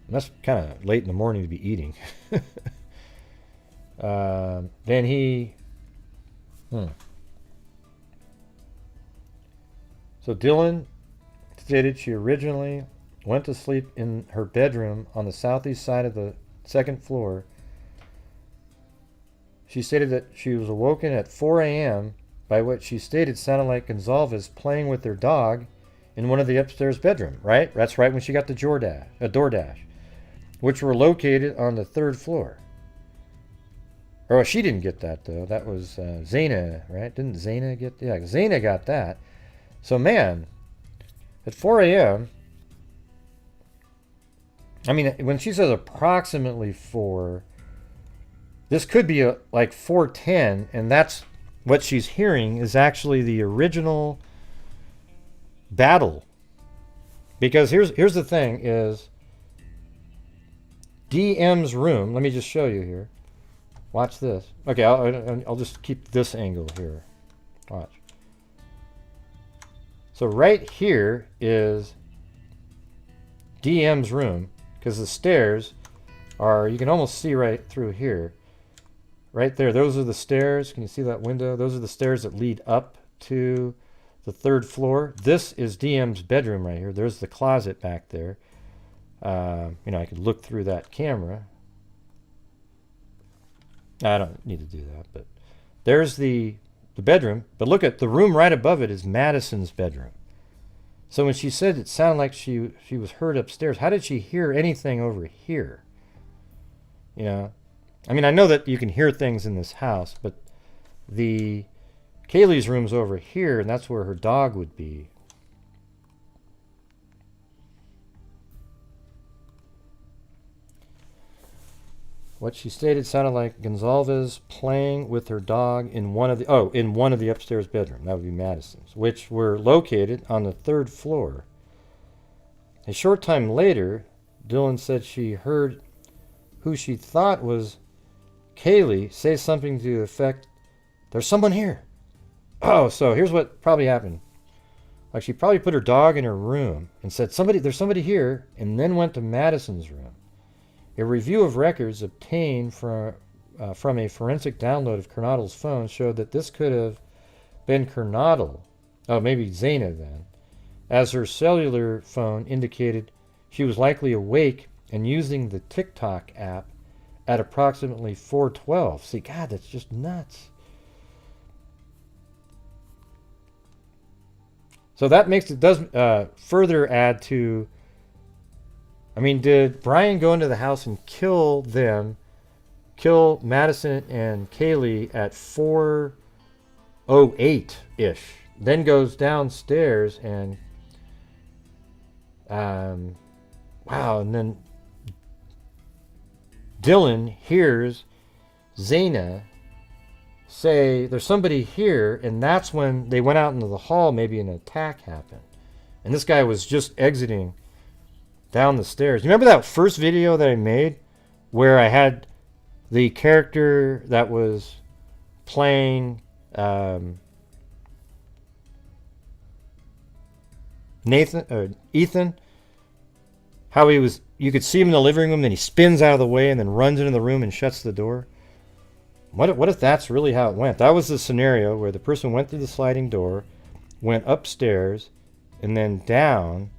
C: And that's kind of late in the morning to be eating. Then he... So Dylan stated she originally went to sleep in her bedroom on the southeast side of the second floor. She stated that she was awoken at 4 a.m. by what she stated sounded like Goncalves playing with their dog in one of the upstairs bedroom, right? That's right when she got the DoorDash, which were located on the third floor. Or she didn't get that, though. That was Xana, right? Didn't Xana get... Yeah, Xana got that. So, man, at 4 a.m., I mean, when she says approximately 4, this could be like 4:10, and that's what she's hearing is actually the original battle. Because here's the thing is DM's room. Let me just show you here. Watch this. Okay, I'll just keep this angle here. Watch. So right here is DM's room, because the stairs are, you can almost see right through here. Right there, those are the stairs. Can you see that window? Those are the stairs that lead up to the third floor. This is DM's bedroom right here. There's the closet back there. You know, I could look through that camera. I don't need to do that, but there's the bedroom. But look at the room right above it is Madison's bedroom. So when she said it sounded like she was heard upstairs, how did she hear anything over here? You know, I mean, I know that you can hear things in this house, but Kaylee's room's over here, and that's where her dog would be. What she stated sounded like Goncalves playing with her dog in one of the upstairs bedroom. That would be Madison's, which were located on the third floor. A short time later, Dylan said she heard who she thought was Kaylee say something to the effect, "There's someone here." Oh, so here's what probably happened. Like she probably put her dog in her room and said, "There's somebody here," and then went to Madison's room. A review of records obtained from a forensic download of Kernodle's phone showed that this could have been Kernodle, maybe Xana then, as her cellular phone indicated she was likely awake and using the TikTok app at approximately 4:12. See, God, that's just nuts. So that does further add to, I mean, did Bryan go into the house and kill Madison and Kaylee at 4:08-ish, then goes downstairs and, wow, and then Dylan hears Xana say, "There's somebody here," and that's when they went out into the hall, maybe an attack happened. And this guy was just exiting down the stairs. You remember that first video that I made where I had the character that was playing Ethan? How you could see him in the living room, then he spins out of the way and then runs into the room and shuts the door. What if that's really how it went? That was the scenario where the person went through the sliding door, went upstairs, and then down,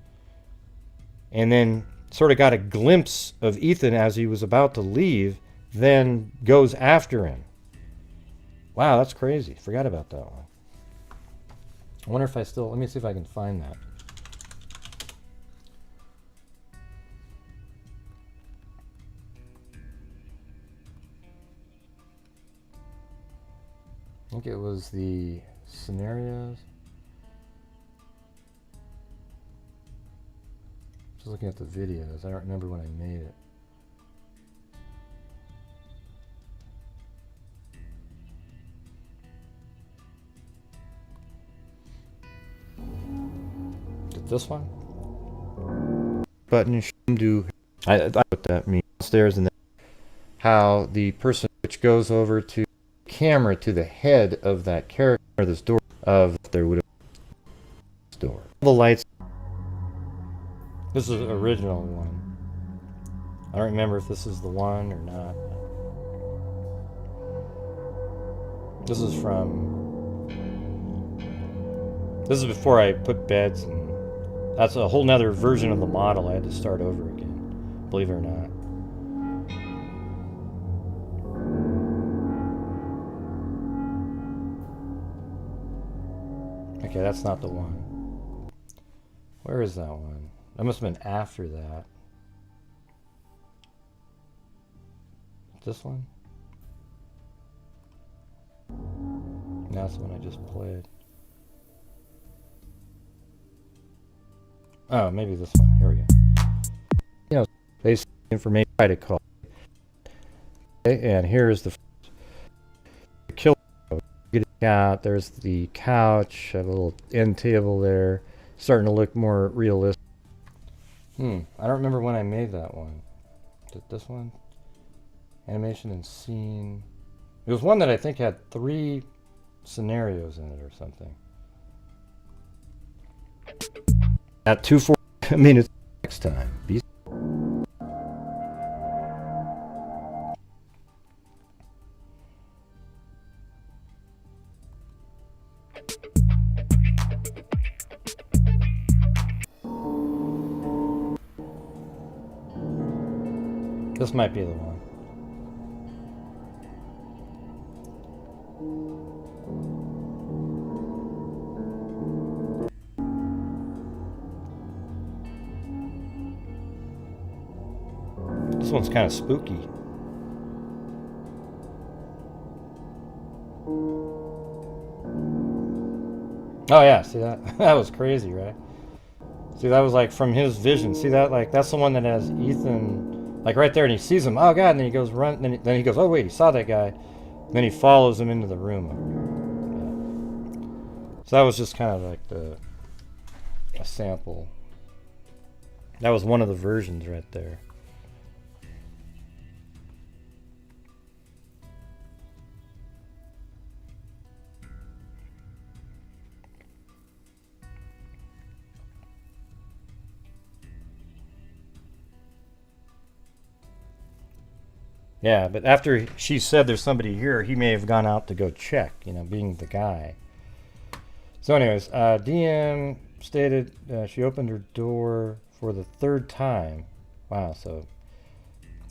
C: and then sort of got a glimpse of Ethan as he was about to leave, then goes after him. Wow, that's crazy. Forgot about that one. I wonder if let me see if I can find that. I think it was the scenarios. Just looking at the videos. I don't remember when I made it. this one? Button do. I what that means downstairs, and then how the person which goes over to the camera to the head of that character or this door of there would have door. The lights. This is the original one. I don't remember if this is the one or not. This is from. This is before I put beds, and that's a whole nother version of the model. I had to start over again, believe it or not. Okay, that's not the one. Where is that one? That must have been after that. This one? That's the one I just played. Oh, maybe this one. Here we go. You know, basic information I to call. Okay, and here's the kill. Get it out. There's the couch. I have a little end table there. Starting to look more realistic. I don't remember when I made that one. Did this one? Animation and scene. It was one that I think had 3 scenarios in it or something. At 2:40 minutes next time. This might be the one. This one's kind of spooky. Oh yeah, see that? That was crazy, right? See, that was like from his vision. See that? Like that's the one that has Ethan, like right there, and he sees him. Oh god! And then he goes run. Then he goes, oh wait, he saw that guy. And then he follows him into the room. Yeah. So that was just kind of like a sample. That was one of the versions right there. Yeah, but after she said there's somebody here, he may have gone out to go check, you know, being the guy. So anyways, DM stated she opened her door for the 3rd time. Wow, so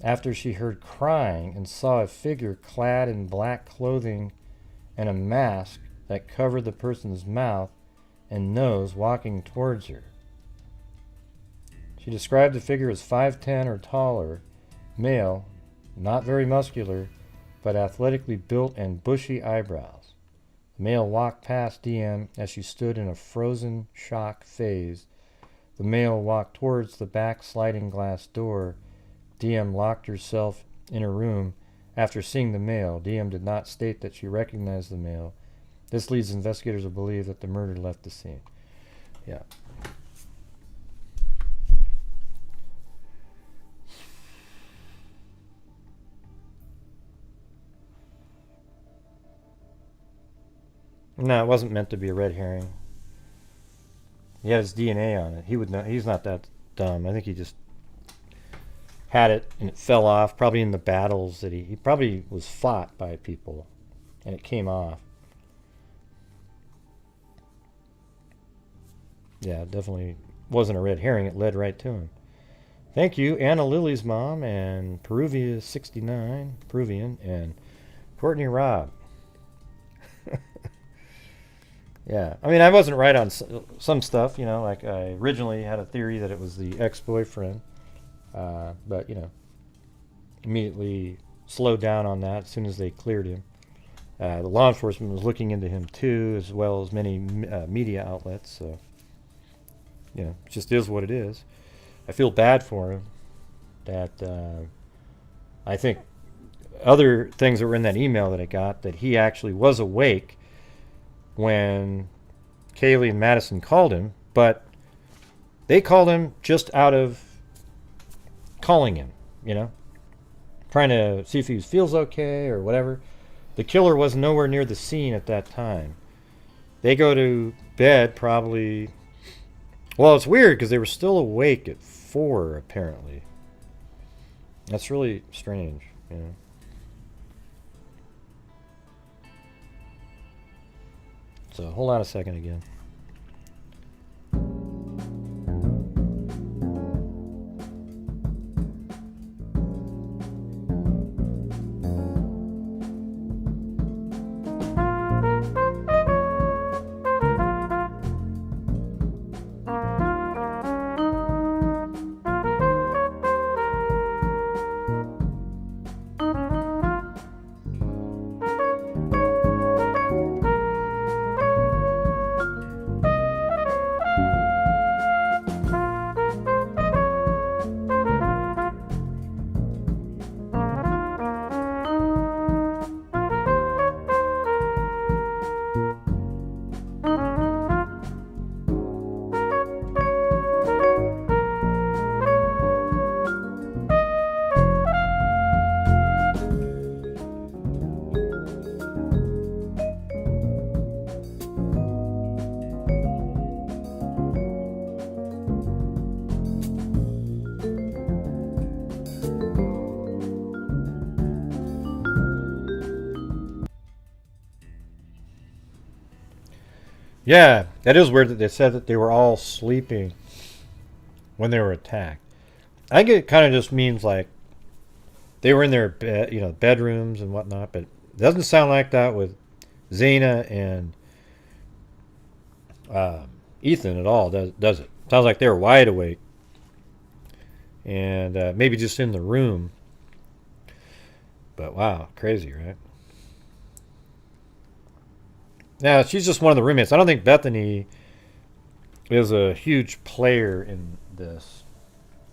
C: after she heard crying and saw a figure clad in black clothing and a mask that covered the person's mouth and nose walking towards her. She described the figure as 5'10" or taller, male, not very muscular, but athletically built and bushy eyebrows. The male walked past DM as she stood in a frozen shock phase. The male walked towards the back sliding glass door. DM locked herself in her room after seeing the male. DM did not state that she recognized the male. This leads investigators to believe that the murder left the scene. Yeah. No, it wasn't meant to be a red herring. He had his DNA on it. He would know. He's not that dumb. I think he just had it and it fell off. Probably in the battles that he probably was fought by people, and it came off. Yeah, it definitely wasn't a red herring. It led right to him. Thank you, Anna Lily's mom and Peruvia69, Peruvian, and Courtney Robb. Yeah, I mean, I wasn't right on some stuff, you know, like I originally had a theory that it was the ex-boyfriend, but, you know, immediately slowed down on that as soon as they cleared him. The law enforcement was looking into him too, as well as many media outlets, so, you know, it just is what it is. I feel bad for him that I think other things that were in that email that I got, that he actually was awake when Kaylee and Madison called him, but They called him just out of calling him, you know, trying to see if he feels okay or whatever. The killer was nowhere near the scene at that time. They go to bed probably... Well, it's weird because they were still awake at 4, apparently. That's really strange, you know. So, hold on a second again. Yeah, that is weird that they said that they were all sleeping when they were attacked. I think it kind of just means like they were in their bed, you know, bedrooms and whatnot, but it doesn't sound like that with Xana and Ethan at all, does it? Sounds like they were wide awake and maybe just in the room. But wow, crazy, right? Now, she's just one of the roommates. I don't think Bethany is a huge player in this.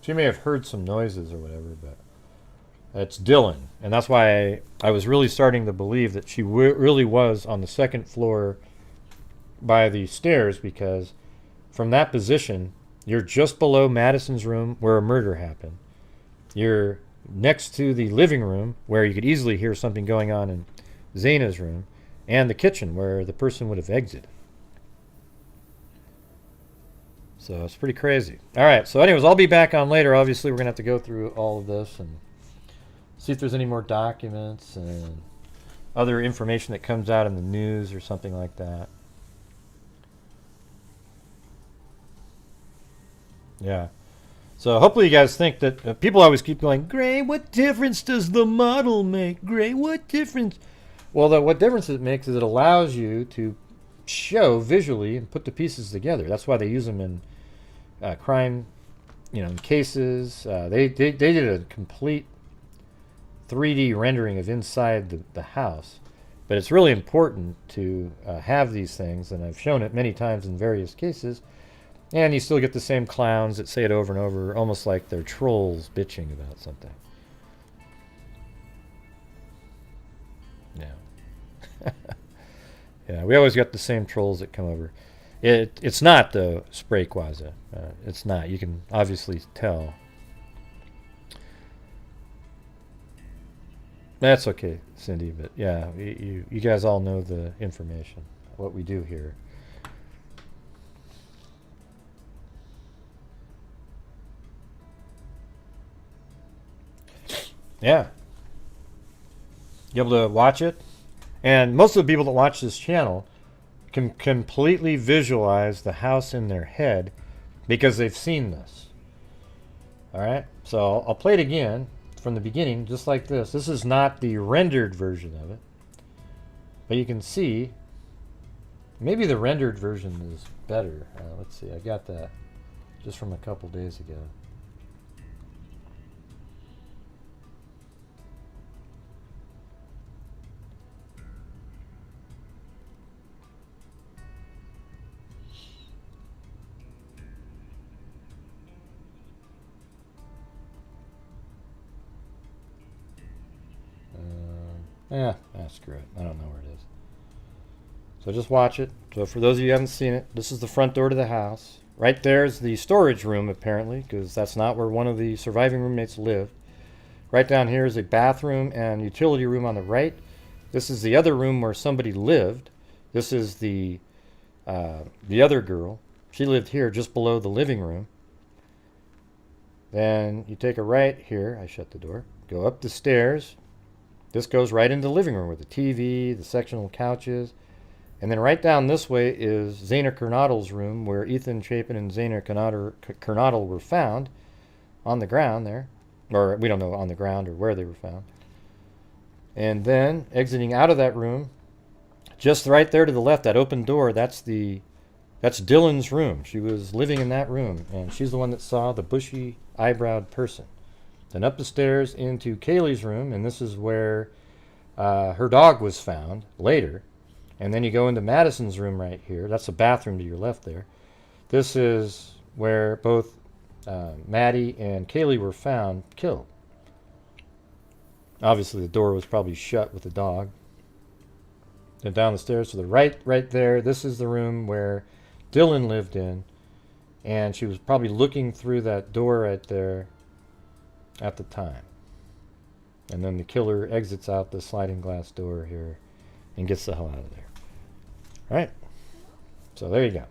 C: She may have heard some noises or whatever, but it's Dylan. And that's why I was really starting to believe that she really was on the second floor by the stairs, because from that position, you're just below Madison's room where a murder happened. You're next to the living room where you could easily hear something going on in Xana's room, and the kitchen where the person would have exited. So it's pretty crazy. All right, so anyways, I'll be back on later. Obviously, we're going to have to go through all of this and see if there's any more documents and other information that comes out in the news or something like that. Yeah. So hopefully you guys think that... people always keep going, Gray, what difference does the model make? Gray, what difference... Well, what difference it makes is it allows you to show visually and put the pieces together. That's why they use them in crime, you know, cases. They did a complete 3D rendering of inside the house. But it's really important to have these things, and I've shown it many times in various cases. And you still get the same clowns that say it over and over, almost like they're trolls bitching about something. Yeah. Yeah, we always got the same trolls that come over. It's not the spray quaza. It's not. You can obviously tell. That's okay, Cindy. But yeah, you guys all know the information, what we do here. Yeah. You able to watch it? And most of the people that watch this channel can completely visualize the house in their head because they've seen this. All right? So I'll play it again from the beginning, just like this. This is not the rendered version of it. But you can see, maybe the rendered version is better. Let's see. I got that just from a couple days ago. Yeah, screw it. I don't know where it is. So just watch it. So for those of you who haven't seen it, this is the front door to the house. Right there's the storage room, apparently, because that's not where one of the surviving roommates lived. Right down here is a bathroom and utility room on the right. This is the other room where somebody lived. This is the other girl. She lived here just below the living room. Then you take a right here. I shut the door. Go up the stairs. This goes right into the living room with the TV, the sectional couches. And then right down this way is Xana Kernodle's room, where Ethan Chapin and Xana Kernodle were found on the ground there. Or we don't know on the ground or where they were found. And then exiting out of that room, just right there to the left, that open door, that's Dylan's room. She was living in that room, and she's the one that saw the bushy eyebrowed person. Then up the stairs into Kaylee's room, and this is where her dog was found later. And then you go into Madison's room right here. That's the bathroom to your left there. This is where both Maddie and Kaylee were found killed. Obviously, the door was probably shut with the dog. Then down the stairs to the right there, this is the room where Dylan lived in. And she was probably looking through that door right there at the time. And then the killer exits out the sliding glass door here and gets the hell out of there. All right. So there you go.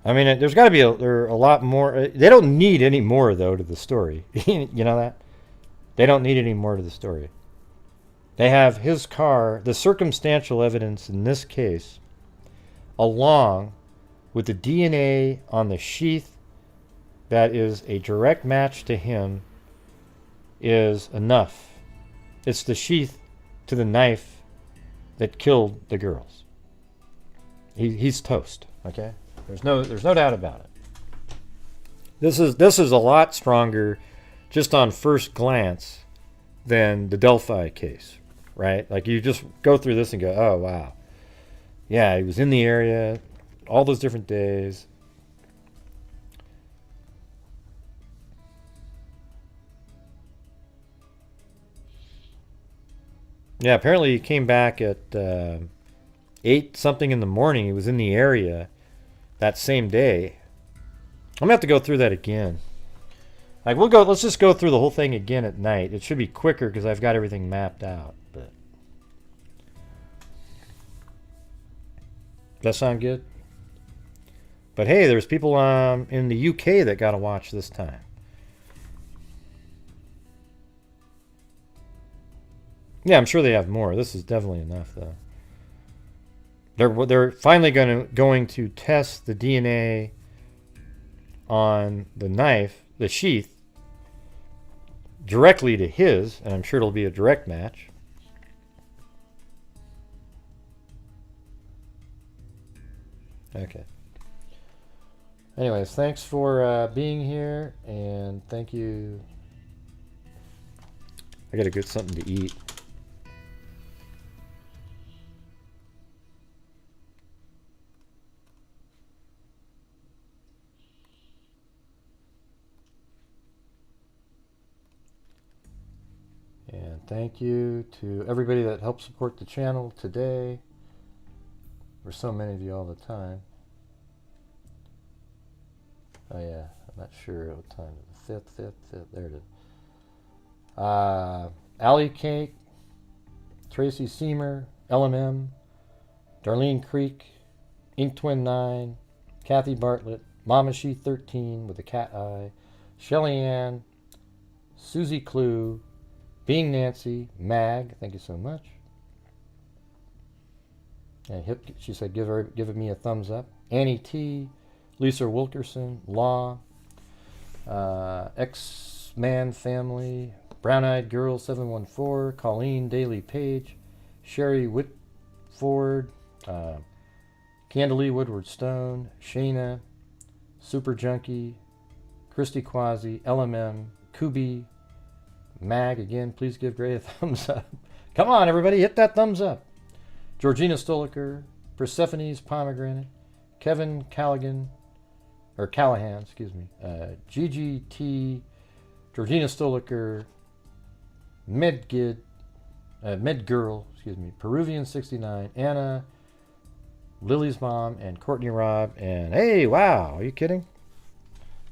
C: I mean, there's got to be there are a lot more. They don't need any more, though, to the story. You know that? They don't need any more to the story. They have his car, the circumstantial evidence in this case, along with the DNA on the sheath that is a direct match to him, is enough. It's the sheath to the knife that killed the girls. He's toast, okay? There's no doubt about it. This is a lot stronger just on first glance than the Delphi case, right? Like you just go through this and go, oh wow. Yeah, he was in the area all those different days. Yeah, apparently he came back at 8 something in the morning. He was in the area that same day. I'm gonna have to go through that again. Like let's just go through the whole thing again at night. It should be quicker because I've got everything mapped out. But does that sound good? But hey, there's people in the UK that got to watch this time. Yeah, I'm sure they have more. This is definitely enough, though. They're finally going to test the DNA on the knife, the sheath, directly to his, and I'm sure it'll be a direct match. Okay. Anyways, thanks for being here, and thank you. I gotta get something to eat. And thank you to everybody that helped support the channel today. There's so many of you all the time. Oh yeah, I'm not sure what time. The 5th, there it is. Allie Cake, Tracy Seamer, LMM, Darlene Creek, Ink Twin 9, Kathy Bartlett, Mama She 13 with a cat eye, Shelly Ann, Susie Clue, Being Nancy, Mag, thank you so much. And she said give me a thumbs up. Annie T, Lisa Wilkerson, Law, X-Man Family, Brown Eyed Girl 714, Colleen Daly Page, Sherry Whitford, Candalee Woodward Stone, Shayna, Super Junkie, Christy Quasi, LMM, Kubi, Mag, again, please give Gray a thumbs up. Come on, everybody, hit that thumbs up. Georgina Stoliker, Persephone's Pomegranate, Kevin Callahan, excuse me, GGT, Georgina Stoliker, Medgid, Medgirl, excuse me, Peruvian 69, Anna, Lily's mom, and Courtney Robb. And hey, wow, are you kidding?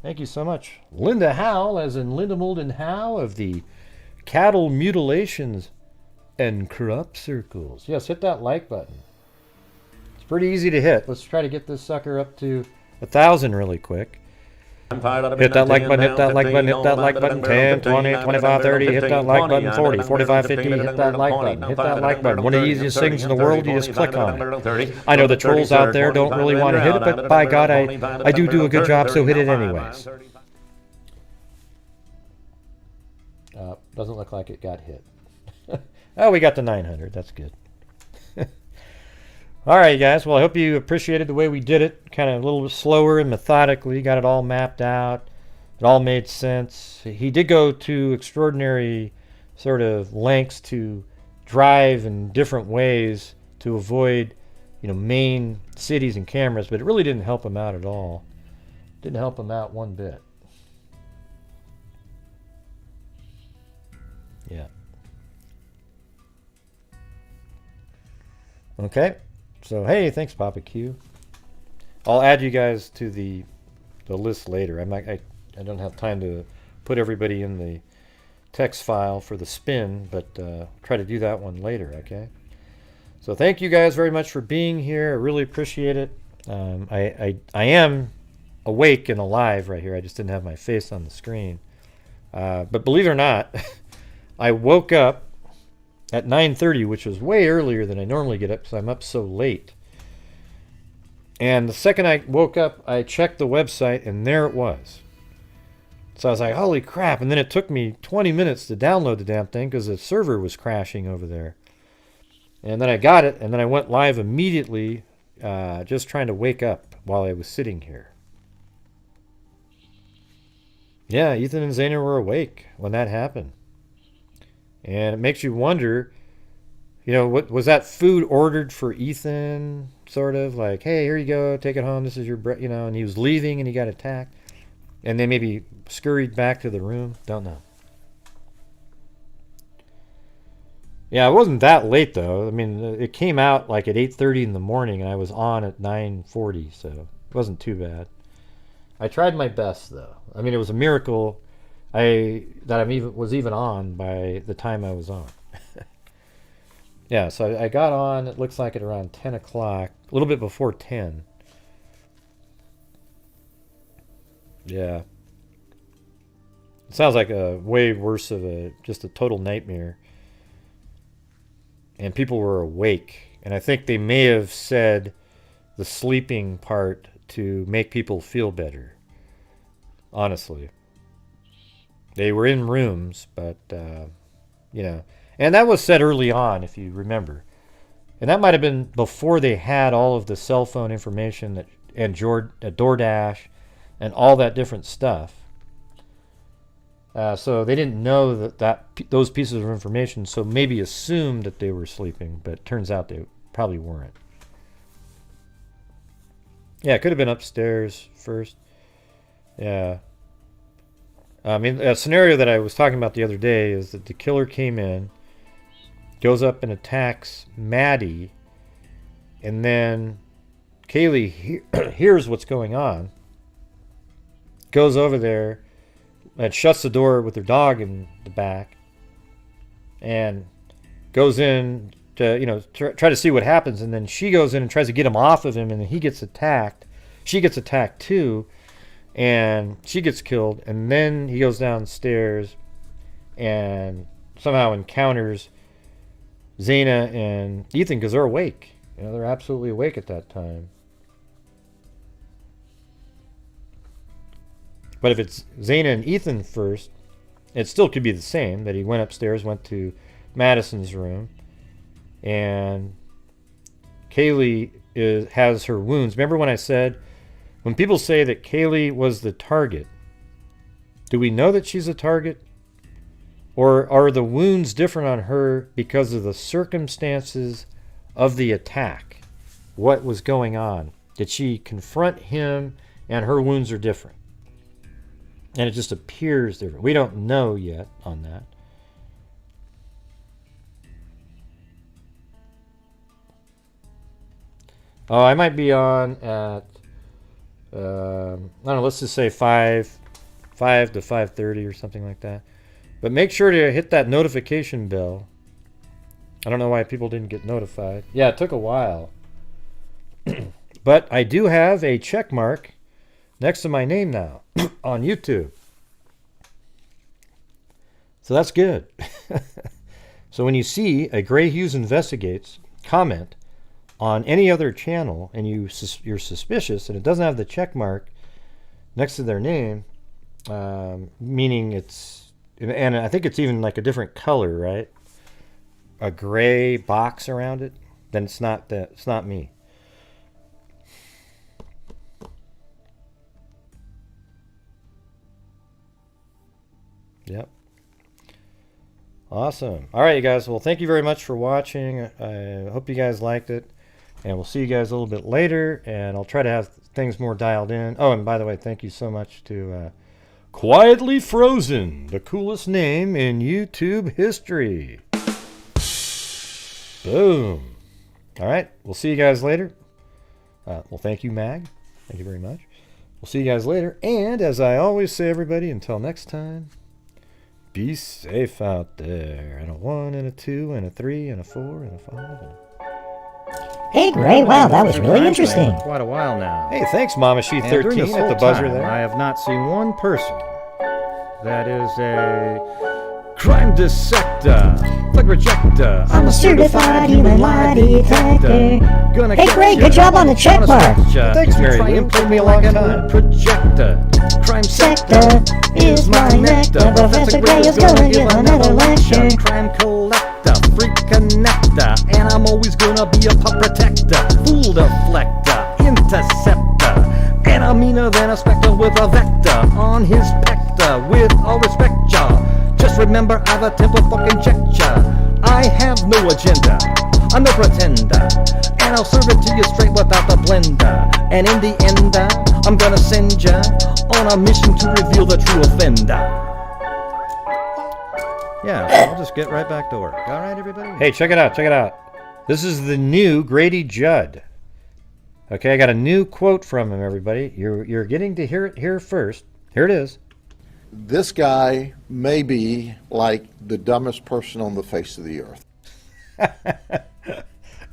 C: Thank you so much. Linda Howe, as in Linda Moulden Howe of the Cattle Mutilations and Crop Circles. Yes, hit that like button. It's pretty easy to hit. Let's try to get this sucker up to 1,000 really quick. Hit that like button, hit that like button, hit that like button. 10, 20, 25, 30, hit that like button. 40, 45, 50, hit that like button. Hit that like button. One of the easiest things in the world, you just click on it. I know the trolls out there don't really want to hit it, but by God, I do a good job, so hit it anyways. Doesn't look like it got hit. Oh, we got to 900. That's good. All right, guys. Well, I hope you appreciated the way we did it. Kind of a little bit slower and methodically. Got it all mapped out. It all made sense. He did go to extraordinary sort of lengths to drive in different ways to avoid, main cities and cameras, but it really didn't help him out at all. Didn't help him out one bit. Yeah. Okay. So, hey, thanks, Papa Q. I'll add you guys to the list later. I don't have time to put everybody in the text file for the spin, but try to do that one later, okay? So thank you guys very much for being here. I really appreciate it. I am awake and alive right here. I just didn't have my face on the screen. But believe it or not, I woke up at 9:30, which was way earlier than I normally get up because I'm up so late. And the second I woke up, I checked the website, and there it was. So I was like, holy crap. And then it took me 20 minutes to download the damn thing because the server was crashing over there. And then I got it, and then I went live immediately, just trying to wake up while I was sitting here. Yeah, Ethan and Xana were awake when that happened. And it makes you wonder, what was that food ordered for Ethan? Sort of like, hey, here you go, take it home. This is your bread, and he was leaving and he got attacked. And then maybe scurried back to the room. Don't know. Yeah, it wasn't that late though. I mean, it came out like at 8:30 in the morning, and I was on at 9:40, so it wasn't too bad. I tried my best though. I mean, it was a miracle that I was even on by the time I was on. Yeah, so I got on, it looks like at around 10 o'clock, a little bit before 10. Yeah. It sounds like a way worse of just a total nightmare. And people were awake. And I think they may have said the sleeping part to make people feel better. Honestly. They were in rooms, but, And that was said early on, if you remember. And that might have been before they had all of the cell phone information and DoorDash and all that different stuff. So they didn't know those pieces of information, so maybe assumed that they were sleeping, but it turns out they probably weren't. Yeah, it could have been upstairs first. Yeah. I mean, a scenario that I was talking about the other day is that the killer came in, goes up and attacks Maddie, and then Kaylee hears what's going on, goes over there and shuts the door with her dog in the back, and goes in to try to see what happens, and then she goes in and tries to get him off of him, and then he gets attacked. She gets attacked too, and she gets killed, and then he goes downstairs and somehow encounters Xana and Ethan because they're awake. They're absolutely awake at that time. But if it's Xana and Ethan first, it still could be the same, that he went upstairs, went to Madison's room, and Kaylee has her wounds. Remember when I said, when people say that Kaylee was the target, do we know that she's a target? Or are the wounds different on her because of the circumstances of the attack? What was going on? Did she confront him and her wounds are different? And it just appears different. We don't know yet on that. Oh, I might be on at, I don't know, let's just say 5 to 5:30 or something like that. But make sure to hit that notification bell. I don't know why people didn't get notified. Yeah, it took a while. But I do have a check mark next to my name now on YouTube. So that's good. So when you see a Gray Hughes Investigates comment on any other channel and you're suspicious and it doesn't have the check mark next to their name, meaning it's, and I think it's even like a different color, right? A gray box around it, then it's not me. Yep. Awesome. All right, you guys. Well, thank you very much for watching. I hope you guys liked it. And we'll see you guys a little bit later. And I'll try to have things more dialed in. Oh, and by the way, thank you so much to Quietly Frozen, the coolest name in YouTube history. Boom. All right. We'll see you guys later. Well, thank you, Mag. Thank you very much. We'll see you guys later. And as I always say, everybody, until next time, be safe out there. And a 1 and a 2 and a 3 and a 4 and a 5.
D: Hey, Gray, wow, that was really interesting.
A: Quite a while now.
C: Hey, thanks, Mama She
A: And during
C: 13
A: this
C: at the
A: whole
C: buzzer
A: time,
C: there.
A: I have not seen one person that is a crime dissector, thug rejector.
D: I'm a certified human lie detector. Hey, Gray, good job on the check mark.
C: Thanks, Mary
A: Try
C: Lou.
A: and
C: Took
A: play
C: me a
A: like
C: long
A: a
C: time.
A: projector. Crime
D: Sector is my nectar. Professor Gray is gonna give another lecture.
A: Crime collector, freak connector, and I'm always gonna be a pup protector, fool deflector, interceptor, and I'm meaner than a spectre with a vector on his pector. With all respect, y'all, just remember I've a temper fucking check. I have no agenda, I'm no pretender, and I'll serve it to you straight without the blender. And in the end, I'm gonna send ya on a mission to reveal the true offender. Yeah, so I'll just get right back to work. All right, everybody?
C: Hey, check it out. Check it out. This is the new Grady Judd. Okay, I got a new quote from him, everybody. You're getting to hear it here first. Here it is.
B: This guy may be like the dumbest person on the face of the earth.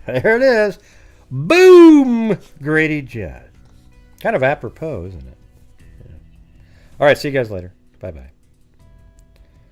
C: There it is. Boom! Grady Judd. Kind of apropos, isn't it? Yeah. All right, see you guys later. Bye-bye.